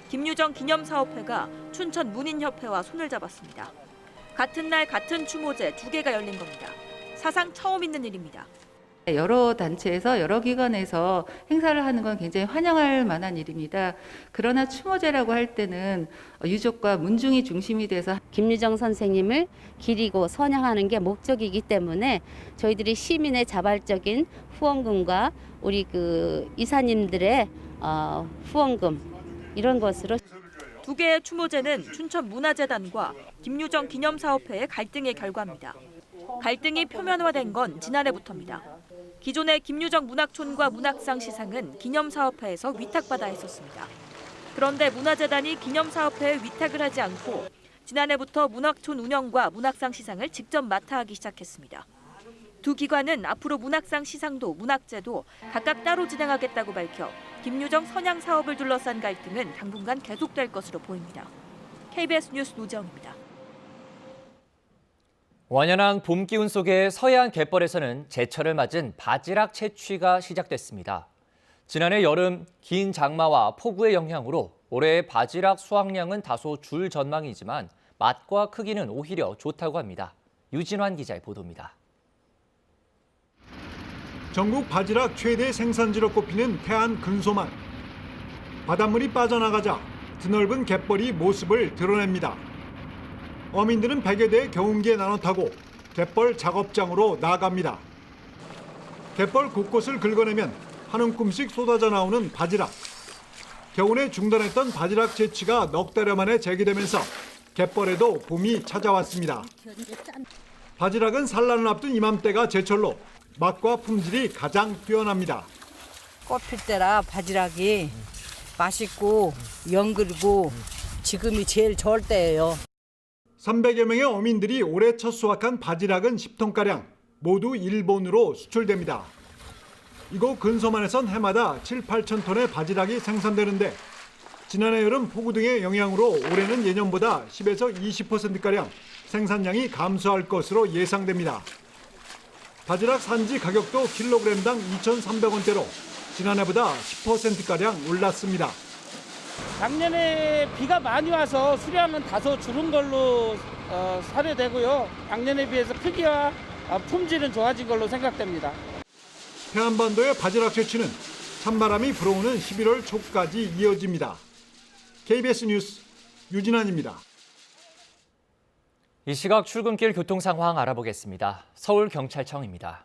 김유정 기념사업회가 춘천 문인협회와 손을 잡았습니다. 같은 날 같은 추모제 2개가 열린 겁니다. 사상 처음 있는 일입니다. 여러 단체에서 여러 기관에서 행사를 하는 건 굉장히 환영할 만한 일입니다. 그러나 추모제라고 할 때는 유족과 문중이 중심이 돼서 김유정 선생님을 기리고 선양하는 게 목적이기 때문에 저희들이 시민의 자발적인 후원금과 우리 그 이사님들의 후원금 이런 것으로 두 개의 추모제는 춘천문화재단과 김유정 기념사업회의 갈등의 결과입니다. 갈등이 표면화된 건 지난해부터입니다. 기존의 김유정 문학촌과 문학상 시상은 기념사업회에서 위탁받아 했었습니다. 그런데 문화재단이 기념사업회에 위탁을 하지 않고 지난해부터 문학촌 운영과 문학상 시상을 직접 맡아 하기 시작했습니다. 두 기관은 앞으로 문학상 시상도 문학제도 각각 따로 진행하겠다고 밝혀 김유정 선양 사업을 둘러싼 갈등은 당분간 계속될 것으로 보입니다. KBS 뉴스 노지영입니다. 완연한 봄 기운 속에 서해안 갯벌에서는 제철을 맞은 바지락 채취가 시작됐습니다. 지난해 여름 긴 장마와 폭우의 영향으로 올해의 바지락 수확량은 다소 줄 전망이지만 맛과 크기는 오히려 좋다고 합니다. 유진환 기자의 보도입니다. 전국 바지락 최대 생산지로 꼽히는 태안 근소만. 바닷물이 빠져나가자 드넓은 갯벌이 모습을 드러냅니다. 어민들은 100여 대의 경운기에 나눠 타고 갯벌 작업장으로 나아갑니다. 갯벌 곳곳을 긁어내면 한 움큼씩 쏟아져 나오는 바지락. 겨우내 중단했던 바지락 채취가 넉 달여 만에 재개되면서 갯벌에도 봄이 찾아왔습니다. 바지락은 산란을 앞둔 이맘때가 제철로 맛과 품질이 가장 뛰어납니다. 꽃 필 때라 바지락이 맛있고 연그리고 지금이 제일 좋을 때예요. 300여 명의 어민들이 올해 첫 수확한 바지락은 10톤가량 모두 일본으로 수출됩니다. 이곳 근소만에선 해마다 7, 8천 톤의 바지락이 생산되는데 지난해 여름 폭우 등의 영향으로 올해는 예년보다 10에서 20%가량 생산량이 감소할 것으로 예상됩니다. 바지락 산지 가격도 킬로그램당 2,300원대로 지난해보다 10%가량 올랐습니다. 작년에 비가 많이 와서 수량은 다소 줄은 걸로 사례되고요. 작년에 비해서 크기와 품질은 좋아진 걸로 생각됩니다. 해안반도의 바지락 채취는 찬바람이 불어오는 11월 초까지 이어집니다. KBS 뉴스 유진환입니다. 이 시각 출근길 교통 상황 알아보겠습니다. 서울경찰청입니다.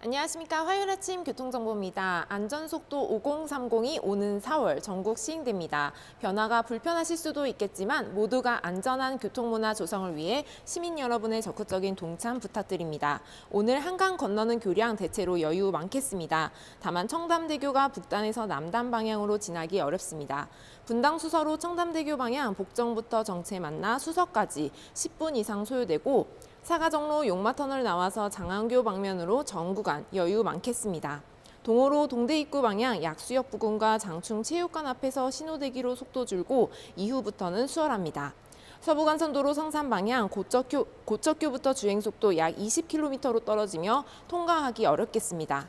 안녕하십니까. 화요일 아침 교통정보입니다. 안전속도 5030이 오는 4월 전국 시행됩니다. 변화가 불편하실 수도 있겠지만 모두가 안전한 교통문화 조성을 위해 시민 여러분의 적극적인 동참 부탁드립니다. 오늘 한강 건너는 교량 대체로 여유 많겠습니다. 다만 청담대교가 북단에서 남단 방향으로 지나기 어렵습니다. 분당 수서로 청담대교 방향 복정부터 정체 만나 수서까지 10분 이상 소요되고 사가정로 용마터널 나와서 장안교 방면으로 전 구간 여유 많겠습니다. 동호로 동대 입구 방향 약수역 부근과 장충 체육관 앞에서 신호대기로 속도 줄고 이후부터는 수월합니다. 서부간선도로 성산 방향 고척교부터 주행속도 약 20km로 떨어지며 통과하기 어렵겠습니다.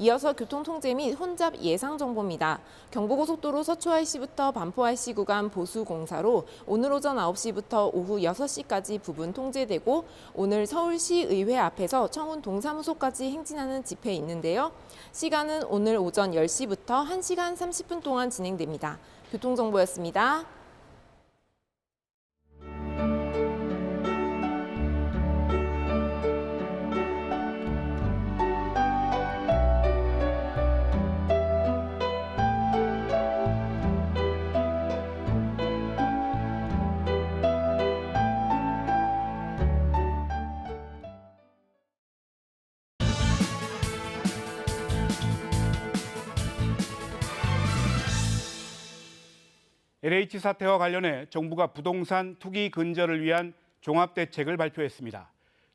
이어서 교통통제 및 혼잡 예상 정보입니다. 경부고속도로 서초 IC부터 반포 IC 구간 보수 공사로 오늘 오전 9시부터 오후 6시까지 부분 통제되고 오늘 서울시의회 앞에서 청운 동사무소까지 행진하는 집회 있는데요. 시간은 오늘 오전 10시부터 1시간 30분 동안 진행됩니다. 교통정보였습니다. LH 사태와 관련해 정부가 부동산 투기 근절을 위한 종합대책을 발표했습니다.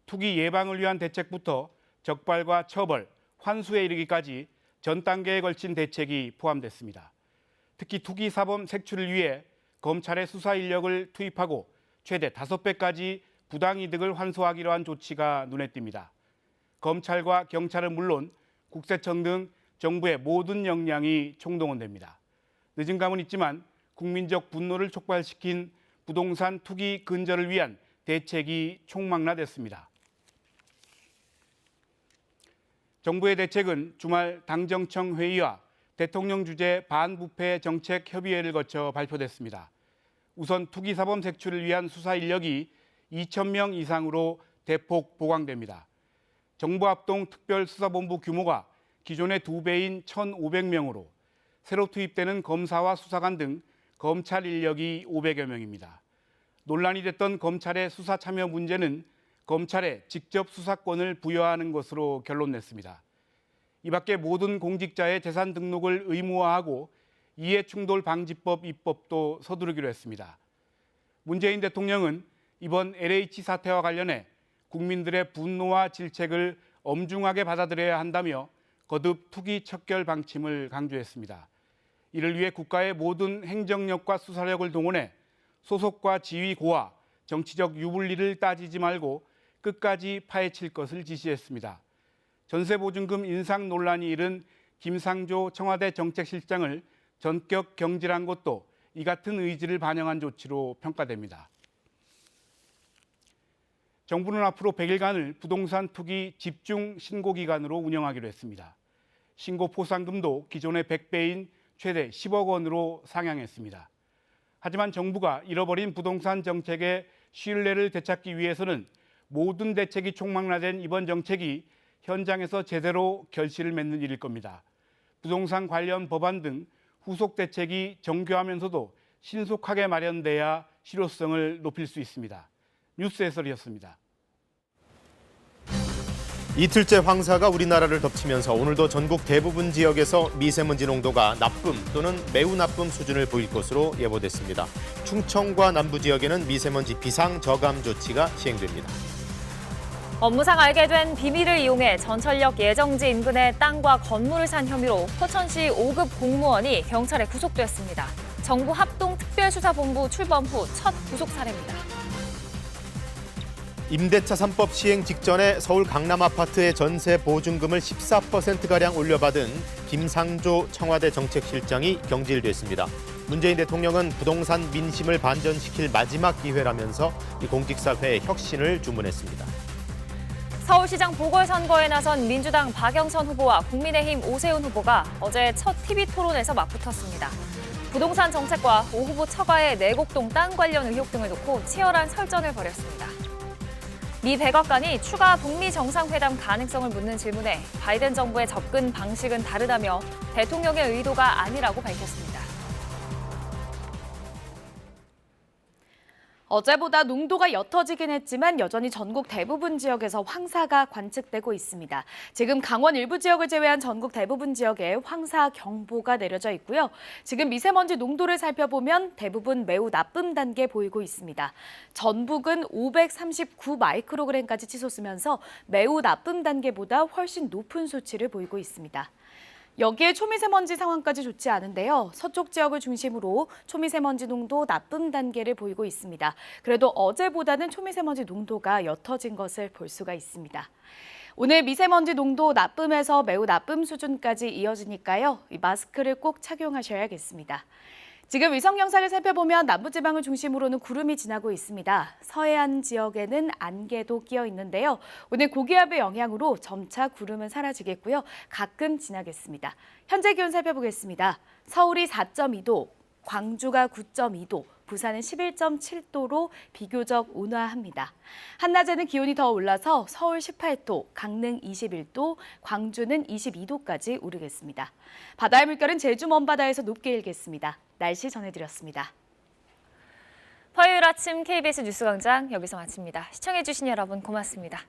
투기 예방을 위한 대책부터 적발과 처벌, 환수에 이르기까지 전 단계에 걸친 대책이 포함됐습니다. 특히 투기 사범 색출을 위해 검찰의 수사 인력을 투입하고 최대 5배까지 부당이득을 환수하기로 한 조치가 눈에 띕니다. 검찰과 경찰은 물론 국세청 등 정부의 모든 역량이 총동원됩니다. 늦은 감은 있지만 국민적 분노를 촉발시킨 부동산 투기 근절을 위한 대책이 총망라됐습니다. 정부의 대책은 주말 당정청 회의와 대통령 주재 반부패 정책 협의회를 거쳐 발표됐습니다. 우선 투기사범 색출을 위한 수사 인력이 2,000명 이상으로 대폭 보강됩니다. 정부합동 특별수사본부 규모가 기존의 2배인 1,500명으로 새로 투입되는 검사와 수사관 등 검찰 인력이 500여 명입니다. 논란이 됐던 검찰의 수사 참여 문제는 검찰에 직접 수사권을 부여하는 것으로 결론냈습니다. 이 밖에 모든 공직자의 재산 등록을 의무화하고 이해충돌 방지법 입법도 서두르기로 했습니다. 문재인 대통령은 이번 LH 사태와 관련해 국민들의 분노와 질책을 엄중하게 받아들여야 한다며 거듭 투기 척결 방침을 강조했습니다. 이를 위해 국가의 모든 행정력과 수사력을 동원해 소속과 지위 고하, 정치적 유불리를 따지지 말고 끝까지 파헤칠 것을 지시했습니다. 전세보증금 인상 논란이 일은 김상조 청와대 정책실장을 전격 경질한 것도 이 같은 의지를 반영한 조치로 평가됩니다. 정부는 앞으로 100일간을 부동산 투기 집중 신고 기간으로 운영하기로 했습니다. 신고 포상금도 기존의 100배인 최대 10억 원으로 상향했습니다. 하지만 정부가 잃어버린 부동산 정책의 신뢰를 되찾기 위해서는 모든 대책이 총망라된 이번 정책이 현장에서 제대로 결실을 맺는 일일 겁니다. 부동산 관련 법안 등 후속 대책이 정교하면서도 신속하게 마련돼야 실효성을 높일 수 있습니다. 뉴스 해설이었습니다. 이틀째 황사가 우리나라를 덮치면서 오늘도 전국 대부분 지역에서 미세먼지 농도가 나쁨 또는 매우 나쁨 수준을 보일 것으로 예보됐습니다. 충청과 남부 지역에는 미세먼지 비상 저감 조치가 시행됩니다. 업무상 알게 된 비밀을 이용해 전철역 예정지 인근의 땅과 건물을 산 혐의로 포천시 5급 공무원이 경찰에 구속됐습니다. 정부 합동특별수사본부 출범 후 첫 구속 사례입니다. 임대차 3법 시행 직전에 서울 강남 아파트의 전세 보증금을 14%가량 올려받은 김상조 청와대 정책실장이 경질됐습니다. 문재인 대통령은 부동산 민심을 반전시킬 마지막 기회라면서 이 공직사회의 혁신을 주문했습니다. 서울시장 보궐선거에 나선 민주당 박영선 후보와 국민의힘 오세훈 후보가 어제 첫 TV토론에서 맞붙었습니다. 부동산 정책과 오 후보 처가의 내곡동 땅 관련 의혹 등을 놓고 치열한 설전을 벌였습니다. 미 백악관이 추가 북미 정상회담 가능성을 묻는 질문에 바이든 정부의 접근 방식은 다르다며 대통령의 의도가 아니라고 밝혔습니다. 어제보다 농도가 옅어지긴 했지만 여전히 전국 대부분 지역에서 황사가 관측되고 있습니다. 지금 강원 일부 지역을 제외한 전국 대부분 지역에 황사 경보가 내려져 있고요. 지금 미세먼지 농도를 살펴보면 대부분 매우 나쁨 단계 보이고 있습니다. 전북은 539 마이크로그램까지 치솟으면서 매우 나쁨 단계보다 훨씬 높은 수치를 보이고 있습니다. 여기에 초미세먼지 상황까지 좋지 않은데요. 서쪽 지역을 중심으로 초미세먼지 농도 나쁨 단계를 보이고 있습니다. 그래도 어제보다는 초미세먼지 농도가 옅어진 것을 볼 수가 있습니다. 오늘 미세먼지 농도 나쁨에서 매우 나쁨 수준까지 이어지니까요. 이 마스크를 꼭 착용하셔야겠습니다. 지금 위성 영상을 살펴보면 남부지방을 중심으로는 구름이 지나고 있습니다. 서해안 지역에는 안개도 끼어 있는데요. 오늘 고기압의 영향으로 점차 구름은 사라지겠고요. 가끔 지나겠습니다. 현재 기온 살펴보겠습니다. 서울이 4.2도, 광주가 9.2도, 부산은 11.7도로 비교적 온화합니다. 한낮에는 기온이 더 올라서 서울 18도, 강릉 21도, 광주는 22도까지 오르겠습니다. 바다의 물결은 제주 먼바다에서 높게 일겠습니다. 날씨 전해드렸습니다. 화요일 아침 KBS 뉴스광장 여기서 마칩니다. 시청해주신 여러분 고맙습니다.